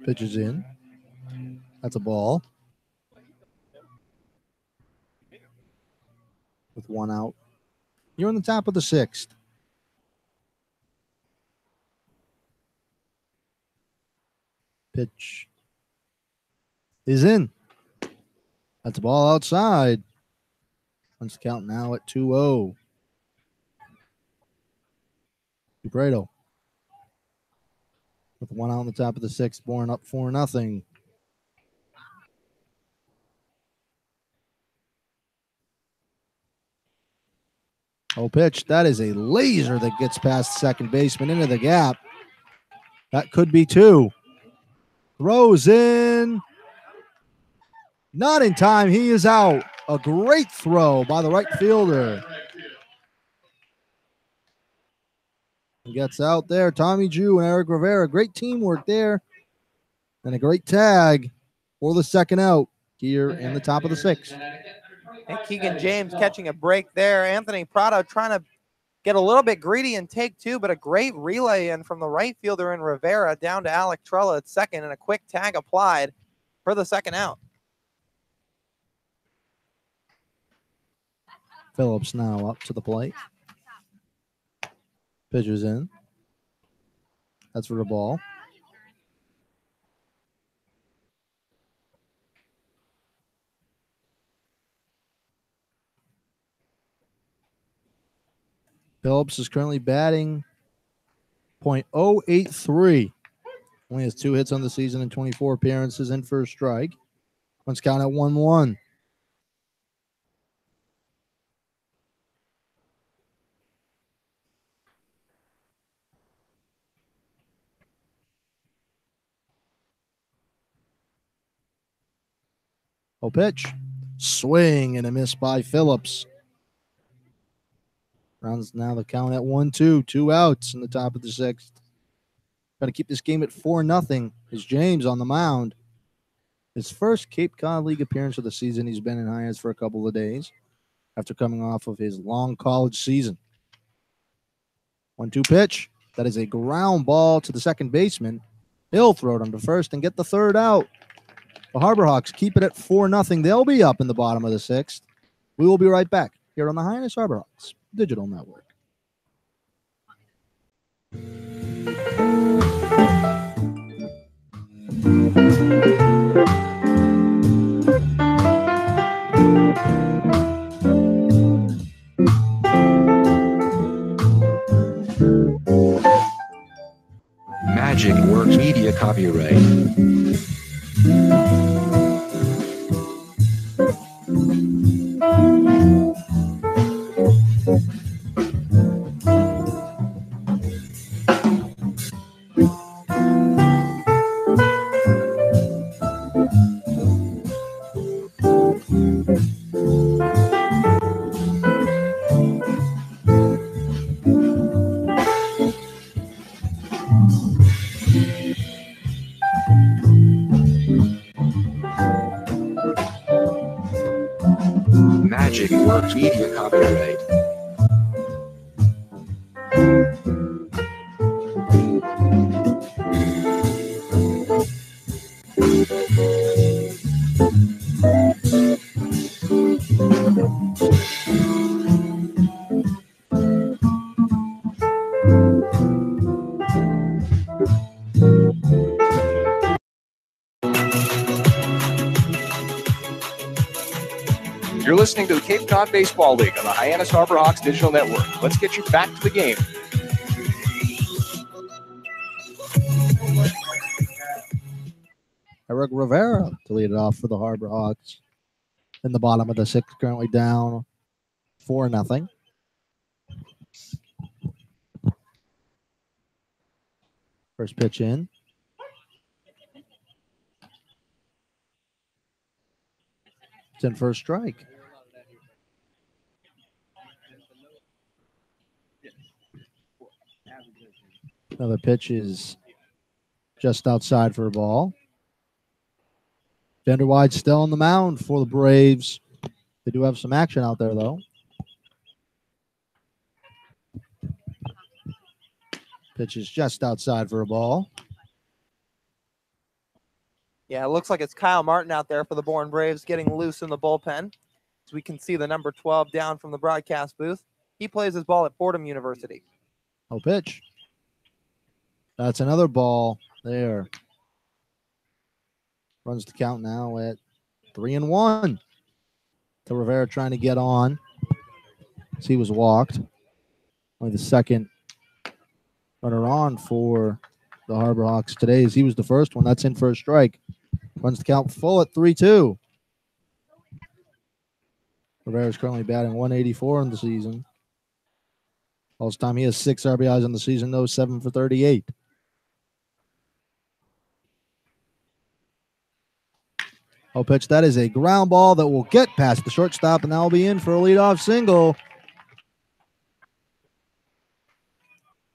Pitches in. That's a ball. With 1 out. You're in the top of the 6th. Pitch is in. That's a ball outside. Let's count now at 2-0. Dubrado. With 1 out on the top of the 6th, Bourne up 4-0. Oh, pitch. That is a laser that gets past second baseman into the gap. That could be 2. Throws in. Not in time. He is out. A great throw by the right fielder. Gets out there. Tommy Jew and Eric Rivera. Great teamwork there. And a great tag for the second out here in the top of the 6th. And Keegan James catching a break there. Anthony Prado trying to get a little bit greedy and take 2, but a great relay in from the right fielder in Rivera down to Alec Trella at second, and a quick tag applied for the second out. Phillips now up to the plate. Pitcher's in. That's for the ball. Phillips is currently batting .083. Only has 2 hits on the season and 24 appearances, in for a strike. Let's count at 1-1. Oh, pitch. Swing and a miss by Phillips. Rounds now the count at 1-2. 2 outs in the top of the 6th. Got to keep this game at 4-0 as James on the mound. His first Cape Cod League appearance of the season. He's been in Hyannis for a couple of days after coming off of his long college season. 1-2 pitch. That is a ground ball to the second baseman. He'll throw it on to first and get the third out. The Harbor Hawks keep it at 4-0. They'll be up in the bottom of the 6th. We will be right back here on the Hyannis Harbor Hawks Digital Network. Magic Works Media copyright. Magic Works Media copyright. You're listening to the Cape Cod Baseball League on the Hyannis Harbor Hawks Digital Network. Let's get you back to the game. Eric Rivera to lead it off for the Harbor Hawks. In the bottom of the sixth, currently down 4-0. First pitch in. It's in for a strike. Another pitch is just outside for a ball. Vanderwide still on the mound for the Braves. They do have some action out there, though. Pitch is just outside for a ball. Yeah, it looks like it's Kyle Martin out there for the Bourne Braves getting loose in the bullpen. As we can see the number 12 down from the broadcast booth. He plays his ball at Fordham University. Oh, pitch. That's another ball there. Runs the count now at 3-1. To Rivera trying to get on. As he was walked. Only the second runner on for the Harbor Hawks today, as he was the first one. That's in for a strike. Runs the count full at 3-2. Rivera's currently batting 184 in the season. All this time he has 6 RBIs in the season, though 7 for 38. Oh, pitch. That is a ground ball that will get past the shortstop, and that will be in for a leadoff single.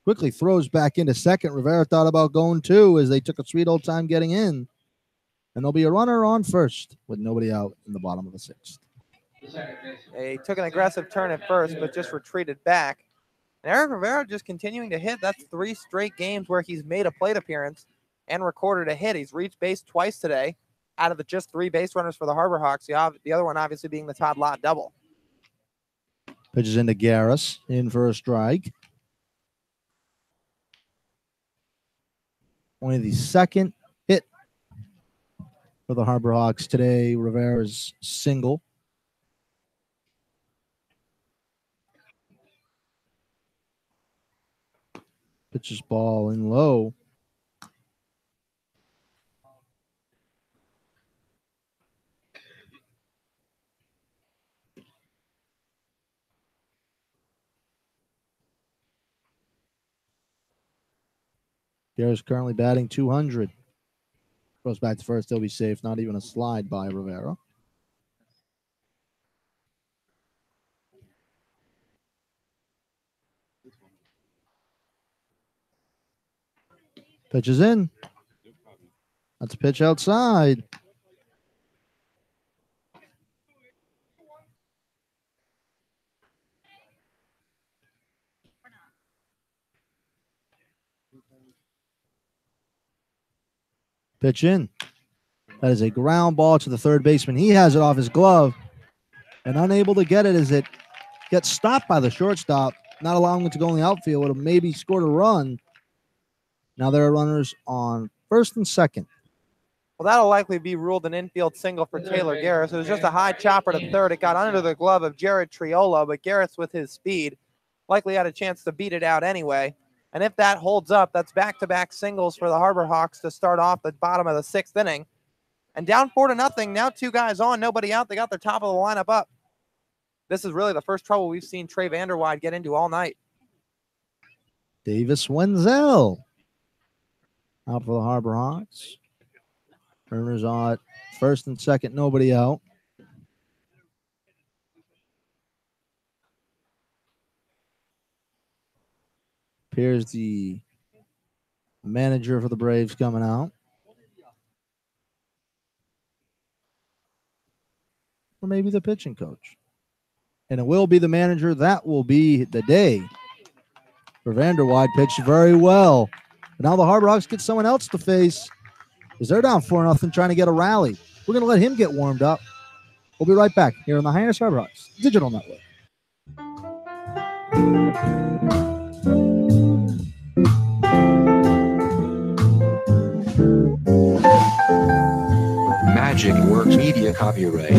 Quickly throws back into second. Rivera thought about going 2 as they took a sweet old time getting in. And there'll be a runner on first with nobody out in the bottom of the 6th. He took an aggressive turn at first, but just retreated back. And Eric Rivera just continuing to hit. That's 3 straight games where he's made a plate appearance and recorded a hit. He's reached base twice today out of the just 3 base runners for the Harbor Hawks. The other one obviously being the Todd Lott double. Pitches into Garris, in for a strike. Only the second hit for the Harbor Hawks today. Rivera's single. Pitches ball in low. Garris currently batting 200. Goes back to first, he'll be safe. Not even a slide by Rivera. Pitch is in. That's a pitch outside. Pitch in. That is a ground ball to the third baseman. He has it off his glove and unable to get it as it gets stopped by the shortstop, not allowing it to go in the outfield. Would have maybe scored a run. Now there are runners on first and second. Well, that'll likely be ruled an infield single for Taylor Garris. It was just a high chopper to third. It got under the glove of Jared Triola, but Garris with his speed likely had a chance to beat it out anyway. And if that holds up, that's back-to-back singles for the Harbor Hawks to start off the bottom of the 6th inning. And down 4-0, now 2 guys on, nobody out. They got their top of the lineup up. This is really the first trouble we've seen Trey Vanderwide get into all night. Davis Wenzel out for the Harbor Hawks. Runners on at first and second, nobody out. Here's the manager for the Braves coming out. Or maybe the pitching coach. And it will be the manager. That will be the day. For Vanderwide, pitched very well. But now the Harbor Hawks get someone else to face. Because they're down 4-0 trying to get a rally. We're going to let him get warmed up. We'll be right back here on the Hyannis Harbor Hawks Digital Network. Magic Works Media copyright.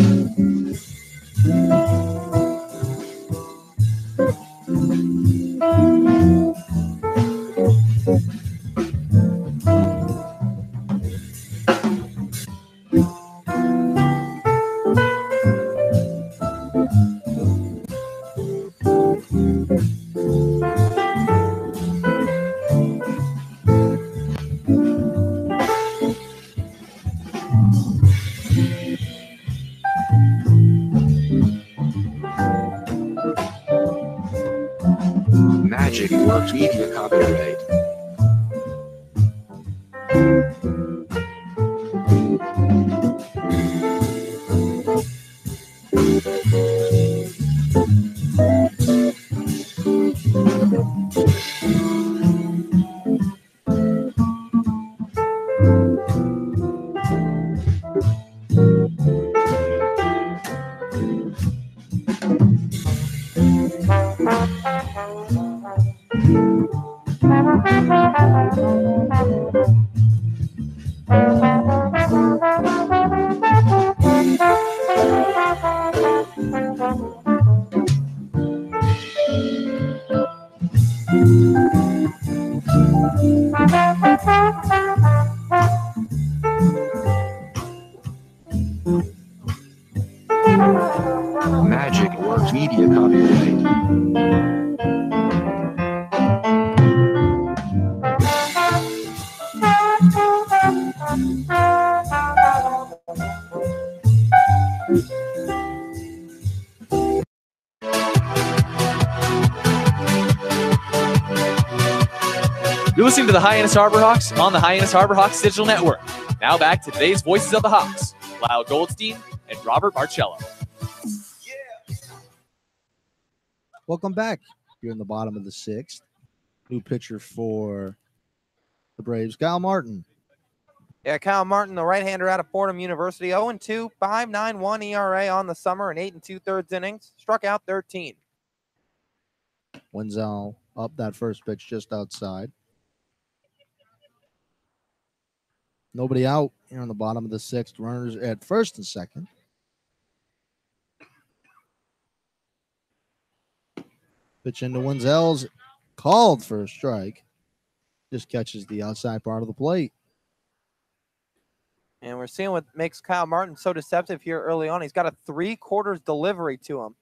Magic Works Media copyright. Magic Works Media copyright. You're listening to the Hyannis Harbor Hawks on the Hyannis Harbor Hawks Digital Network. Now back to today's Voices of the Hawks, Lyle Goldstein and Robert Marcello. Welcome back. You're in the bottom of the sixth. New pitcher for the Braves, Kyle Martin. Yeah, Kyle Martin, the right-hander out of Fordham University, 0-2, 5.91 ERA on the summer and 8 2/3 innings. Struck out 13. Wenzel up that first pitch just outside. Nobody out here on the bottom of the sixth. Runners at first and second. Pitch into Wenzel's called for a strike. Just catches the outside part of the plate. And we're seeing what makes Kyle Martin so deceptive here early on. He's got a 3/4 delivery to him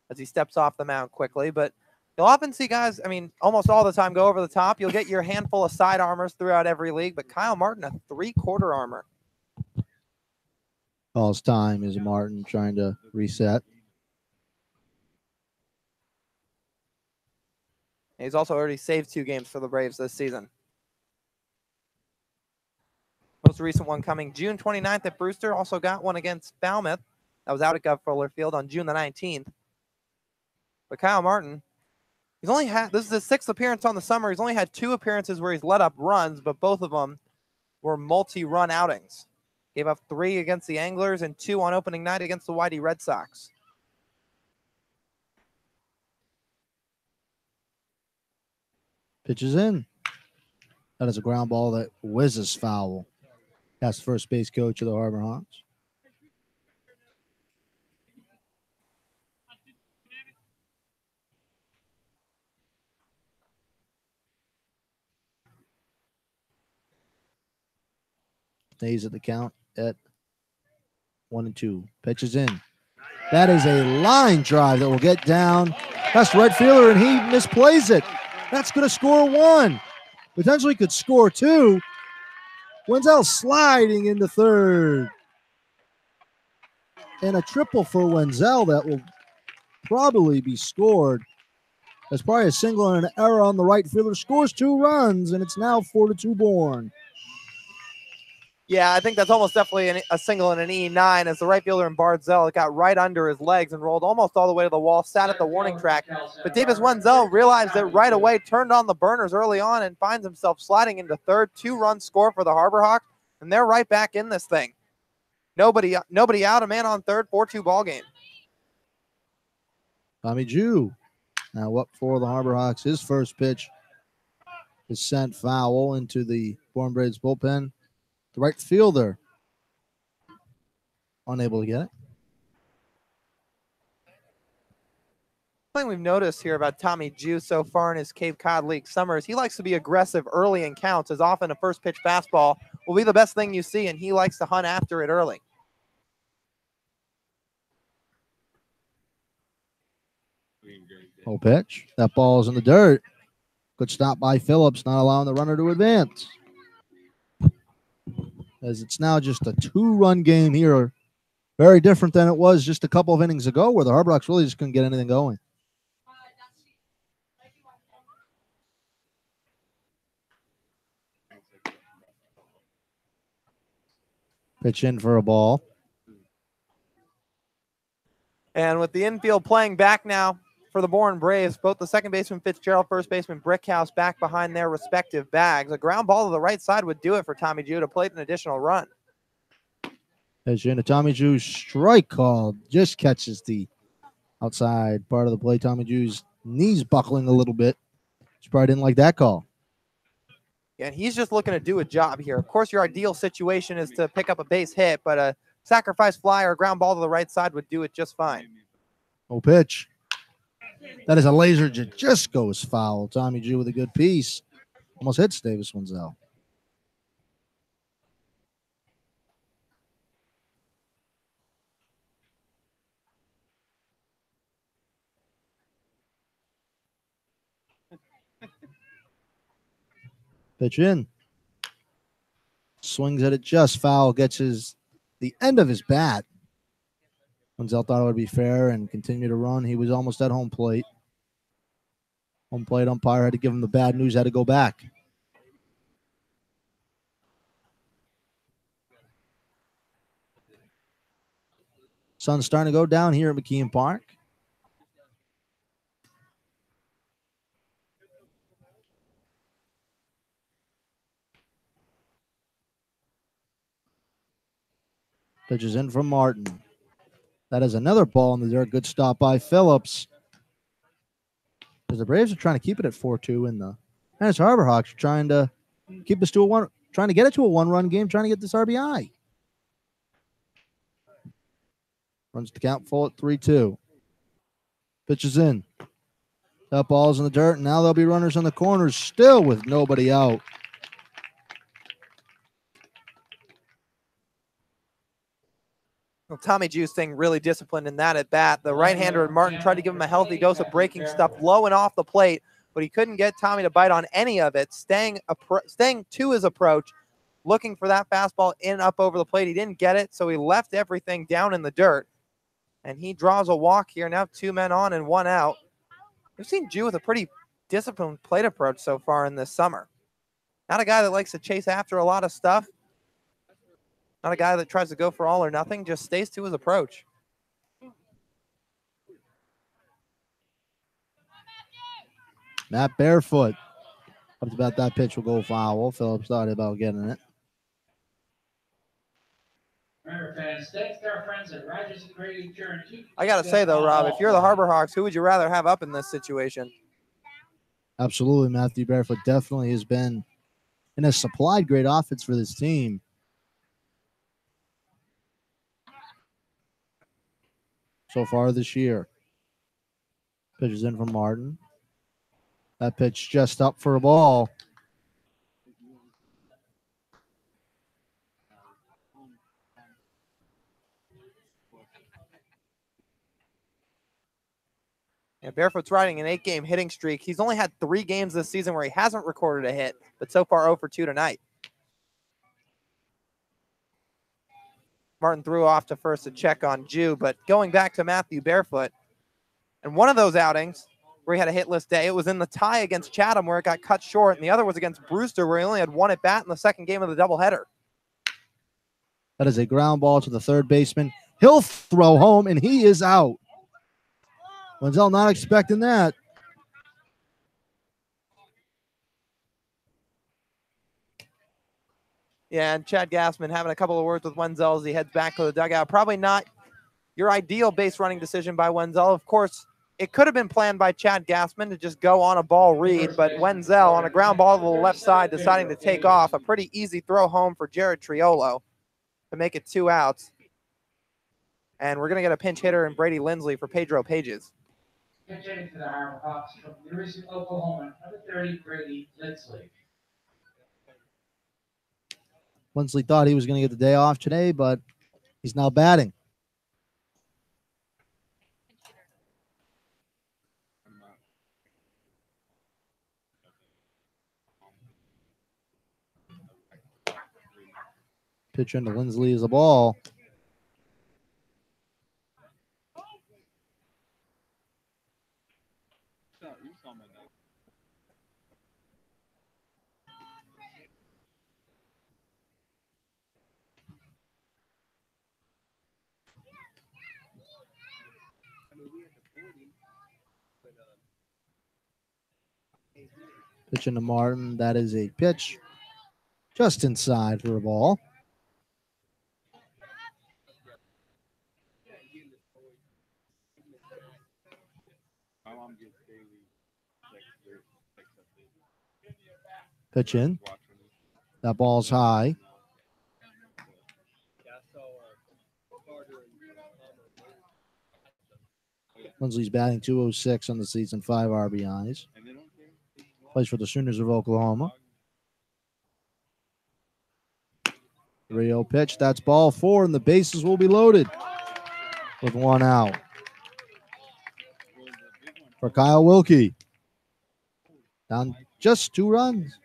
as he steps off the mound quickly. But you'll often see guys, I mean, almost all the time go over the top. You'll get your handful of side armors throughout every league. But Kyle Martin, a 3/4 armor. Calls time is Martin trying to reset. He's also already saved 2 games for the Braves this season. Most recent one coming June 29th at Brewster. Also got one against Falmouth. That was out at Gov Fuller Field on June the 19th. But Kyle Martin, he's only had, this is his 6th appearance on the summer. He's only had 2 appearances where he's let up runs, but both of them were multi-run outings. Gave up 3 against the Anglers and 2 on opening night against the Whitey Red Sox. Pitches in. That is a ground ball that whizzes foul. That's first base coach of the Harbor Hawks. Stays at the count at 1-2. Pitches in. That is a line drive that will get down. That's right fielder, and he misplays it. That's going to score 1. Potentially could score 2. Wenzel sliding into third. And a triple for Wenzel that will probably be scored. That's probably a single and an error on the right fielder. Scores 2 runs, and it's now 4-2 Bourne. Yeah, I think that's almost definitely a single and an E9 as the right fielder in Barzell got right under his legs and rolled almost all the way to the wall, sat at the warning track. But Davis Wenzel realized it right away, turned on the burners early on, and finds himself sliding into third. 2-run score for the Harbor Hawks, and they're right back in this thing. Nobody out, a man on third, 4-2 ball game. Tommy Jew now up for the Harbor Hawks. His first pitch is sent foul into the Bourne Braves bullpen. The right fielder unable to get it. Something we've noticed here about Tommy Jew so far in his Cape Cod League summer is he likes to be aggressive early in counts, as often a first pitch fastball will be the best thing you see, and he likes to hunt after it early. Oh, pitch. That ball's in the dirt. Good stop by Phillips, not allowing the runner to advance. As it's now just a 2-run game here. Very different than it was just a couple of innings ago where the Harbor Hawks really just couldn't get anything going. Pitch in for a ball. And with the infield playing back now for the Bourne Braves, both the second baseman Fitzgerald, first baseman Brickhouse back behind their respective bags. A ground ball to the right side would do it for Tommy Jew to play an additional run. Pitch into Tommy Jew's strike call. Just catches the outside part of the play. Tommy Jew's knees buckling a little bit. He probably didn't like that call. Yeah, and he's just looking to do a job here. Of course, your ideal situation is to pick up a base hit, but a sacrifice fly or a ground ball to the right side would do it just fine. Oh, pitch. That is a laser that just goes foul. Tommy Jew with a good piece. Almost hits Davis Wenzel. Pitch in. Swings at it just foul. Gets the end of his bat. Wenzel thought it would be fair and continue to run. He was almost at home plate. Home plate umpire had to give him the bad news, had to go back. Sun's starting to go down here at McKeon Park. Pitches in from Martin. That is another ball in the dirt. Good stop by Phillips. Because the Braves are trying to keep it at 4-2, and the Hyannis Harbor Hawks are trying to keep us to trying to get it to a 1-run game, trying to get this RBI. Runs the count full at 3-2. Pitches in. That ball's in the dirt, and now there'll be runners on the corners, still with nobody out. Well, Tommy Jew staying really disciplined in that at bat. The right-hander and Martin tried to give him a healthy dose of breaking stuff low and off the plate, but he couldn't get Tommy to bite on any of it. Staying to his approach, looking for that fastball in up over the plate. He didn't get it, so he left everything down in the dirt. And he draws a walk here. Now 2 men on and 1 out. We've seen Jew with a pretty disciplined plate approach so far in this summer. Not a guy that likes to chase after a lot of stuff. Not a guy that tries to go for all or nothing, just stays to his approach. Matt Barefoot. Up about that pitch will go foul. Phillips thought about getting it. Remember, fans, thanks to our friends at Rogers and Grady Insurance. I got to say, though, Rob, if you're the Harbor Hawks, who would you rather have up in this situation? Absolutely. Matthew Barefoot definitely has been and has supplied great offense for this team. So far this year. Pitches in from Martin. That pitch just up for a ball. Yeah, Barefoot's riding an 8-game hitting streak. He's only had 3 games this season where he hasn't recorded a hit, but so far 0 for 2 tonight. Martin threw off to first to check on Jew, but going back to Matthew Barefoot, and one of those outings where he had a hitless day, it was in the tie against Chatham where it got cut short, and the other was against Brewster where he only had 1 at bat in the second game of the doubleheader. That is a ground ball to the third baseman. He'll throw home, and he is out. Wenzel not expecting that. Yeah, and Chad Gassman having a couple of words with Wenzel as he heads back to the dugout. Probably not your ideal base running decision by Wenzel. Of course, it could have been planned by Chad Gassman to just go on a ball read, but Wenzel on a ground ball to the left side deciding to take off. A pretty easy throw home for Jared Triolo to make it 2 outs. And we're going to get a pinch hitter in Brady Lindsley for Pedro Pages. Pitch hitting for the Harbor Hawks from the University of Oklahoma, number 30, Brady Lidsley. Winsley thought he was going to get the day off today, but he's now batting. Pitch into Winsley is a ball. Pitch into Martin. That is a pitch just inside for a ball. Pitch in. That ball's high. Winsley's batting .206 on the season, 5 RBIs. Plays for the Sooners of Oklahoma. 3-0 pitch. That's ball 4, and the bases will be loaded with 1 out. For Kyle Wilkie. Down just 2 runs.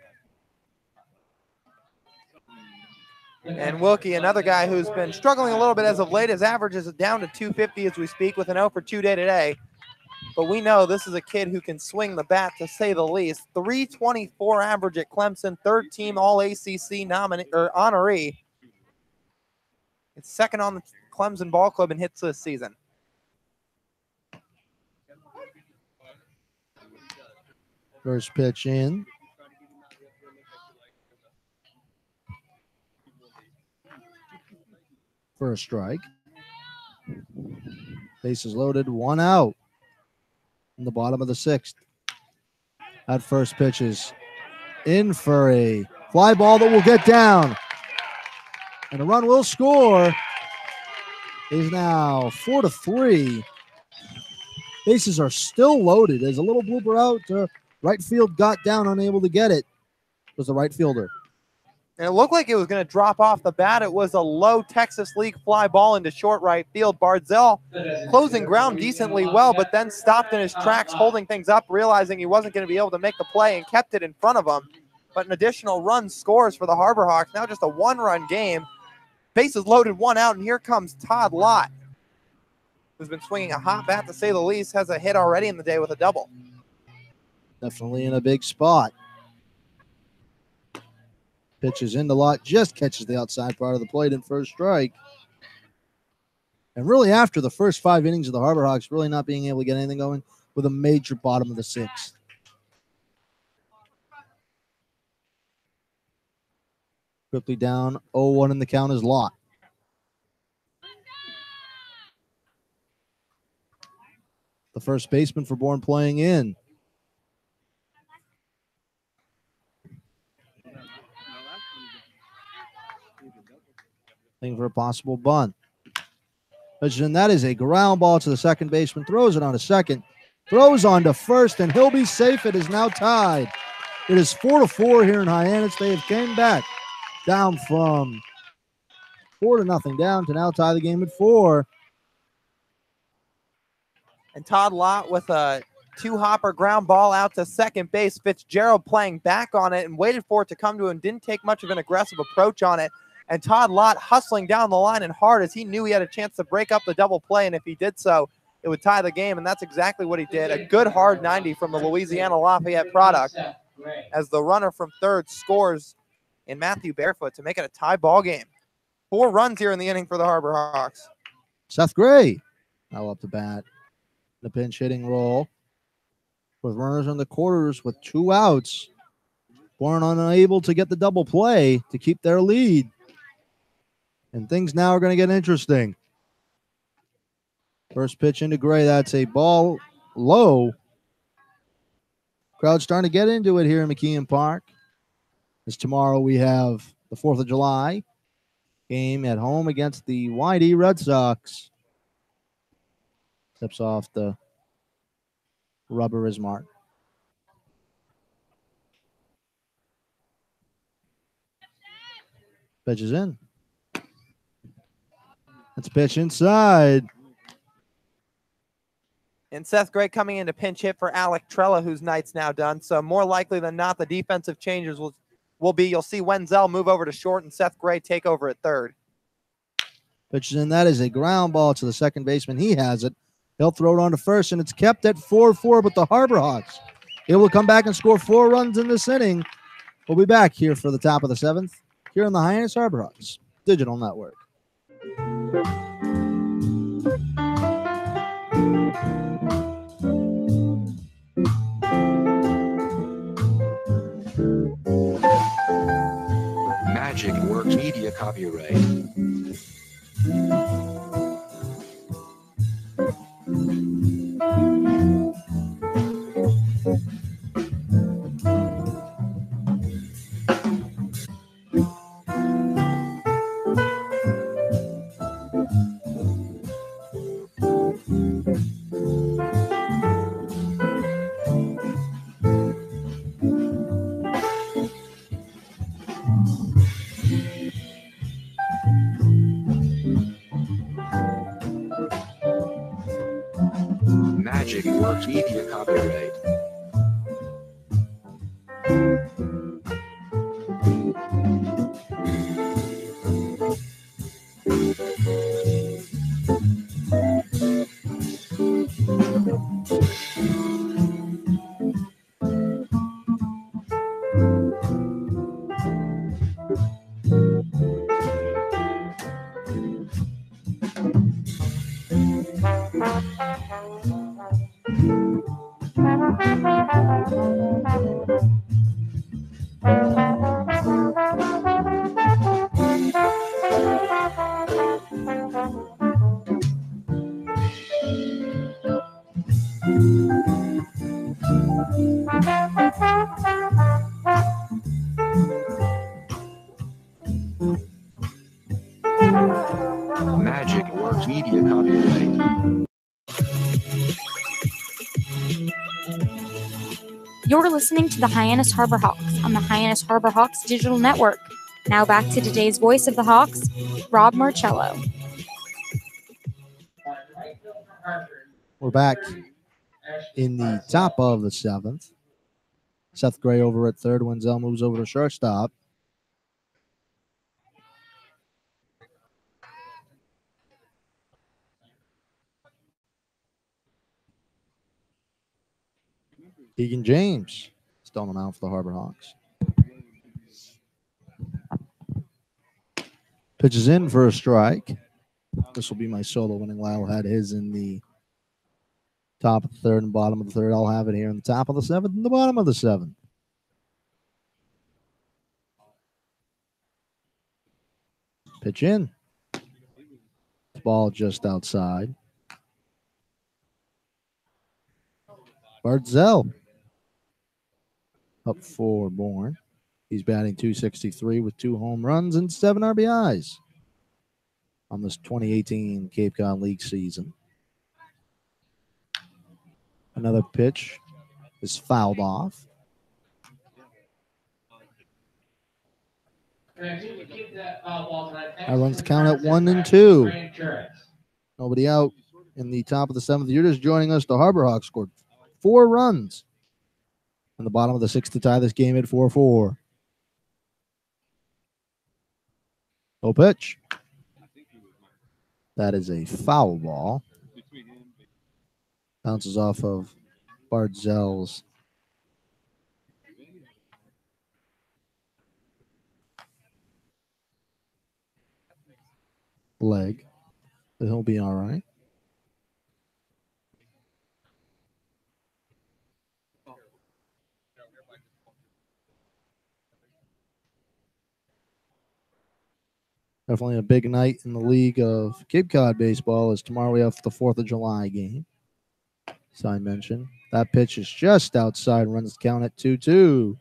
And Wilkie, another guy who's been struggling a little bit as of late. His average is down to 250 as we speak with an 0 for 2 day today. But we know this is a kid who can swing the bat, to say the least. 324 average at Clemson, 3rd team All-ACC honoree. It's second on the Clemson Ball Club in hits this season. First pitch in. For a strike. Bases loaded, 1 out. In the bottom of the 6th. That first pitch is in for a fly ball that will get down. And a run will score. Is now 4-3. Bases are still loaded. There's a little blooper out. Right field got down, unable to get it. It was the right fielder. And it looked like it was going to drop off the bat. It was a low Texas League fly ball into short right field. Barzell closing ground decently well, but then stopped in his tracks, holding things up, realizing he wasn't going to be able to make the play and kept it in front of him. But an additional run scores for the Harbor Hawks. Now just a 1-run game. Bases loaded, 1 out, and here comes Todd Lott, who's been swinging a hot bat, to say the least, has a hit already in the day with a double. Definitely in a big spot. Pitches into Lott, just catches the outside part of the plate in first strike. And really after the first 5 innings of the Harbor Hawks really not being able to get anything going with a major bottom of the 6th. Quickly down, 0-1 in the count is Lott. The first baseman for Bourne playing in. Looking for a possible bunt. And that is a ground ball to the second baseman. Throws it on to second. Throws on to first, and he'll be safe. It is now tied. It is 4-4 here in Hyannis. They have came back down from 4-0 down to now tie the game at 4. And Todd Lott with a 2-hopper ground ball out to second base. Fitzgerald playing back on it and waited for it to come to him. Didn't take much of an aggressive approach on it. And Todd Lott hustling down the line and hard as he knew he had a chance to break up the double play. And if he did so, it would tie the game. And that's exactly what he did. A good hard 90 from the Louisiana Lafayette product as the runner from third scores in Matthew Barefoot to make it a tie ball game. 4 runs here in the inning for the Harbor Hawks. Seth Gray now up to bat. The pinch hitting role with runners on the quarters with 2 outs. Bourne unable to get the double play to keep their lead. And things now are going to get interesting. First pitch into Gray. That's a ball low. Crowd's starting to get into it here in McKeon Park. As tomorrow we have the 4th of July game at home against the YD Red Sox. Steps off the Rubber is marked. Pitch is in. That's a pitch inside. And Seth Gray coming in to pinch hit for Alec Trella, whose night's now done. So more likely than not, the defensive changes will be you'll see Wenzel move over to short and Seth Gray take over at third. Pitch is in. That is a ground ball to the second baseman. He has it. He'll throw it on to first, and it's kept at 4-4, but the Harbor Hawks, it will come back and score 4 runs in this inning. We'll be back here for the top of the 7th here on the Hyannis Harbor Hawks Digital Network. Magic Works Media copyright. Magic Works Media copyright. Magic Works Media copyright. You're listening to the Hyannis Harbor Hawks on the Hyannis Harbor Hawks Digital Network. Now back to today's voice of the Hawks, Rob Marcello. We're back in the top of the 7th. Seth Gray over at third. Wenzel moves over to shortstop. Keegan James still on the mound for the Harbor Hawks. Pitches in for a strike. This will be my solo winning. Lyle had his in the top of the 3rd and bottom of the 3rd. I'll have it here in the top of the 7th and the bottom of the 7th. Pitch in. Ball just outside. Bartzell up for Bourne. He's batting .263 with 2 home runs and 7 RBIs on this 2018 Cape Cod League season. Another pitch is fouled off. That runs the count at 1-2. Nobody out in the top of the 7th. You're just joining us. The Harbor Hawks scored 4 runs in the bottom of the 6th to tie this game at 4-4. No pitch. That is a foul ball. Bounces off of Bartzell's leg. But he'll be all right. Definitely a big night in the league of Cape Cod baseball, as tomorrow we have the 4th of July game. As I mentioned, that pitch is just outside, runs the count at 2-2.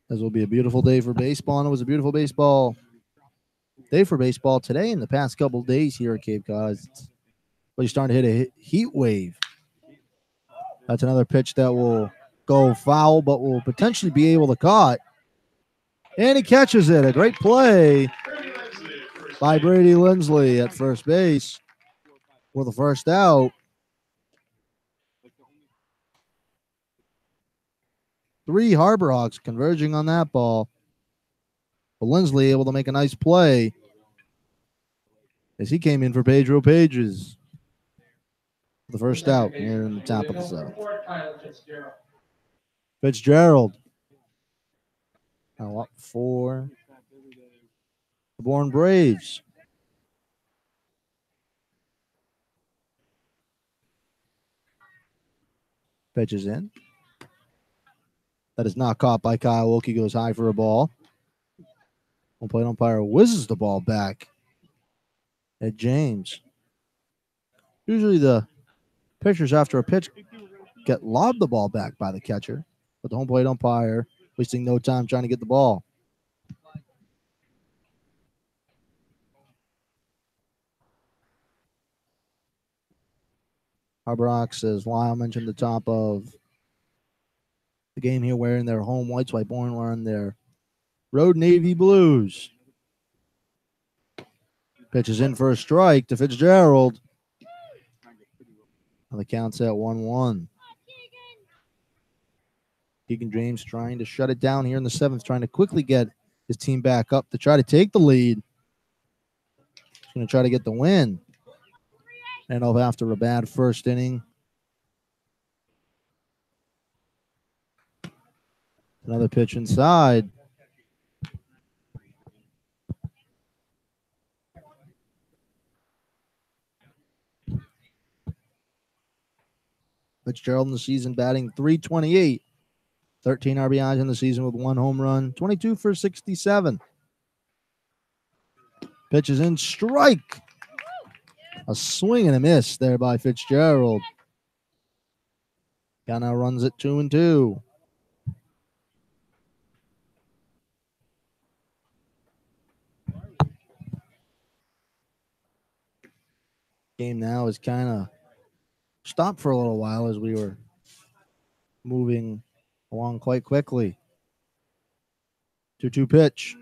This will be a beautiful day for baseball, and it was a beautiful baseball day for baseball today in the past couple days here at Cape Cod. But he's starting to hit a heat wave. That's another pitch that will go foul, but will potentially be able to cut. And he catches it. A great play by Brady Lindsley at first base for the first out. 3 Harbor Hawks converging on that ball. But Lindsley able to make a nice play as he came in for Pedro Pages. The first out here in the top of the 7th. Fitzgerald. Now up for the Bourne Braves. Pitches in. That is not caught by Kyle Wilkie. Goes high for a ball. Home plate umpire whizzes the ball back at James. Usually the pitchers after a pitch get lobbed the ball back by the catcher, but the home plate umpire wasting no time trying to get the ball. Harbor Hawks, as Lyle mentioned, the top of the game here wearing their home whites, while Bourne wearing their road navy blues. Pitches in for a strike to Fitzgerald. And the count's at 1-1. Keegan James trying to shut it down here in the 7th, trying to quickly get his team back up to try to take the lead. He's going to try to get the win. And after a bad first inning. Another pitch inside. Fitzgerald in the season batting .328. 13 RBIs in the season with 1 home run. 22 for 67. Pitches in, strike. A swing and a miss there by Fitzgerald. Count now runs at 2-2. Game now is kind of stopped for a little while as we were moving along quite quickly. 2-2 pitch.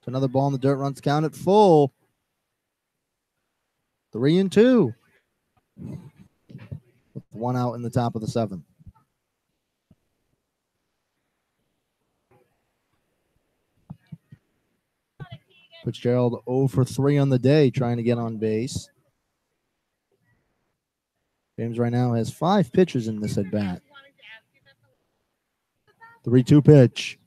Another ball in the dirt, runs count at full. 3-2. With 1 out in the top of the 7th. Fitzgerald 0 for 3 on the day, trying to get on base. James right now has 5 pitches in this at bat. 3-2 pitch.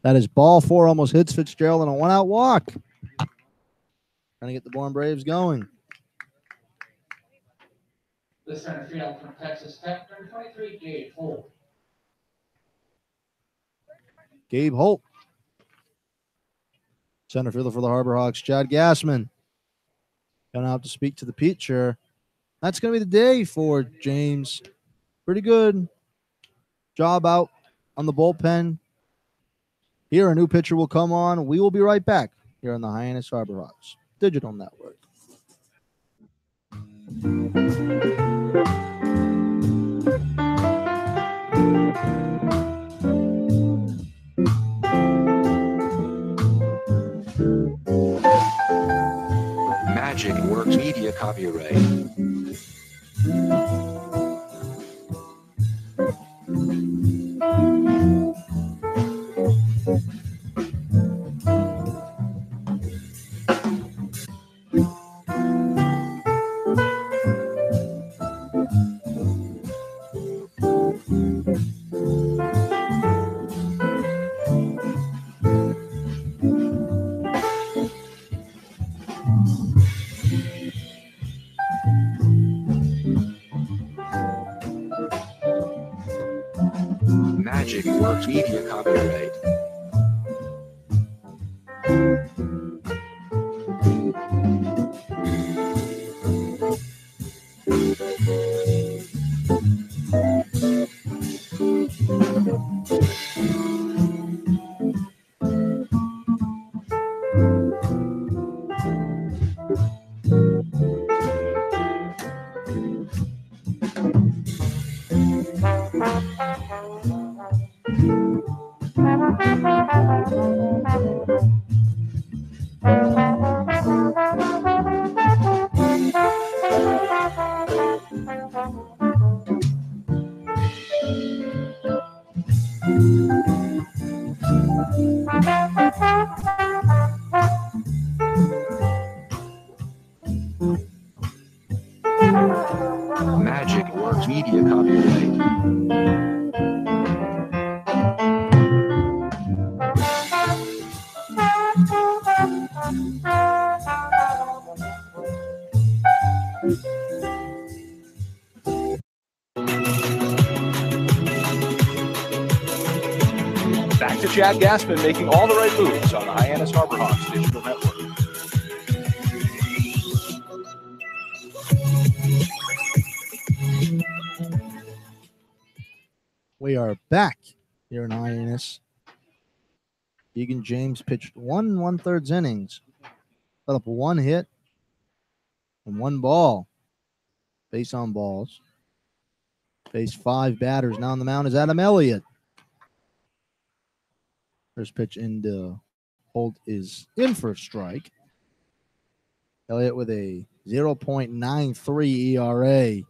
That is ball 4, almost hits Fitzgerald on a 1-out walk. Trying to get the Bourne Braves going. The center field from Texas Tech, number 23, Gabe Holt. Gabe Holt. Center fielder for the Harbor Hawks, Chad Gassman. Going out to speak to the pitcher. That's going to be the day for James. Pretty good job out on the bullpen. Here, a new pitcher will come on. We will be right back here on the Hyannis Harbor Hawks Digital Network. Magic Works Media copyright. Back to Chad Gaspin making all the right moves on the Hyannis Harbor Hawks digital network. We are back here in Hyannis. Egan James pitched 1 1/3 innings, put up 1 hit and 1 ball. Base on balls. Faced 5 batters. Now on the mound is Adam Elliott. First pitch into Holt is in for a strike. Elliott with a 0.93 ERA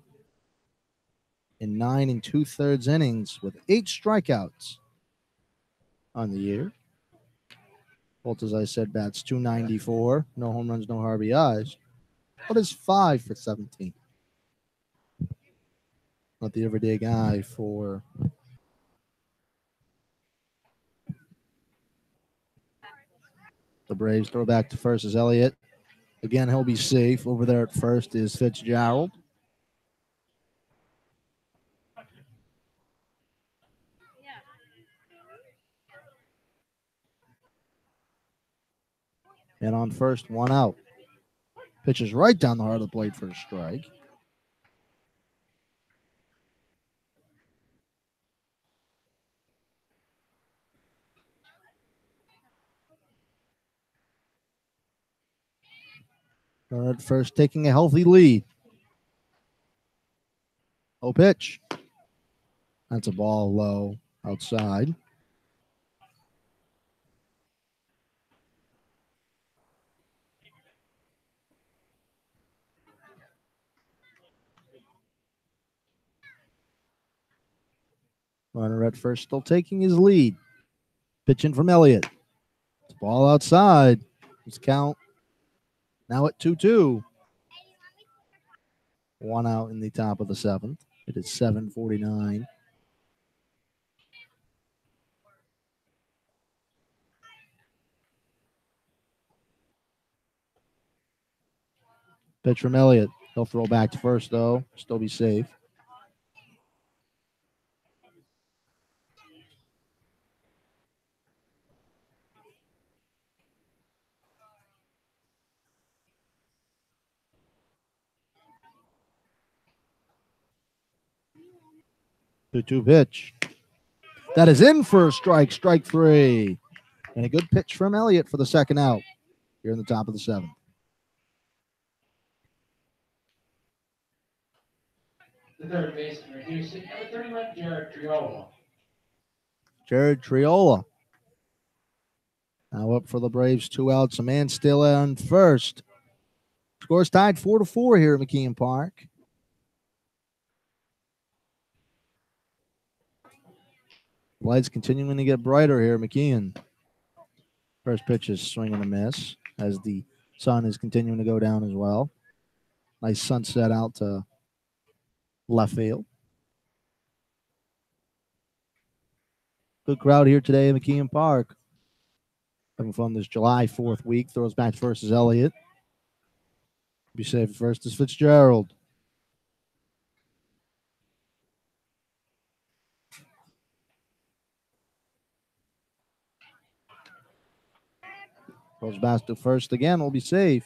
in 9 2/3 innings with 8 strikeouts on the year. Holt, as I said, bats .294. No home runs, no RBIs. But is 5 for 17. Not the everyday guy for the Braves. Throw back to first is Elliott. Again, he'll be safe. Over there at first is Fitzgerald. And on first, 1 out. Pitches right down the heart of the plate for a strike. At first, taking a healthy lead. Oh, pitch. That's a ball low outside. Runner at first, still taking his lead. Pitching from Elliott. It's ball outside. His count now at 2-2. 1 out in the top of the 7th. It is 7:49. Pitch from Elliott. He'll throw back to first, though. Still be safe. Two pitch. That is in for a strike. Strike 3. And a good pitch from Elliott for the second out here in the top of the 7th. The third baseman reducing number 31, Jared Triola. Jared Triola. Now up for the Braves, 2 outs. A man still on first. Score's tied 4-4 here at McKeon Park. Lights continuing to get brighter here at McKeon. First pitch is swing and a miss as the sun is continuing to go down as well. Nice sunset out to left field. Good crowd here today at McKeon Park. Having fun this July 4th week. Throws back first is Elliott. Be safe at first is Fitzgerald. Throws back to first again. Will be safe.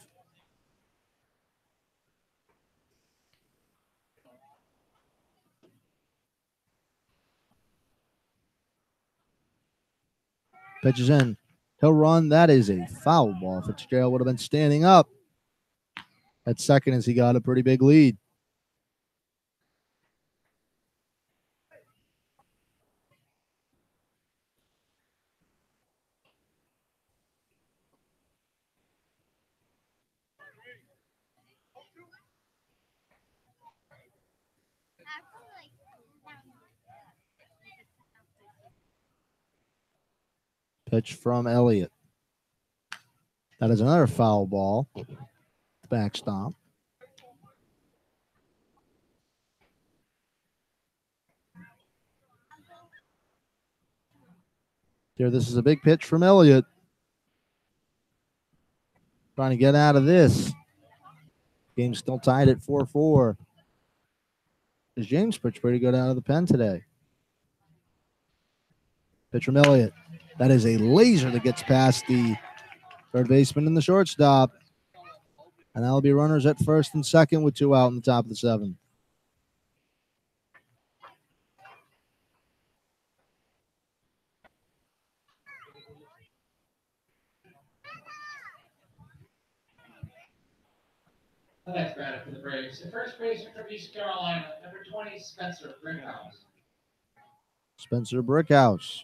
Pitches in. He'll run. That is a foul ball. Fitzgerald would have been standing up at second as he got a pretty big lead. Pitch from Elliott. That is another foul ball. Backstop. Here, this is a big pitch from Elliott. trying to get out of this. Game's still tied at 4-4. Is James pitched pretty good out of the pen today? Pitch from Elliott. That is a laser that gets past the third baseman and the shortstop. And that'll be runners at first and second with 2 out in the top of the 7th. The next batter for the Braves, the first baseman from East Carolina, number 20, Spencer Brickhouse. Spencer Brickhouse.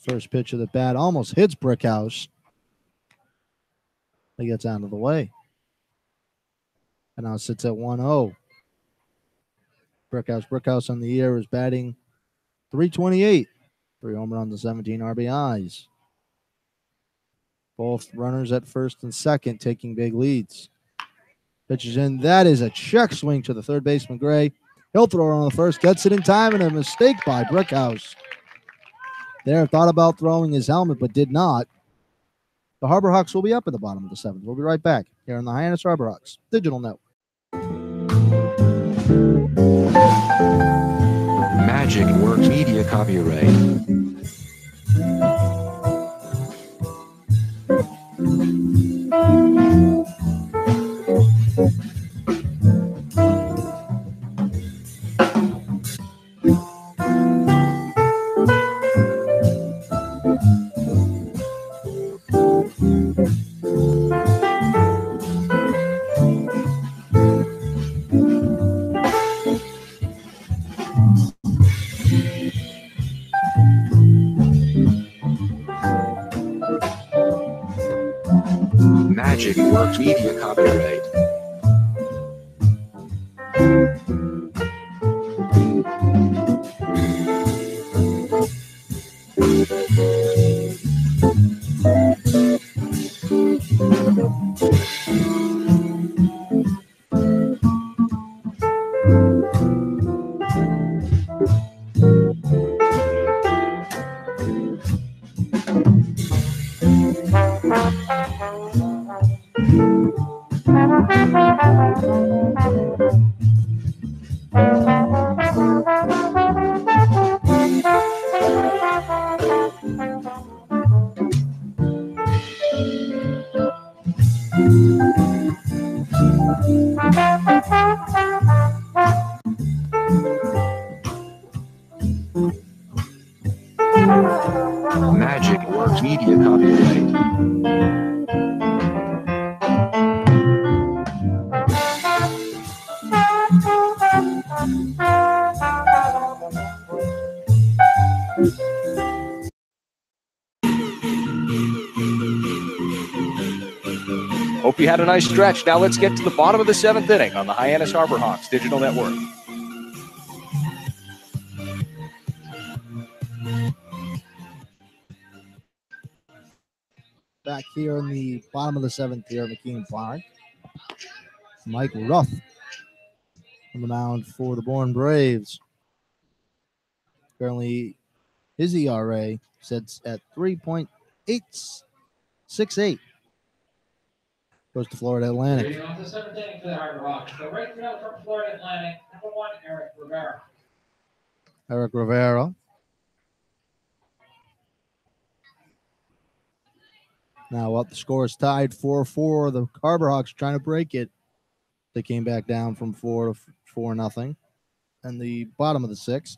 First pitch of the bat almost hits Brickhouse. He gets out of the way. And now sits at 1-0. Brickhouse on the year is batting .328. 3 home runs and 17 RBIs. Both runners at first and second taking big leads. Pitches in. That is a check swing to the third baseman, Gray. He'll throw it on the first. Gets it in time, and a mistake by Brickhouse. There, thought about throwing his helmet, but did not. The Harbor Hawks will be up at the bottom of the 7th. We'll be right back here on the Hyannis Harbor Hawks Digital Network. Magic Works Media copyright. Magic Works Media copyright. Magic Works Media copyright. Hope you had a nice stretch. Now let's get to the bottom of the 7th inning on the Hyannis Harbor Hawks Digital Network. Back here in the bottom of the 7th here at McKeon Park. Mike Ruff on the mound for the Bourne Braves. Currently, his ERA sits at 3.868. Goes to Florida Atlantic. Leading off the 7th inning for the Harbor Hawks, the right fielder from Florida Atlantic, number 1, Eric Rivera. Eric Rivera. Now up, the score is tied 4-4. The Harbor Hawks trying to break it. They came back down from 4 to 4-0. And the bottom of the 6th.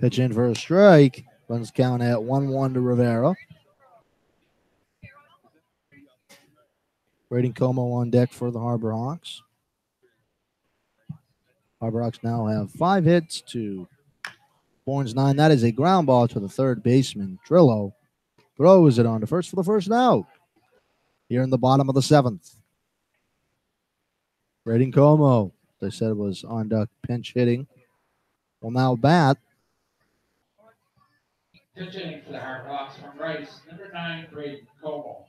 Pitch in for a strike. Runs count at 1-1 to Rivera. Braden Como on deck for the Harbor Hawks. Harbor Hawks now have 5 hits to Bourne's 9. That is a ground ball to the third baseman. Trillo throws it on to first for the first out. Here in the bottom of the 7th. Braden Como, they said it was on deck pinch hitting, will now bat. Pitching for the Harbor Hawks from Rice, number 9, Braden Como.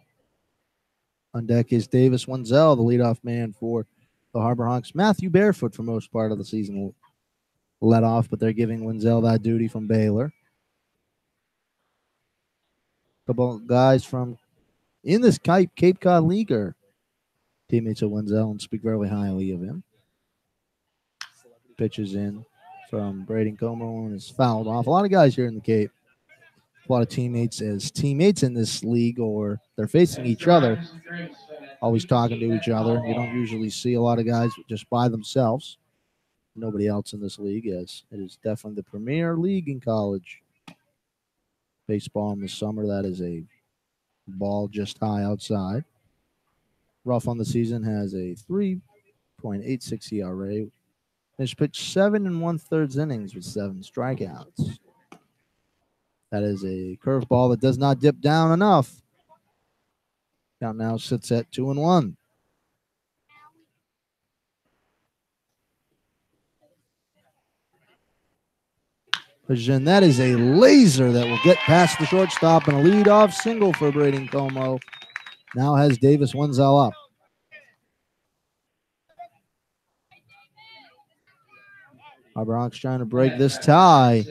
On deck is Davis Wenzel, the leadoff man for the Harbor Hawks. Matthew Barefoot for most part of the season led off, but they're giving Wenzel that duty from Baylor. A couple of guys from in this Cape Cod League are teammates of Wenzel and speak very highly of him. Pitches in from Braden Como and is fouled off. A lot of guys here in the Cape, a lot of teammates as teammates in this league, or they're facing each other, always talking to each other. You don't usually see a lot of guys just by themselves. Nobody else in this league, as it is definitely the premier league in college baseball in the summer. That is a ball just high outside. Rough on the season has a 3.86 ERA. Finished pitched 7 1/3 innings with 7 strikeouts. That is a curveball that does not dip down enough. Count now sits at 2-1. And that is a laser that will get past the shortstop, and a leadoff single for Braden Como. Now has Davis Wenzel up. Harbor Hawks trying to break this tie.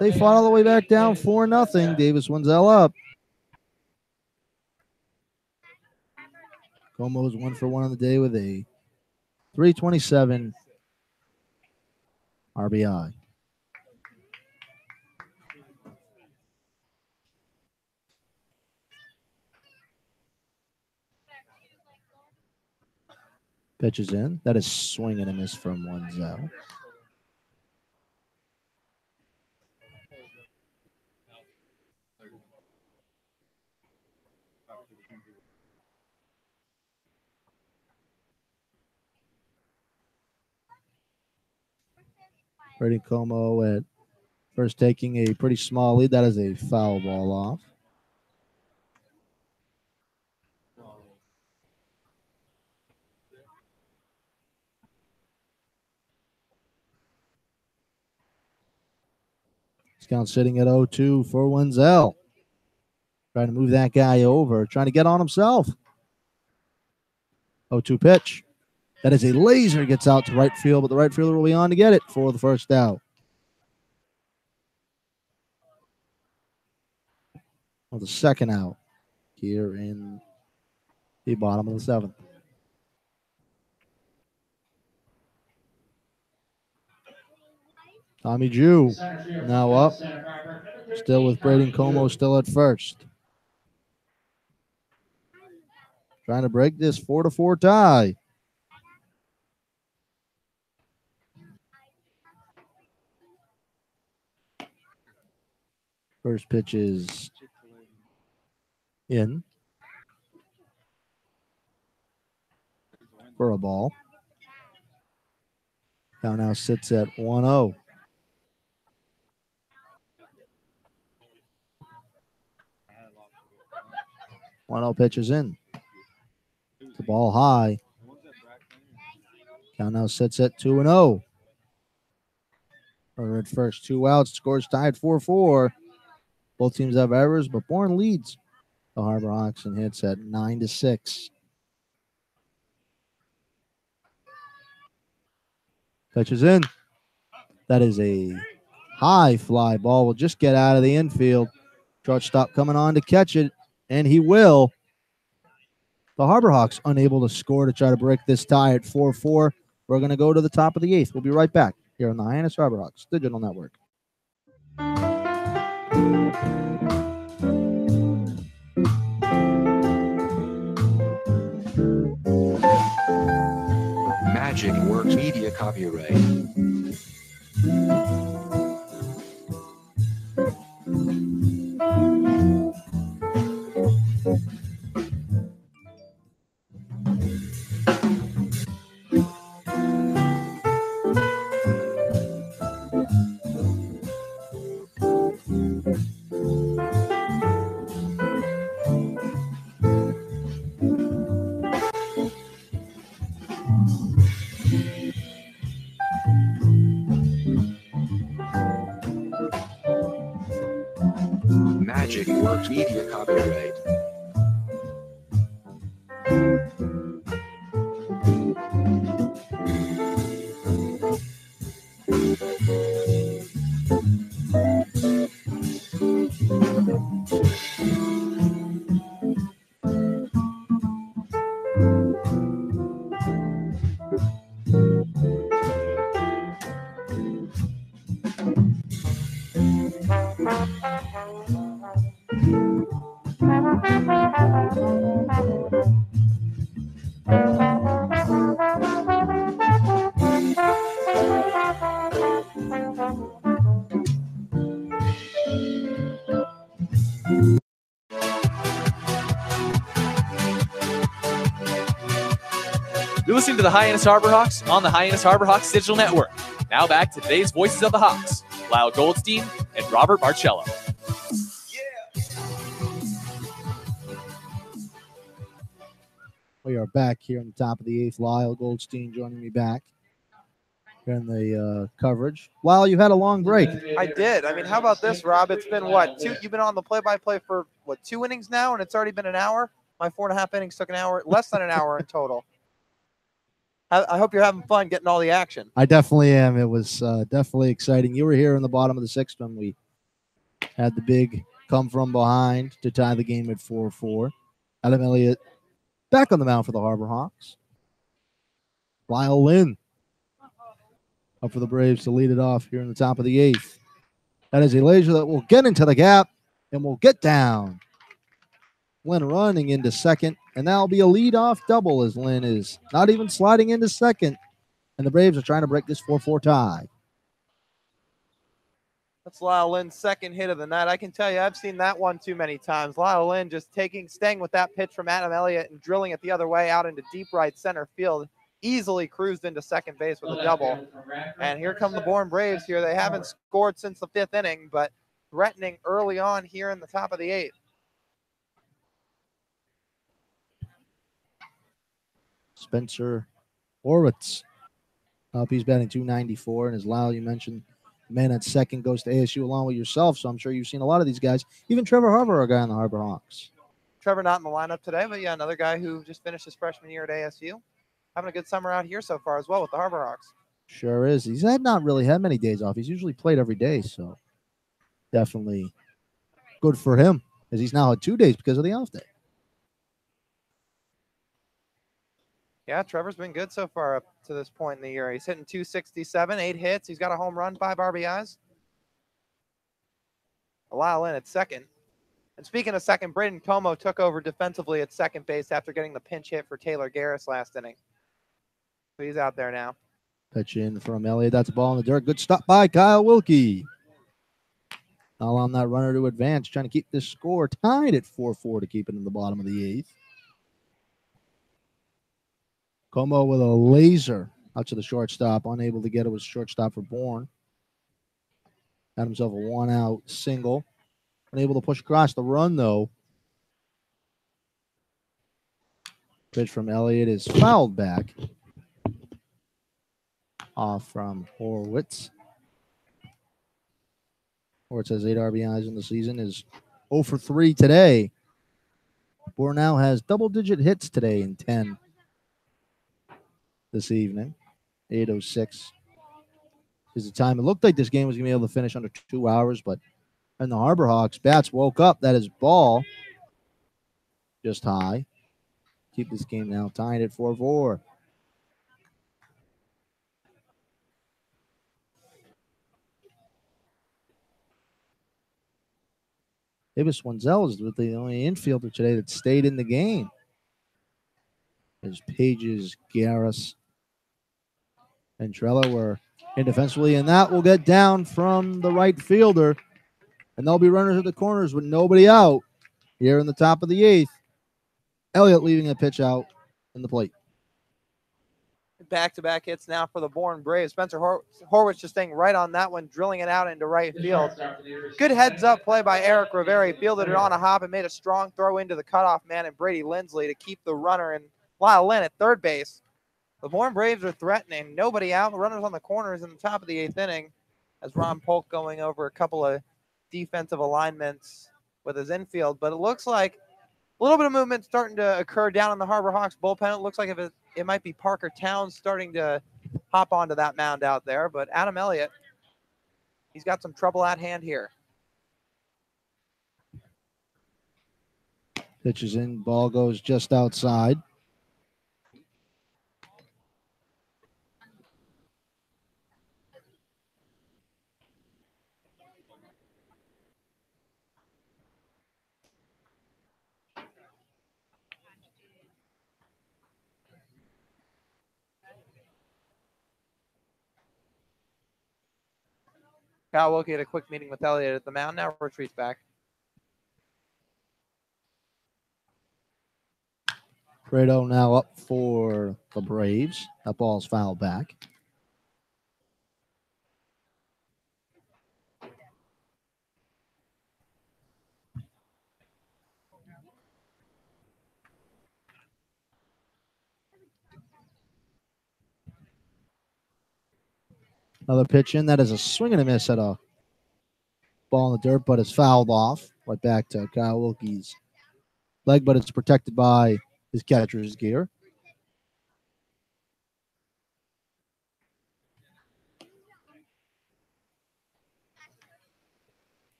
They fought all the way back down 4-0. Davis Wenzel up. Como is 1 for 1 on the day with a 327 RBI. Pitches in. That is swing and a miss from Wenzel. Braden Como at first taking a pretty small lead. That is a foul ball off. Count sitting at 0-2 for Wenzel. Trying to move that guy over. Trying to get on himself. 0-2 pitch. That is a laser. Gets out to right field, but the right fielder will be on to get it for the first out. Well, the second out here in the bottom of the 7th. Tommy Jew now up. Still with Braden Como still at first. Trying to break this 4-4 tie. First pitch is in for a ball. Count now sits at 1-0. 1-0 pitch is in. The ball high. Count now sits at 2-0. Runner at first, 2 outs. Scores tied 4-4. Both teams have errors, but Bourne leads the Harbor Hawks and hits at 9-6. Pitch is in. That is a high fly ball. Will just get out of the infield. Shortstop coming on to catch it, and he will. The Harbor Hawks unable to score to try to break this tie at 4-4. We're going to go to the top of the 8th. We'll be right back here on the Hyannis Harbor Hawks Digital Network. Magic Works Media copyright. Works Media copyright. You're listening to the Hyannis Harbor Hawks on the Hyannis Harbor Hawks Digital Network. Now back to today's Voices of the Hawks, Lyle Goldstein and Robert Marcello. We are back here on the top of the 8th. Lyle Goldstein joining me back here in the coverage. Lyle, you had a long break. I did. I mean, how about this, Rob? It's been what? You've been on the play-by-play for what, 2 innings now, and it's already been an hour? My 4.5 innings took an hour, less than an hour in total. I hope you're having fun getting all the action. I definitely am. It was definitely exciting. You were here in the bottom of the 6th when we had the big come from behind to tie the game at 4-4. Adam Elliott back on the mound for the Harbor Hawks. Lyle Lynn up for the Braves to lead it off here in the top of the 8th. That is a laser that will get into the gap and will get down. Lynn running into second, and that'll be a leadoff double as Lynn is not even sliding into second, and the Braves are trying to break this 4-4 tie. That's Lyle Lynn's second hit of the night. I can tell you, I've seen that one too many times. Lyle Lynn just staying with that pitch from Adam Elliott and drilling it the other way out into deep right center field. Easily cruised into second base with a double. And here come the Bourne Braves here. They haven't scored since the 5th inning, but threatening early on here in the top of the 8th. Spencer Horwitz up. He's batting .294, and as Lyle, you mentioned, the man at second goes to ASU along with yourself, so I'm sure you've seen a lot of these guys. Even Trevor Harbour, a guy on the Harbor Hawks. Trevor not in the lineup today, but yeah, another guy who just finished his freshman year at ASU. Having a good summer out here so far as well with the Harbor Hawks. Sure is. He's not really had many days off. He's usually played every day, so definitely good for him, as he's now had 2 days because of the off day. Yeah, Trevor's been good so far up to this point in the year. He's hitting .267, 8 hits. He's got a home run, 5 RBIs. Lyle in at second. And speaking of second, Braden Como took over defensively at second base after getting the pinch hit for Taylor Garris last inning. So he's out there now. Pitch in from Elliott. That's a ball in the dirt. Good stop by Kyle Wilkie. Not allowing that runner to advance, trying to keep this score tied at 4-4 to keep it in the bottom of the 8th. Como with a laser out to the shortstop, unable to get it with shortstop for Bourne. Had himself a 1-out single. Unable to push across the run, though. Pitch from Elliott is fouled back. Off from Horwitz. Horwitz has 8 RBIs in the season, is 0 for 3 today. Bourne now has double-digit hits today in 10 this evening. 8:06 is the time. It looked like this game was going to be able to finish under 2 hours, but and the Harbor Hawks bats woke up. That is ball just high. Keep this game now tied at 4-4. Davis Wenzel is the only infielder today that stayed in the game. As Pages, Garris, and Trella were in defensively, and that will get down from the right fielder. And there'll be runners at the corners with nobody out here in the top of the 8th. Elliott leaving a pitch out in the plate. Back-to-back hits now for the Bourne Braves. Spencer Horwitz just staying right on that one, drilling it out into right field. Good heads-up play by Eric Rivera. He fielded it on a hop and made a strong throw into the cutoff man and Brady Lindsley to keep the runner and Lyle Lynn at third base. The Bourne Braves are threatening. Nobody out. The runners on the corners in the top of the 8th inning as Ron Polk going over a couple of defensive alignments with his infield, but it looks like a little bit of movement starting to occur down in the Harbor Hawks bullpen. It looks like it might be Parker Towns starting to hop onto that mound out there, but Adam Elliott, he's got some trouble at hand here. Pitches in, ball goes just outside. Kyle Wilkie had a quick meeting with Elliott at the mound, now retreats back. Prado now up for the Braves. That ball's fouled back. Another pitch in. That is a swing and a miss at a ball in the dirt, but it's fouled off. Right back to Kyle Wilkie's leg, but it's protected by his catcher's gear.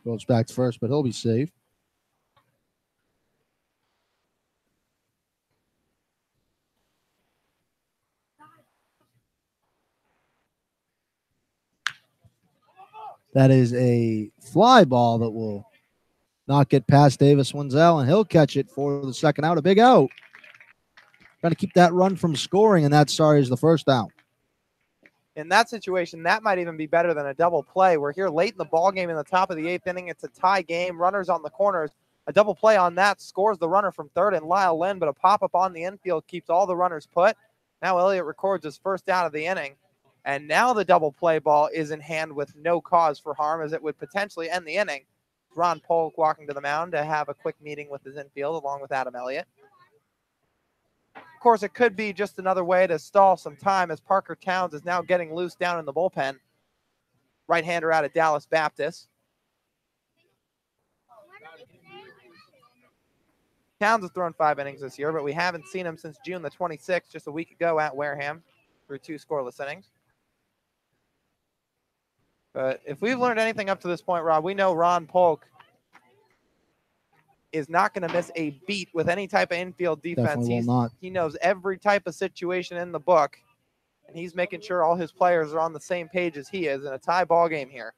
Goes back to first, but he'll be safe. That is a fly ball that will not get past Davis Wenzel, and he'll catch it for the second out. A big out. Trying to keep that run from scoring, and that is the first out. In that situation, that might even be better than a double play. We're here late in the ball game in the top of the 8th inning. It's a tie game. Runners on the corners. A double play on that scores the runner from third and Lyle Lynn, but a pop-up on the infield keeps all the runners put. Now Elliott records his first out of the inning. And now the double play ball is in hand with no cause for harm, as it would potentially end the inning. Ron Polk walking to the mound to have a quick meeting with his infield along with Adam Elliott. Of course, it could be just another way to stall some time, as Parker Towns is now getting loose down in the bullpen. Right-hander out of Dallas Baptist. Towns has thrown 5 innings this year, but we haven't seen him since June the 26th, just a week ago at Wareham, through 2 scoreless innings. But if we've learned anything up to this point, Rob, we know Ron Polk is not going to miss a beat with any type of infield defense. He knows every type of situation in the book, and he's making sure all his players are on the same page as he is in a tie ball game here.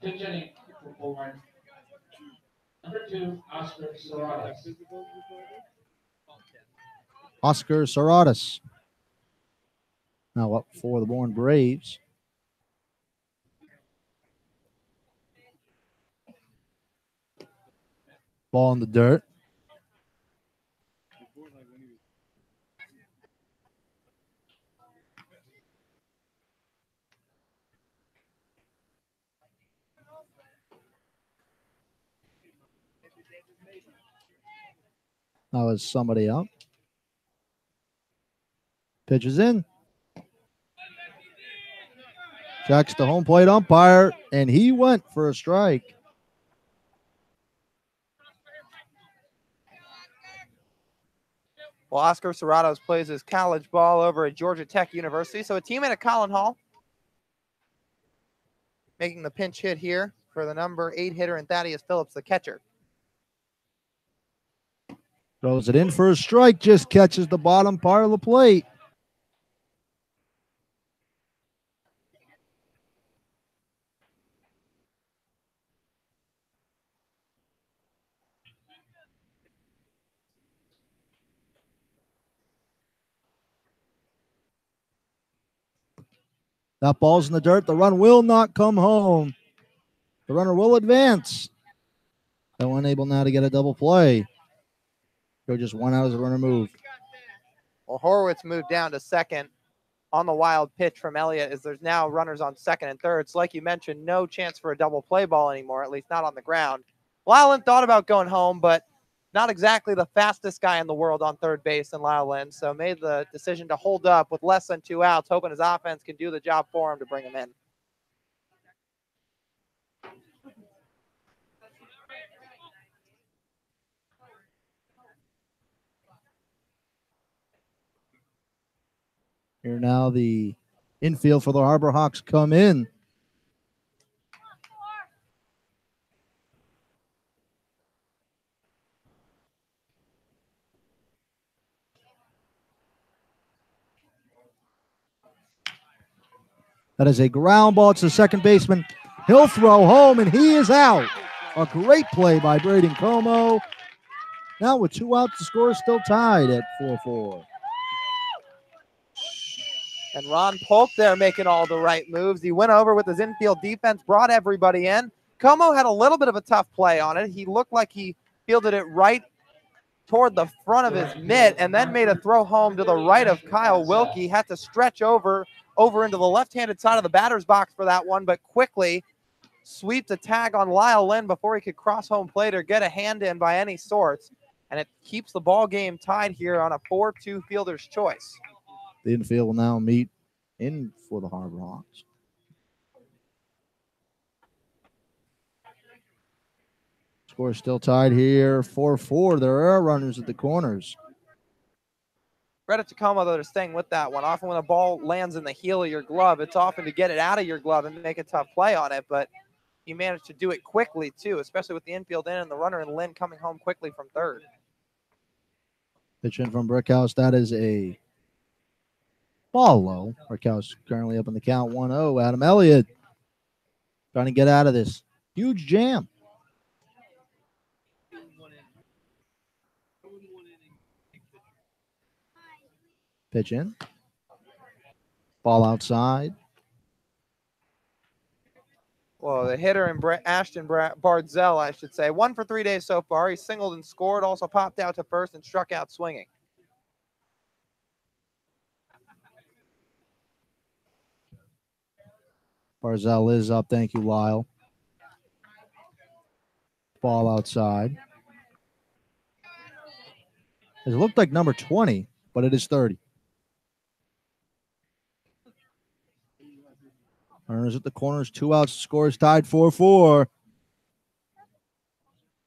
Pitching for Bourne. Number 2, Oscar Serratas. Oscar Serratas now up for the Bourne Braves. Ball in the dirt. Now is somebody up. Pitches in. Checks the home plate umpire, and he went for a strike. Well, Oscar Serratas plays his college ball over at Georgia Tech University, so a teammate at Collin Hall. Making the pinch hit here for the number 8 hitter and Thaddeus Phillips, the catcher. Throws it in for a strike, just catches the bottom part of the plate. That ball's in the dirt. The run will not come home. The runner will advance. They're unable now to get a double play. So just one out as a runner moved. Well, Horowitz moved down to second on the wild pitch from Elliott as there's now runners on second and third. So like you mentioned, no chance for a double play ball anymore, at least not on the ground. Lyle thought about going home, but not exactly the fastest guy in the world on third base in Lyle Lynn, so made the decision to hold up with less than 2 outs, hoping his offense can do the job for him to bring him in. Here now the infield for the Harbor Hawks come in. That is a ground ball to the second baseman. He'll throw home, and he is out. A great play by Braden Como. Now with 2 outs, the score is still tied at 4-4. And Ron Polk there making all the right moves. He went over with his infield defense, brought everybody in. Como had a little bit of a tough play on it. He looked like he fielded it right toward the front of his mitt and then made a throw home to the right of Kyle Wilkie. Had to stretch over into the left-handed side of the batter's box for that one, but quickly sweeped a tag on Lyle Lynn before he could cross home plate or get a hand in by any sorts. And it keeps the ball game tied here on a 4-2 fielder's choice. The infield will now meet in for the Harbor Hawks. Score is still tied here, 4-4. There are runners at the corners. Credit to Como, though, to staying with that one. Often when a ball lands in the heel of your glove, it's often to get it out of your glove and make a tough play on it, but he managed to do it quickly, too, especially with the infield in and the runner and Lynn coming home quickly from third. Pitch in from Brickhouse. That is a ball low. Brickhouse currently up in the count 1-0. Adam Elliott trying to get out of this huge jam. Pitch in. Ball outside. Well, the hitter in Ashton Bardzell, I should say. 1 for 3 days so far. He singled and scored, also popped out to first and struck out swinging. Barzell is up. Thank you, Lyle. Ball outside. It looked like number 20, but it is 30. Runners at the corners, 2 outs, score is tied 4-4.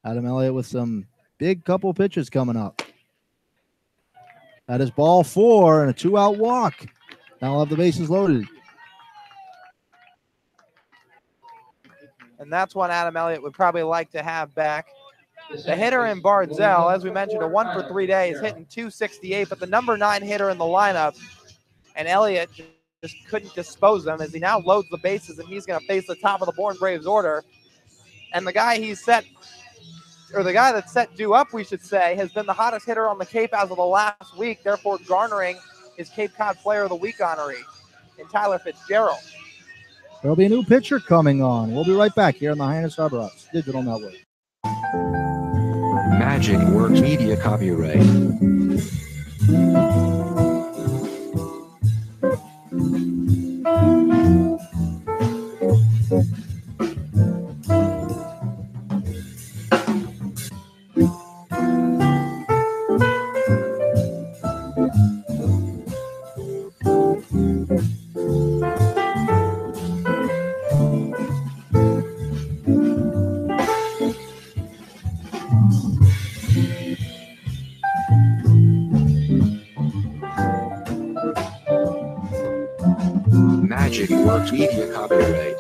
Adam Elliott with some big couple pitches coming up. That is ball 4 and a 2-out walk. Now we'll have the bases loaded. And that's one Adam Elliott would probably like to have back. The hitter in Bardzell, as we mentioned, a 1 for 3 days, hitting .268, but the number 9 hitter in the lineup, and Elliott just couldn't dispose of him as he now loads the bases and he's going to face the top of the Bourne Braves order. And the guy that's set due up, we should say, has been the hottest hitter on the Cape as of the last week, therefore garnering his Cape Cod Player of the Week honoree in Tyler Fitzgerald. There'll be a new pitcher coming on. We'll be right back here on the Hyannis Harbor Hawks Digital Network. Magic Works Media copyright. Magic Works Media copyright.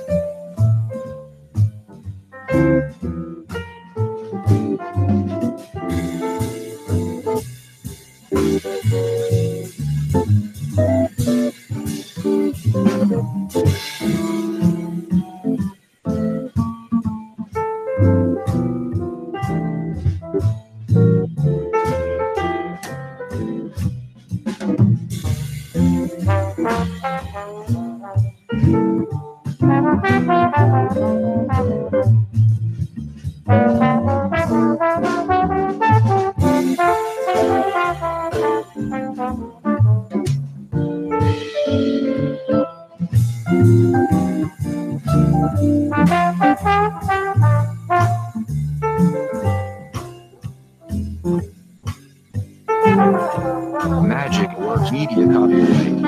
Magic Works Media copyright.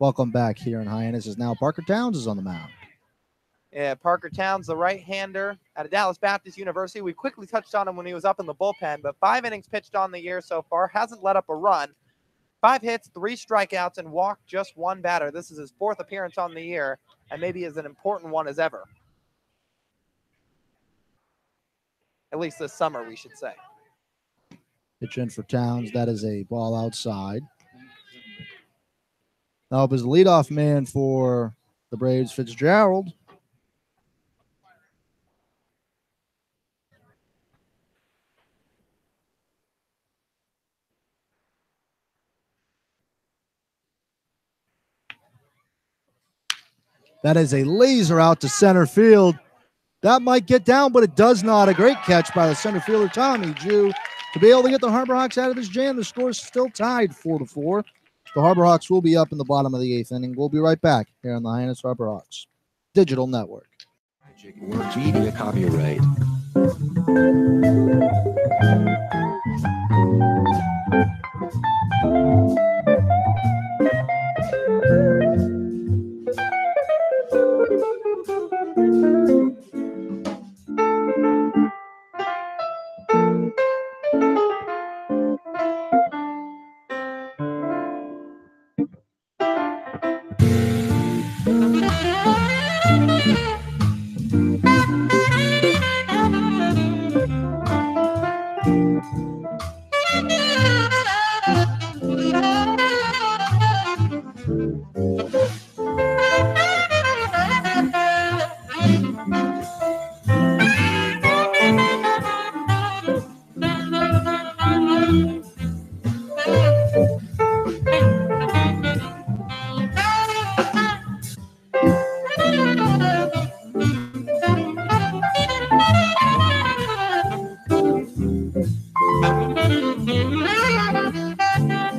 Welcome back here in Hyannis. Is now Parker Towns is on the mound. Yeah, Parker Towns, the right-hander out of Dallas Baptist University. We quickly touched on him when he was up in the bullpen, but 5 innings pitched on the year so far. Hasn't let up a run. 5 hits, 3 strikeouts, and walked just 1 batter. This is his 4th appearance on the year, and maybe as an important one as ever. At least this summer, we should say. Pitch in for Towns. That is a ball outside. Now up as the leadoff man for the Braves, Fitzgerald. That is a laser out to center field. That might get down, but it does not. A great catch by the center fielder, Tommy Jew, to be able to get the Harbor Hawks out of this jam. The score is still tied 4-4. The Harbor Hawks will be up in the bottom of the 8th inning. We'll be right back here on the Hyannis Harbor Hawks Digital Network. Magic Works Media copyright.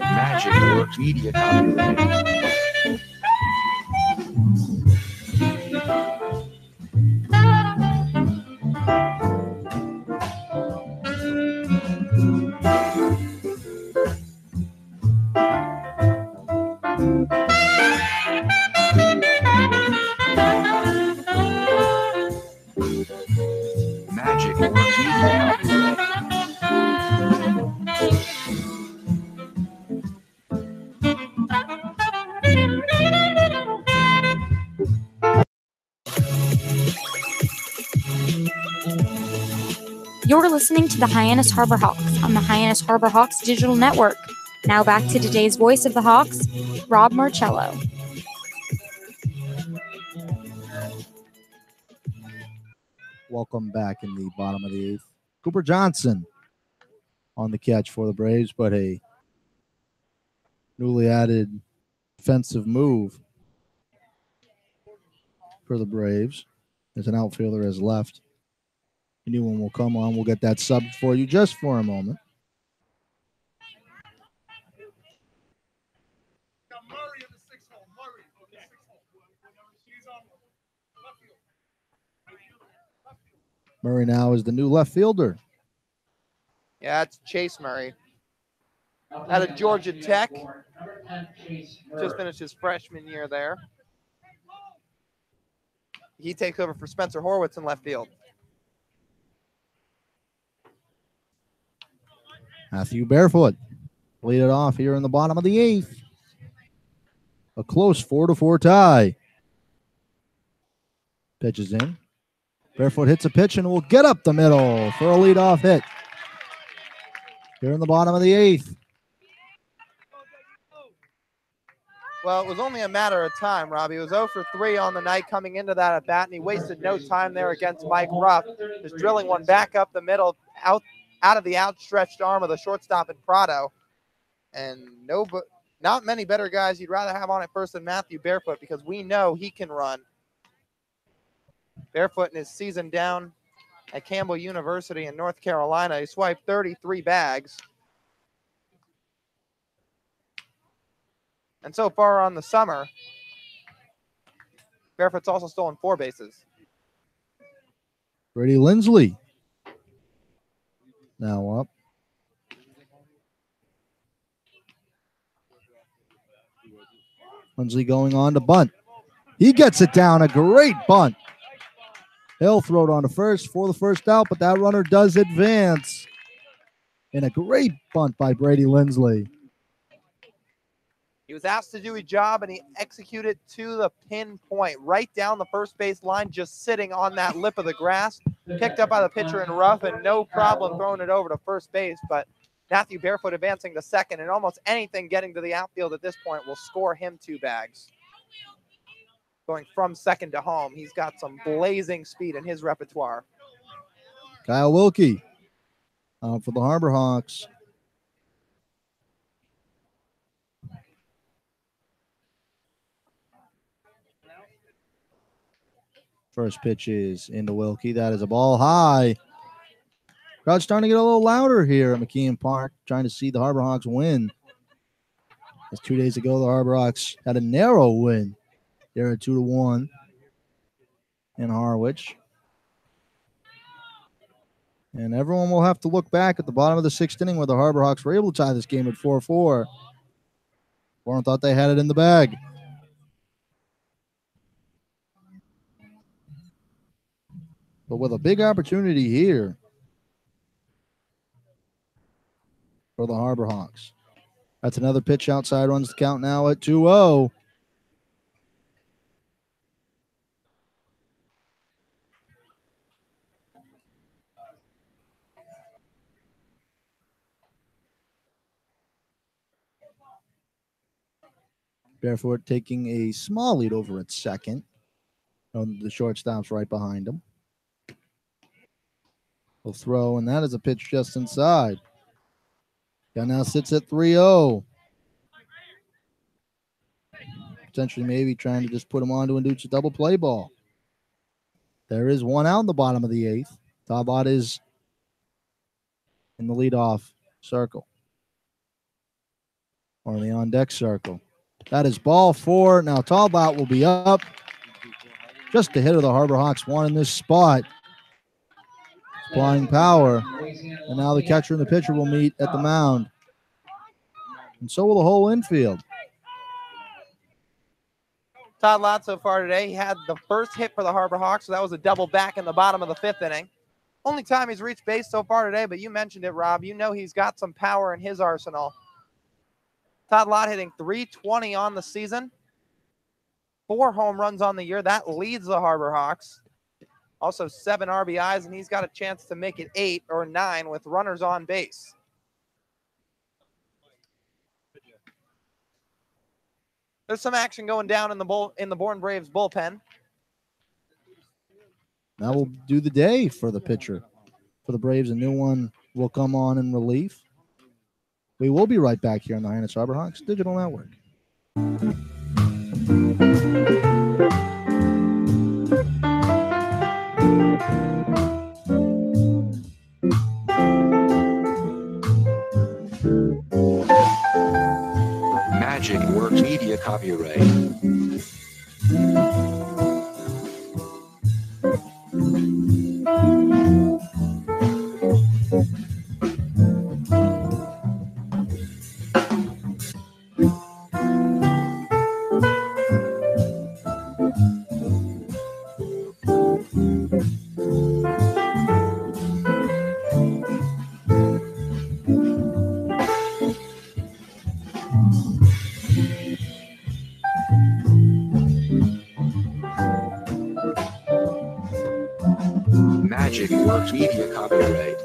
Magic Works Media copyright. Magic Works Media copyright. You're listening to the Hyannis Harbor Hawks on the Hyannis Harbor Hawks Digital Network. Now back to today's voice of the Hawks, Rob Marcello. Welcome back in the bottom of the 8th. Cooper Johnson on the catch for the Braves, but a newly added defensive move for the Braves as an outfielder has left. A new one will come on. We'll get that subbed for you just for a moment. Murray now is the new left fielder. Yeah, it's Chase Murray out of Georgia Tech. Just finished his freshman year there. He takes over for Spencer Horwitz in left field. Matthew Barefoot lead it off here in the bottom of the 8th. A close 4-4 tie. Pitches in. Barefoot hits a pitch and will get up the middle for a leadoff hit. Here in the bottom of the 8th. Well, it was only a matter of time, Robbie. He was 0 for 3 on the night coming into that at bat, and he wasted no time there against Mike Ruff. Just drilling one back up the middle, out of the outstretched arm of the shortstop in Prado. And not many better guys you'd rather have on at first than Matthew Barefoot, because we know he can run. Barefoot in his season down at Campbell University in North Carolina, he swiped 33 bags. And so far on the summer, Barefoot's also stolen 4 bases. Brady Lindsley now up. Lindsley going on to bunt. He gets it down. A great bunt. He'll throw it on to first for the first out, but that runner does advance. And a great bunt by Brady Lindsley. He was asked to do a job, and he executed to the pinpoint, right down the first base line, just sitting on that lip of the grass. Picked up by the pitcher in rough, and no problem throwing it over to first base. But Matthew Barefoot advancing to second, and almost anything getting to the outfield at this point will score him 2 bags. Going from second to home, he's got some blazing speed in his repertoire. Kyle Wilkie for the Harbor Hawks. First pitch is into Wilkie. That is a ball high. Crowd's starting to get a little louder here at McKeon Park, trying to see the Harbor Hawks win. As 2 days ago, the Harbor Hawks had a narrow win. They're at 2-1 in Harwich. And everyone will have to look back at the bottom of the 6th inning where the Harbor Hawks were able to tie this game at 4-4. Bourne thought they had it in the bag. But with a big opportunity here for the Harbor Hawks. That's another pitch outside, runs the count now at 2-0. Barefoot taking a small lead over at second. The shortstop's right behind him. He'll throw, and that is a pitch just inside. Guy now sits at 3-0. Potentially maybe trying to just put him on to induce a double play ball. There is one out in the bottom of the 8th. Talbot is in the leadoff circle. Or in the on-deck circle. That is ball 4. Now Talbot will be up. Just ahead of the Harbor Hawks one in this spot. Applying power. And now the catcher and the pitcher will meet at the mound. And so will the whole infield. Todd Lott so far today, he had the first hit for the Harbor Hawks, so that was a double back in the bottom of the 5th inning. Only time he's reached base so far today, but you mentioned it, Rob. You know he's got some power in his arsenal. Todd Lott hitting .320 on the season. 4 home runs on the year. That leads the Harbor Hawks. Also 7 RBIs, and he's got a chance to make it 8 or 9 with runners on base. There's some action going down in the Bourne Braves bullpen. That will do the day for the pitcher. For the Braves, a new one will come on in relief. We will be right back here on the Hyannis Harbor Hawks Digital Network. Magic Works Media copyright. Magic Works Media copyright.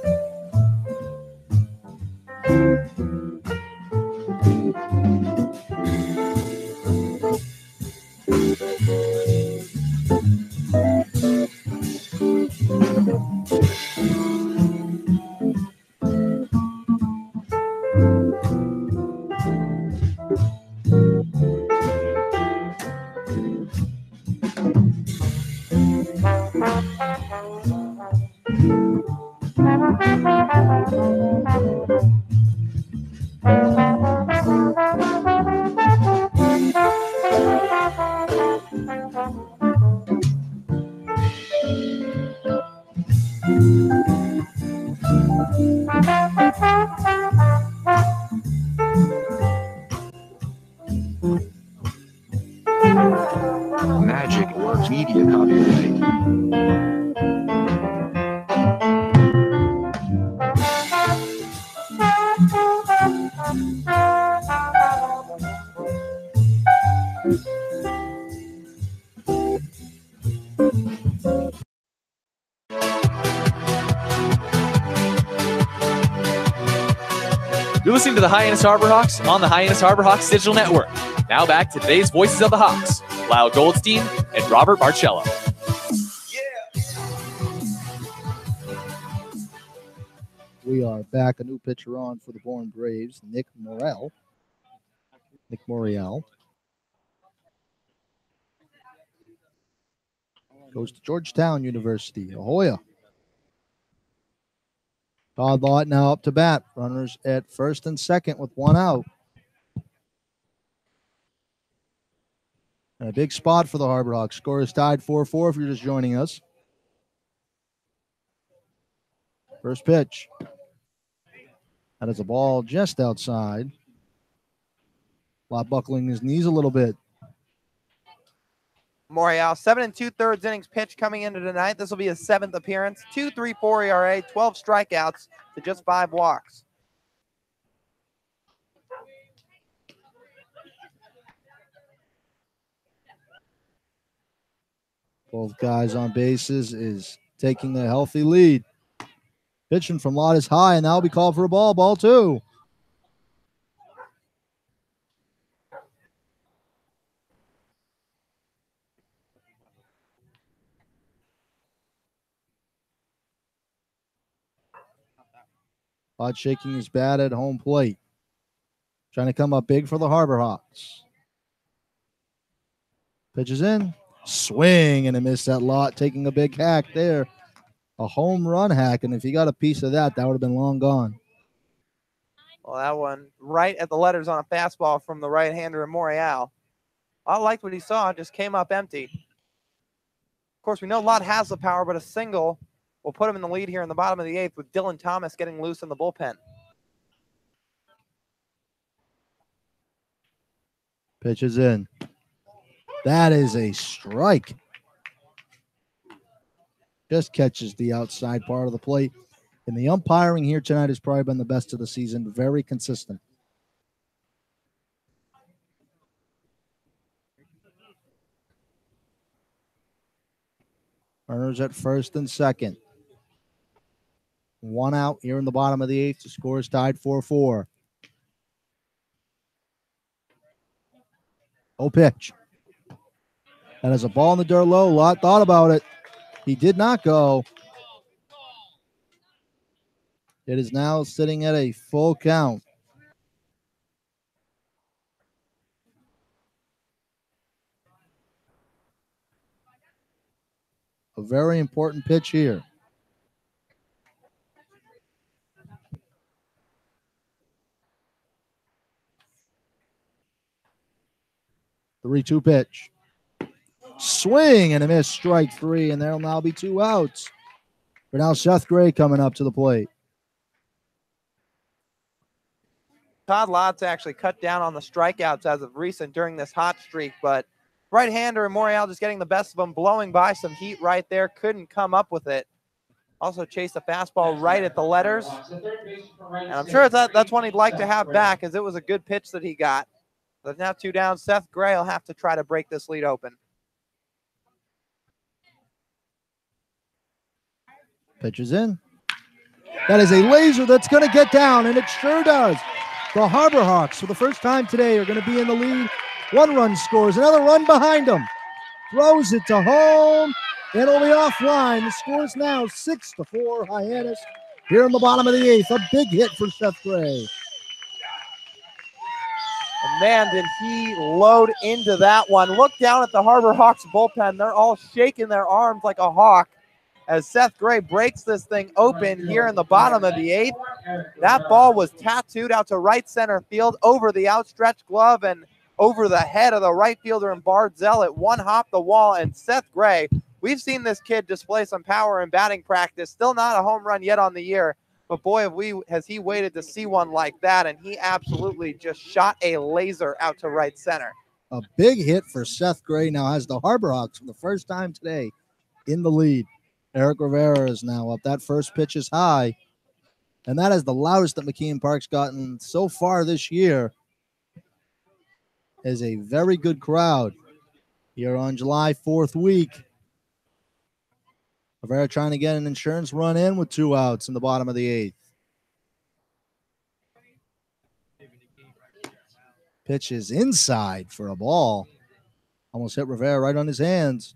You're listening to the Hyannis Harbor Hawks on the Hyannis Harbor Hawks Digital Network. Now back to today's voices of the Hawks, Lyle Goldstein and Robert Marcello. We are back. A new pitcher on for the Bourne Braves, Nick Morial. Goes to Georgetown University, Ahoya. Todd Lott now up to bat. Runners at first and second with one out. And a big spot for the Harbor Hawks. Score is tied 4-4 if you're just joining us. First pitch. That is a ball just outside. Lott buckling his knees a little bit. Morial, 7 2/3 innings pitch coming into tonight. This will be his 7th appearance. 2.34 ERA, 12 strikeouts to just 5 walks. Both guys on bases is taking a healthy lead. Pitching from Lott is high, and that'll be called for a ball. Ball 2. Lott shaking his bat at home plate. Trying to come up big for the Harbor Hawks. Pitches in. Swing and a miss at Lott, taking a big hack there. A home run hack, and if he got a piece of that, that would have been long gone. Well, that one right at the letters on a fastball from the right-hander Morial. I liked what he saw, just came up empty. Of course, we know Lott has the power, but a single will put him in the lead here in the bottom of the 8th with Dylan Thomas getting loose in the bullpen. Pitches in. That is a strike. Just catches the outside part of the plate. And the umpiring here tonight has probably been the best of the season. Very consistent. Runners at first and second. One out here in the bottom of the 8th. The score is tied 4-4. Oh, pitch. That is a ball in the dirt low. Lott thought about it. He did not go. It is now sitting at a full count. A very important pitch here. The 3-2 pitch. Swing and a miss, strike 3, and there'll now be 2 outs. For now, Seth Gray coming up to the plate. Todd Lott's actually cut down on the strikeouts as of recent during this hot streak, but right-hander Morial just getting the best of him, blowing by some heat right there, couldn't come up with it. Also chased a fastball right at the letters. And I'm sure that's one he'd like to have back, as it was a good pitch that he got. But now 2 down. Seth Gray will have to try to break this lead open. Pitches in. That is a laser that's going to get down, and it sure does. The Harbor Hawks, for the first time today, are going to be in the lead. 1 run scores, another run behind them. Throws it to home. It'll be offline. The score is now 6-4 Hyannis. Here in the bottom of the 8th, a big hit for Seth Gray. And man, did he load into that one. Look down at the Harbor Hawks bullpen. They're all shaking their arms like a hawk as Seth Gray breaks this thing open here in the bottom of the 8th. That ball was tattooed out to right center field over the outstretched glove and over the head of the right fielder in Barzell. It one hopped the wall, and Seth Gray, we've seen this kid display some power in batting practice. Still not a home run yet on the year, but boy, has he waited to see one like that, and he absolutely just shot a laser out to right center. A big hit for Seth Gray now has the Harbor Hawks for the first time today in the lead. Eric Rivera is now up. That first pitch is high, and that is the loudest that McKeon Park's gotten so far this year. Is a very good crowd here on July 4th week. Rivera trying to get an insurance run in with 2 outs in the bottom of the 8th. Pitch is inside for a ball. Almost hit Rivera right on his hands.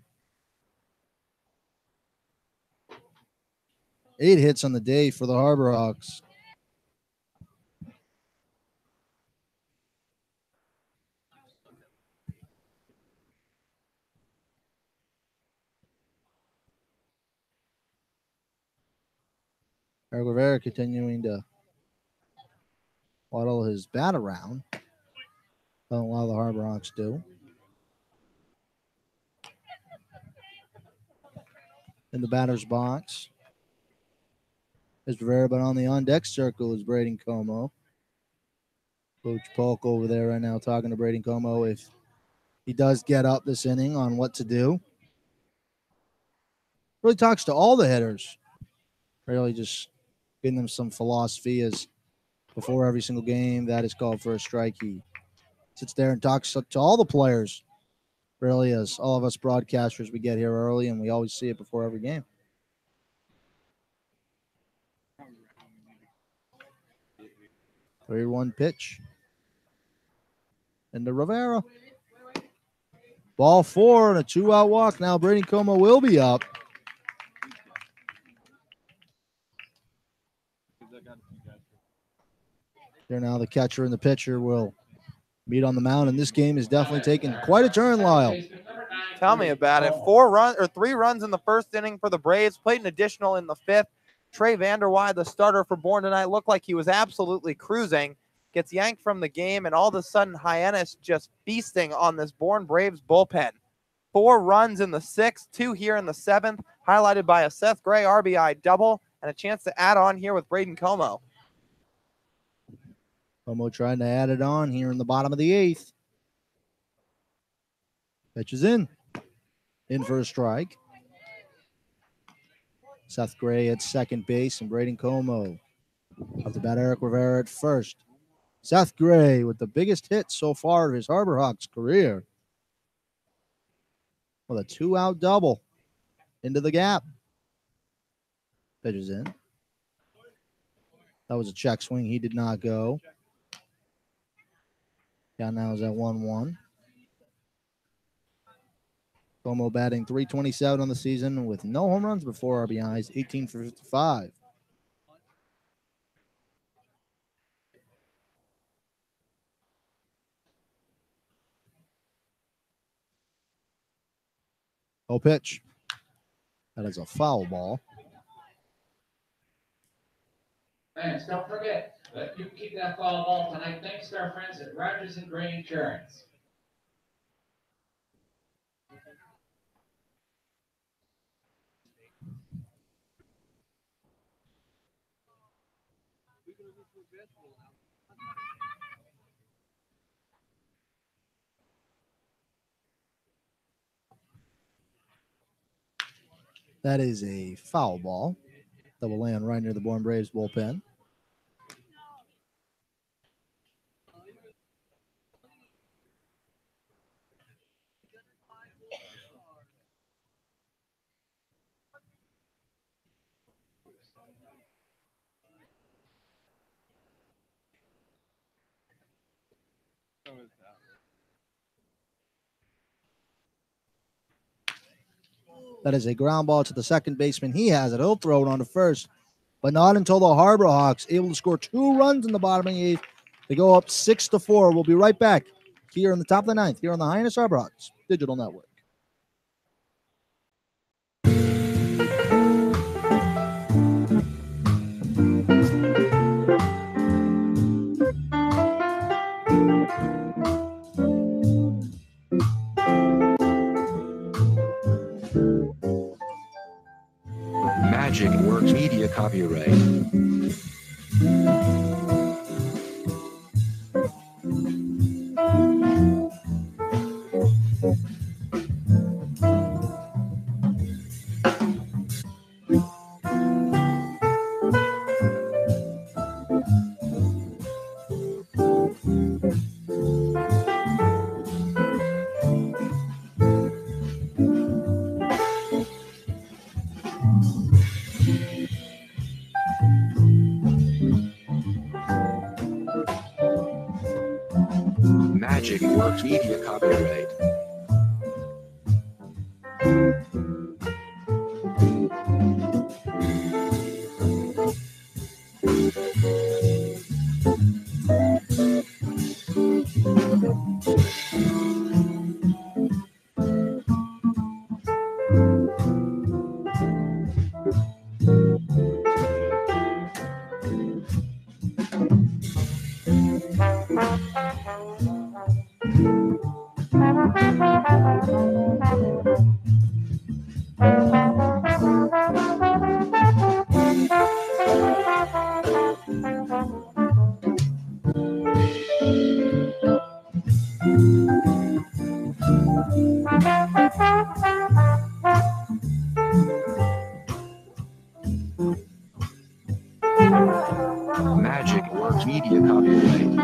8 hits on the day for the Harbor Hawks. Eric Rivera continuing to waddle his bat around. Don't allow the Harbor Hawks do. In the batter's box is Rivera, but on the on-deck circle is Braden Como. Coach Polk over there right now talking to Braden Como if he does get up this inning on what to do. Really talks to all the hitters. Really just giving them some philosophy as before every single game that is called for a strike. He sits there and talks to all the players. Really, as all of us broadcasters, we get here early and we always see it before every game. Three-one pitch. Into Rivera. Ball 4 and a 2-out walk. Now Brady Como will be up. Here now the catcher and the pitcher will meet on the mound, and this game is definitely taking quite a turn, Lyle. Tell me about it. 3 runs in the first inning for the Braves. Played an additional in the 5th. Trey Vanderweide, the starter for Bourne tonight, looked like he was absolutely cruising. Gets yanked from the game, and all of a sudden, Hyannis just feasting on this Bourne Braves bullpen. 4 runs in the 6th, 2 here in the 7th, highlighted by a Seth Gray RBI double, and a chance to add on here with Braden Como. Como trying to add it on here in the bottom of the 8th. Pitch is in. In for a strike. Seth Gray at second base and Braden Como. Up to bat Eric Rivera at first. Seth Gray with the biggest hit so far of his Harbor Hawks career. With a 2-out double into the gap. Pitch is in. That was a check swing. He did not go. Count now is at 1-1. Como batting .327 on the season with no home runs but 4 RBIs, 18 for 55. Oh, pitch. That is a foul ball. Fans, don't forget that you can keep that foul ball tonight thanks to our friends at Rogers and Gray Insurance. That is a foul ball that will land right near the Bourne Braves bullpen. That is a ground ball to the second baseman. He has it. He'll throw it on to first, but not until the Harbor Hawks able to score 2 runs in the bottom of the 8th. They go up 6-4. We'll be right back here in the top of the 9th here on the Hyannis Harbor Hawks Digital Network. Magic Works Media copyright. Magic Works Media copyright. Magic Works Media copyright.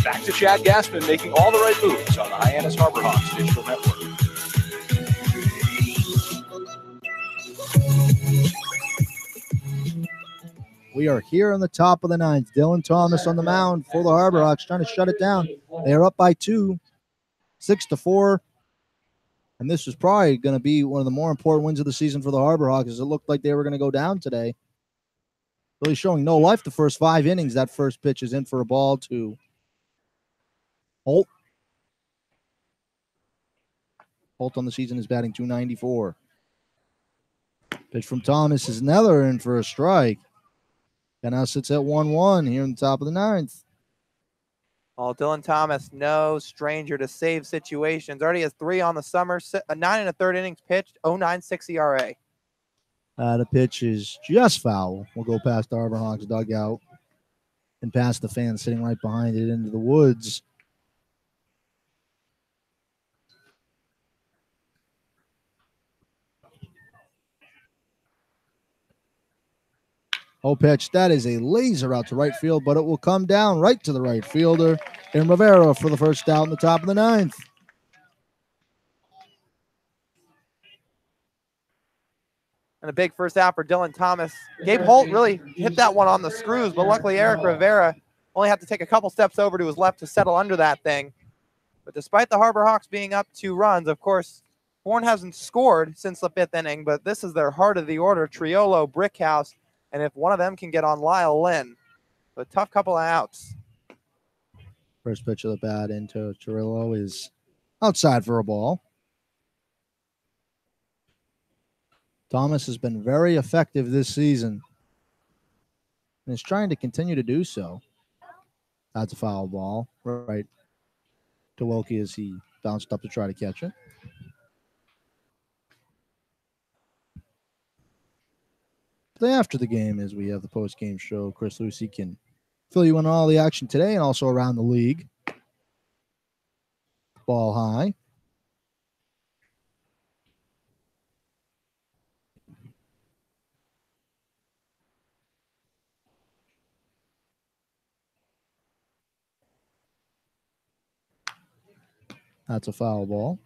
Back to Chad Gassman making all the right moves on the Hyannis Harbor Hawks digital network. We are here on the top of the ninth. Dylan Thomas on the mound for the Harbor Hawks, trying to shut it down. They are up by 2, 6-4. And this was probably going to be one of the more important wins of the season for the Harbor Hawks, as it looked like they were going to go down today. Really showing no life the first 5 innings. That first pitch is in for a ball to Holt. Holt on the season is batting .294. Pitch from Thomas is another in for a strike. And now sits at 1-1 here in the top of the ninth. Well, Dylan Thomas, no stranger to save situations. Already has 3 on the summer, 9 1/3 innings pitched, 0.96 ERA. The pitch is just foul. We'll go past the Harbor Hawks dugout and past the fans sitting right behind it into the woods. Oh, pitch. That is a laser out to right field, but it will come down right to the right fielder in Rivera for the first out in the top of the ninth. And a big first out for Dylan Thomas. Gabe Holt really hit that one on the screws, but luckily Eric Rivera only had to take a couple steps over to his left to settle under that thing. But despite the Harbor Hawks being up 2 runs, of course, Bourne hasn't scored since the 5th inning, but this is their heart of the order, Triolo, Brickhouse, and if one of them can get on Lyle, Lynn. A tough couple of outs. First pitch of the bat into Triolo is outside for a ball. Thomas has been very effective this season and is trying to continue to do so. That's a foul ball right to Wilkie as he bounced up to try to catch it. After the game, as we have the post-game show, Chris Lucey can fill you in on all the action today and also around the league. Ball high. That's a foul ball.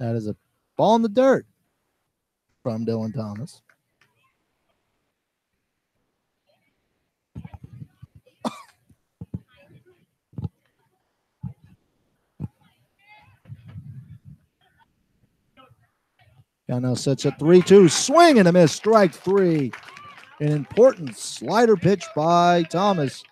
That is a ball in the dirt from Dylan Thomas. Now sits at 3-2. Swing and a miss. Strike 3. An important slider pitch by Thomas.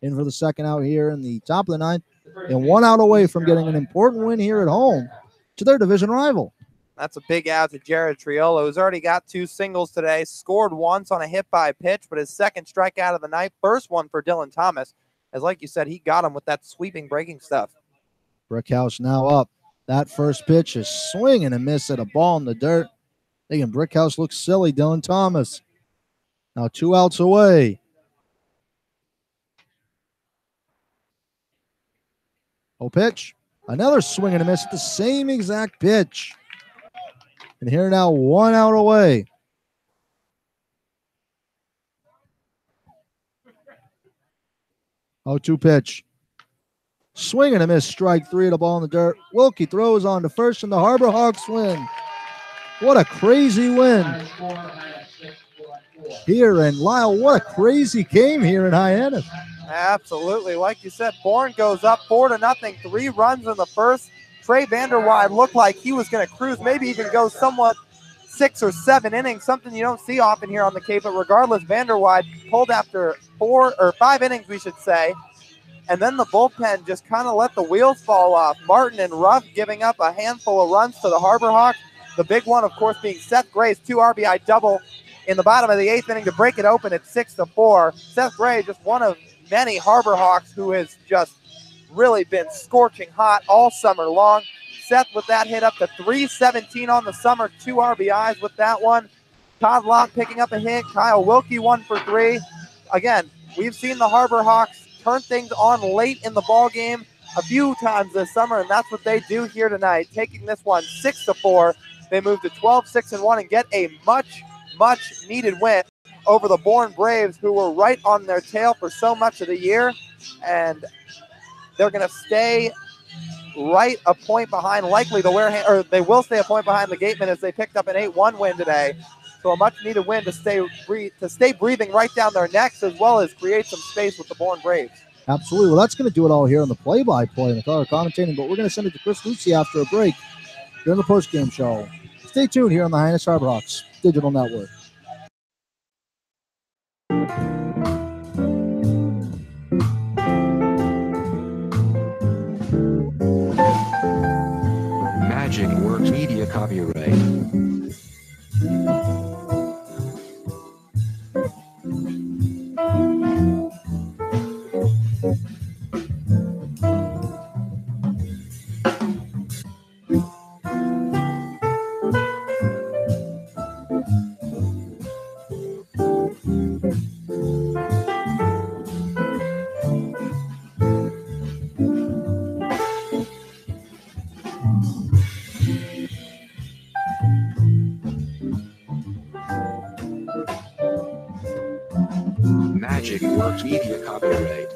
In for the second out here in the top of the ninth. And 1 out away from getting an important win here at home to their division rival. That's a big out to Jared Triolo, who's already got 2 singles today. Scored once on a hit by pitch, but his second strikeout of the night. First one for Dylan Thomas. As like you said, he got him with that sweeping breaking stuff. Brickhouse now up. That first pitch is swing and a miss at a ball in the dirt. Thinking Brickhouse looks silly. Dylan Thomas now 2 outs away. Oh, pitch. Another swing and a miss at the same exact pitch. And here now, 1 out away. Oh, 2 pitch. Swing and a miss, strike 3, the ball in the dirt. Wilkie throws on to first, and the Harbor Hawks win. What a crazy win here in Lyle. What a crazy game here in Hyannis. Absolutely. Like you said, Bourne goes up 4-0, 3 runs in the first. Trey Vanderweide looked like he was going to cruise, maybe even go somewhat 6 or 7 innings, something you don't see often here on the Cape. But regardless, Vanderweide pulled after 4 or 5 innings, we should say. And then the bullpen just kind of let the wheels fall off. Martin and Ruff giving up a handful of runs to the Harbor Hawks. The big one, of course, being Seth Gray's 2 RBI double in the bottom of the 8th inning to break it open at 6-4. Seth Gray, just one of many Harbor Hawks who has just really been scorching hot all summer long. Seth with that hit up to 317 on the summer, 2 RBIs with that one. Todd Locke picking up a hit. Kyle Wilkie 1 for 3. Again, we've seen the Harbor Hawks turn things on late in the ball game a few times this summer, and that's what they do here tonight, taking this one 6-4. They move to 12-6-1 and get a much needed win over the Bourne Braves, who were right on their tail for so much of the year, and they're going to stay right a point behind, likely the Wareham, or they will stay a point behind the Gatemen as they picked up an 8-1 win today. So a much-needed win to stay breathing right down their necks, as well as create some space with the Bourne Braves. Absolutely. Well, that's going to do it all here on the play-by-play and the color commentating, but we're going to send it to Chris Lucey after a break during the postgame show. Stay tuned here on the Hyannis Harbor Hawks Digital Network. Magic Works Media copyright. Magic Works Media copyright.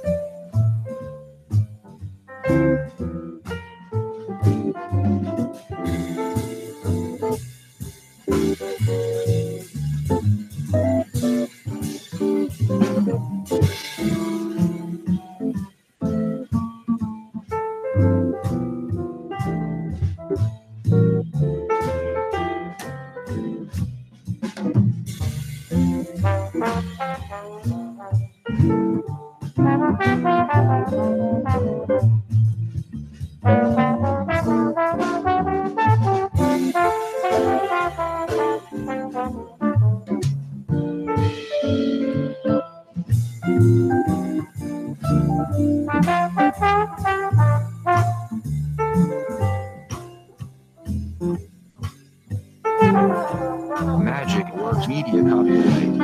Magic Works Media copyright.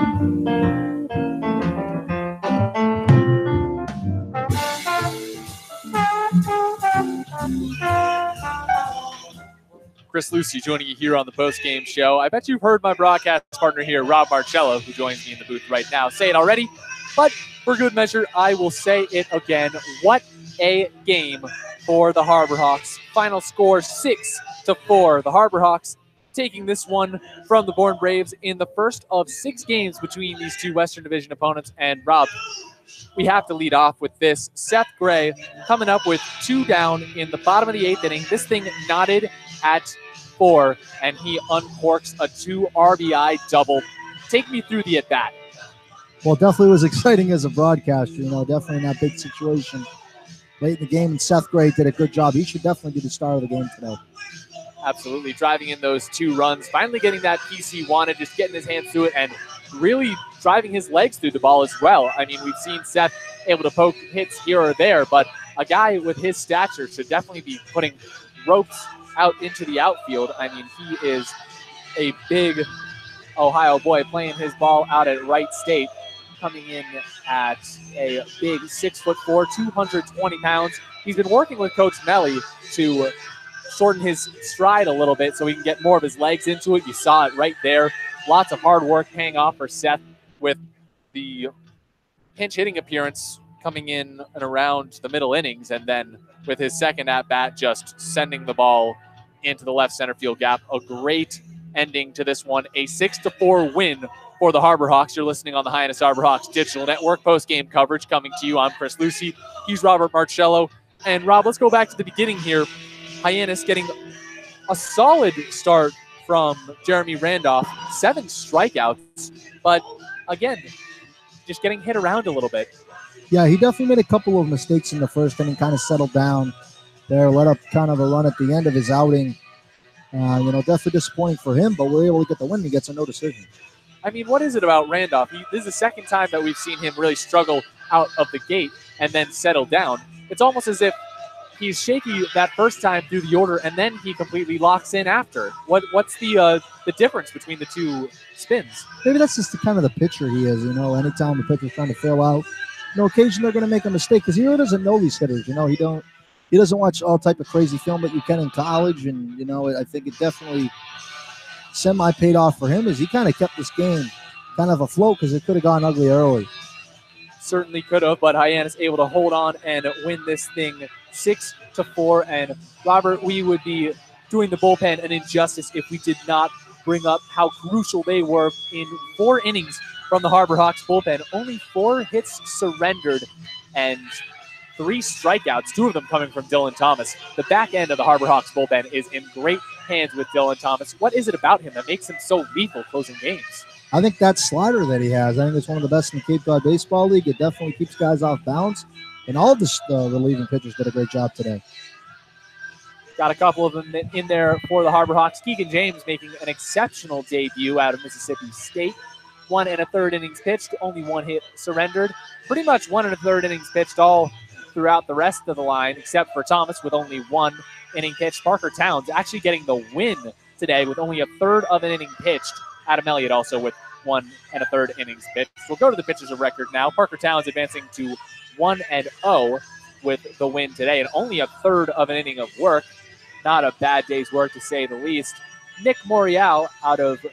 Chris Lucey joining you here on the post-game show. I bet you've heard my broadcast partner here, Rob Marcello, who joins me in the booth right now, say it already, but for good measure, I will say it again. What a game for the Harbor Hawks. Final score 6-4. The Harbor Hawks taking this one from the Bourne Braves in the first of 6 games between these two Western Division opponents. And Rob, we have to lead off with this. Seth Gray coming up with 2 down in the bottom of the 8th inning. This thing knotted at 4, and he uncorks a 2 RBI double. Take me through the at-bat. Well, it definitely was exciting as a broadcaster, definitely in that big situation late in the game, and Seth Gray did a good job. He should definitely be the star of the game today. Absolutely, driving in those 2 runs, finally getting that piece he wanted, just getting his hands through it, and really driving his legs through the ball as well. I mean, we've seen Seth able to poke hits here or there, but a guy with his stature should definitely be putting ropes out into the outfield. I mean, he is a big Ohio boy playing his ball out at Wright State, coming in at a big 6'4", 220 pounds. He's been working with Coach Melly to shorten his stride a little bit so he can get more of his legs into it. You saw it right there. Lots of hard work paying off for Seth with the pinch hitting appearance coming in and around the middle innings, and then with his second at bat, just sending the ball into the left center field gap. A great ending to this one. A 6-4 win for the Harbor Hawks. You're listening on the Hyannis Harbor Hawks digital network. Post-game coverage coming to you. I'm Chris Lucey. He's Robert Marcello. And Rob, let's go back to the beginning here. Hyannis getting a solid start from Jeremy Randolph. 7 strikeouts, but again, just getting hit around a little bit. Yeah, he definitely made a couple of mistakes in the first inning, kind of settled down there, let up kind of a run at the end of his outing. Definitely disappointing for him, but we're able to get the win. He gets a no decision. I mean, what is it about Randolph? This is the second time that we've seen him really struggle out of the gate and then settle down. It's almost as if he's shaky that first time through the order, and then he completely locks in after. What's the difference between the two spins? Maybe that's just the kind of the pitcher he is. Anytime the pitcher's trying to fill out, occasionally they're going to make a mistake because he really doesn't know these hitters. He doesn't watch all type of crazy film that you can in college, and I think it definitely semi paid off for him as he kind of kept this game kind of afloat because it could have gone ugly early. Certainly could have, but Hyannis able to hold on and win this thing 6-4. And Robert, we would be doing the bullpen an injustice if we did not bring up how crucial they were in 4 innings from the Harbor Hawks bullpen. Only 4 hits surrendered and 3 strikeouts, 2 of them coming from Dylan Thomas. The back end of the Harbor Hawks bullpen is in great hands with Dylan Thomas. What is it about him that makes him so lethal closing games? I think that slider that he has, I think it's one of the best in the Cape Cod Baseball League. It definitely keeps guys off balance, and all of the relieving pitchers did a great job today. Got a couple of them in there for the Harbor Hawks. Keegan James making an exceptional debut out of Mississippi State. 1 1/3 innings pitched, only 1 hit surrendered. Pretty much 1 1/3 innings pitched all throughout the rest of the line, except for Thomas with only 1 inning pitched. Parker Towns actually getting the win today with only 1/3 of an inning pitched. Adam Elliott also with 1 1/3 innings pitched. We'll go to the pitchers of record now. Parker Towns advancing to 1-0 with the win today, and only 1/3 of an inning of work. Not a bad day's work, to say the least. Nick Morial out of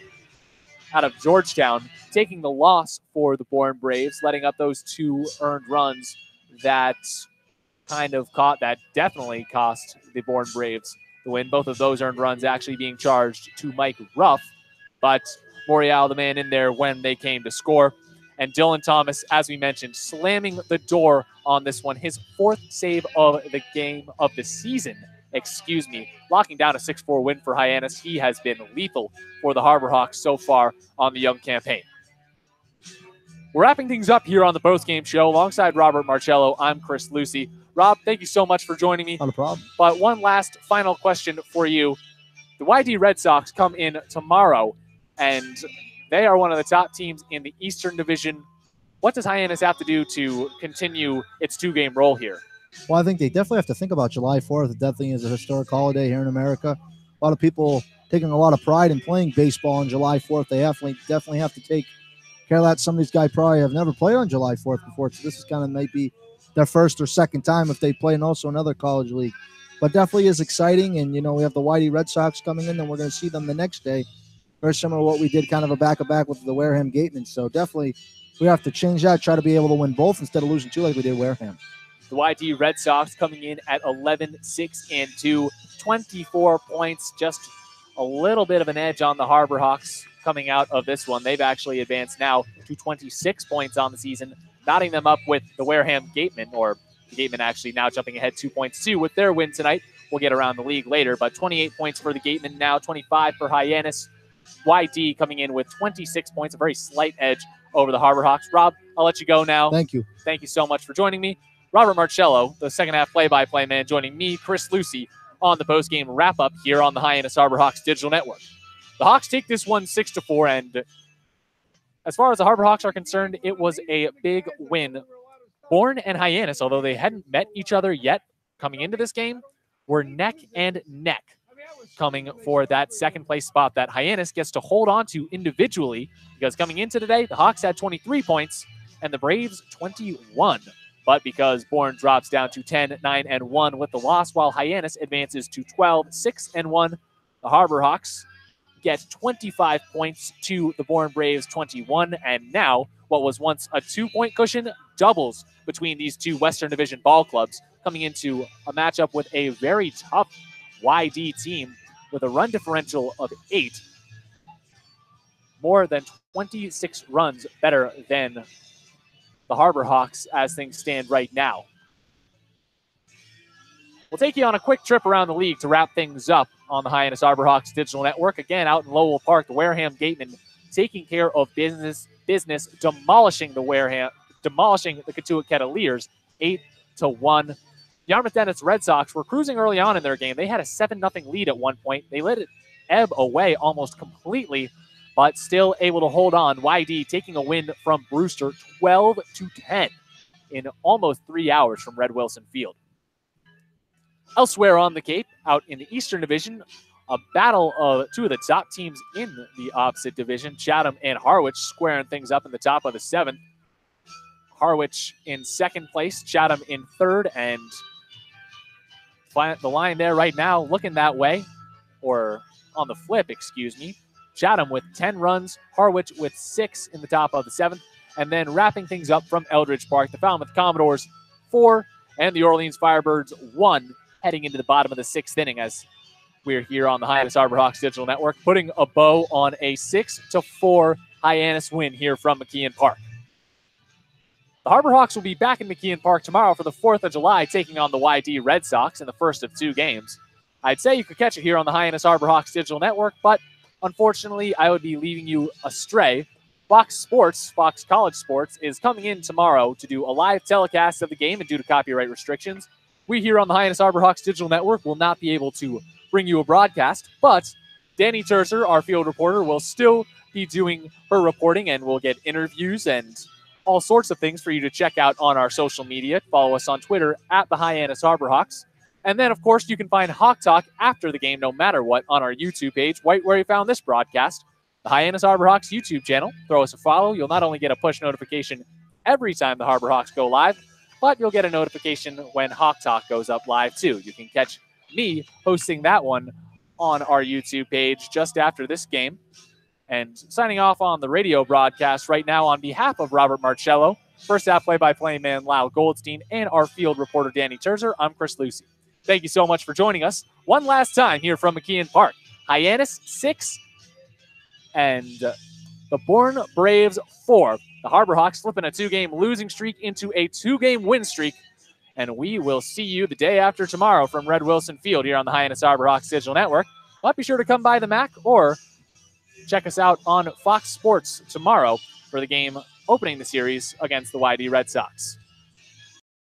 Georgetown taking the loss for the Bourne Braves, letting up those 2 earned runs that definitely cost the Bourne Braves the win. Both of those earned runs actually being charged to Mike Ruff, but Morial, the man in there when they came to score. And Dylan Thomas, as we mentioned, slamming the door on this one. His 4th save of the game of the season, locking down a 6-4 win for Hyannis. He has been lethal for the Harbor Hawks so far on the young campaign. We're wrapping things up here on the postgame show. Alongside Robert Marcello, I'm Chris Lucey. Rob, thank you so much for joining me. Not a problem. But one last final question for you. The YD Red Sox come in tomorrow, and they are one of the top teams in the Eastern Division. What does Hyannis have to do to continue its 2-game roll here? Well, I think they definitely have to think about July 4th. It definitely is a historic holiday here in America. A lot of people taking a lot of pride in playing baseball on July 4th. They definitely have to take care of that. Some of these guys probably have never played on July 4th before, so this is kind of maybe their first or second time if they play in also another college league. But definitely is exciting, and, we have the YD Red Sox coming in, and we're going to see them the next day. Very similar to what we did kind of a back-to-back with the Wareham Gatemen. So definitely we have to change that, try to be able to win both instead of losing 2 like we did Wareham. The YD Red Sox coming in at 11-6-2, 24 points, just a little bit of an edge on the Harbor Hawks coming out of this one. They've actually advanced now to 26 points on the season, knotting them up with the Wareham Gatemen, or the Gatemen actually now jumping ahead 2 points too with their win tonight. We'll get around the league later, but 28 points for the Gatemen now, 25 for Hyannis. YD coming in with 26 points, a very slight edge over the Harbor Hawks. Rob, I'll let you go now. Thank you. Thank you so much for joining me. Robert Marcello, the second half play-by-play man, joining me, Chris Lucey, on the post-game wrap-up here on the Hyannis Harbor Hawks digital network. The Hawks take this one 6-4, and as far as the Harbor Hawks are concerned, it was a big win. Bourne and Hyannis, although they hadn't met each other yet coming into this game, were neck and neck coming for that second place spot that Hyannis gets to hold on to individually, because coming into today, the Hawks had 23 points and the Braves 21. But because Bourne drops down to 10, 9, and 1 with the loss, while Hyannis advances to 12, 6, and 1, the Harbor Hawks get 25 points to the Bourne Braves 21, and now what was once a 2-point cushion doubles between these two Western Division ball clubs, coming into a matchup with a very tough YD team with a run differential of 8, more than 26 runs better than the Harbor Hawks as things stand right now. We'll take you on a quick trip around the league to wrap things up on the Hyannis Harbor Hawks digital network. Again, out in Lowell Park, the Wareham Gatemen taking care of business, demolishing the Katuitt Kettleers 8-1. Yarmouth Dennis Red Sox were cruising early on in their game. They had a 7-0 lead at one point. They let it ebb away almost completely, but still able to hold on. YD taking a win from Brewster 12-10 in almost 3 hours from Red Wilson Field. Elsewhere on the Cape, out in the Eastern Division, a battle of two of the top teams in the opposite division, Chatham and Harwich, squaring things up in the top of the 7th. Harwich in second place, Chatham in third, and the line there right now looking that way, or on the flip, excuse me. Chatham with 10 runs, Harwich with 6 in the top of the 7th, and then wrapping things up from Eldridge Park, the Falmouth Commodores 4 and the Orleans Firebirds 1, heading into the bottom of the 6th inning as we're here on the Hyannis Harbor Hawks digital network, putting a bow on a 6-4 Hyannis win here from McKeon Park. The Harbor Hawks will be back in McKeon Park tomorrow for the 4th of July, taking on the YD Red Sox in the first of 2 games. I'd say you could catch it here on the Hyannis Harbor Hawks digital network, but unfortunately, I would be leaving you astray. Fox College Sports, is coming in tomorrow to do a live telecast of the game, and due to copyright restrictions, we here on the Hyannis Harbor Hawks digital network will not be able to bring you a broadcast, but Dani Terzer, our field reporter, will still be doing her reporting, and we'll get interviews and all sorts of things for you to check out on our social media. Follow us on Twitter at the Hyannis Harbor Hawks. And then, of course, you can find Hawk Talk after the game, no matter what, on our YouTube page, right where you found this broadcast, the Hyannis Harbor Hawks YouTube channel. Throw us a follow. You'll not only get a push notification every time the Harbor Hawks go live, but you'll get a notification when Hawk Talk goes up live, too. You can catch me hosting that one on our YouTube page just after this game. And signing off on the radio broadcast right now on behalf of Robert Marcello, first half play-by-play man Lyle Goldstein, and our field reporter Dani Terzer, I'm Chris Lucey. Thank you so much for joining us one last time here from McKeon Park. Hyannis 6 and the Bourne Braves 4. The Harbor Hawks flipping a 2-game losing streak into a 2-game win streak. And we will see you the day after tomorrow from Red Wilson Field here on the Hyannis Harbor Hawks digital network. But be sure to come by the MAC or check us out on Fox Sports tomorrow for the game opening the series against the YD Red Sox.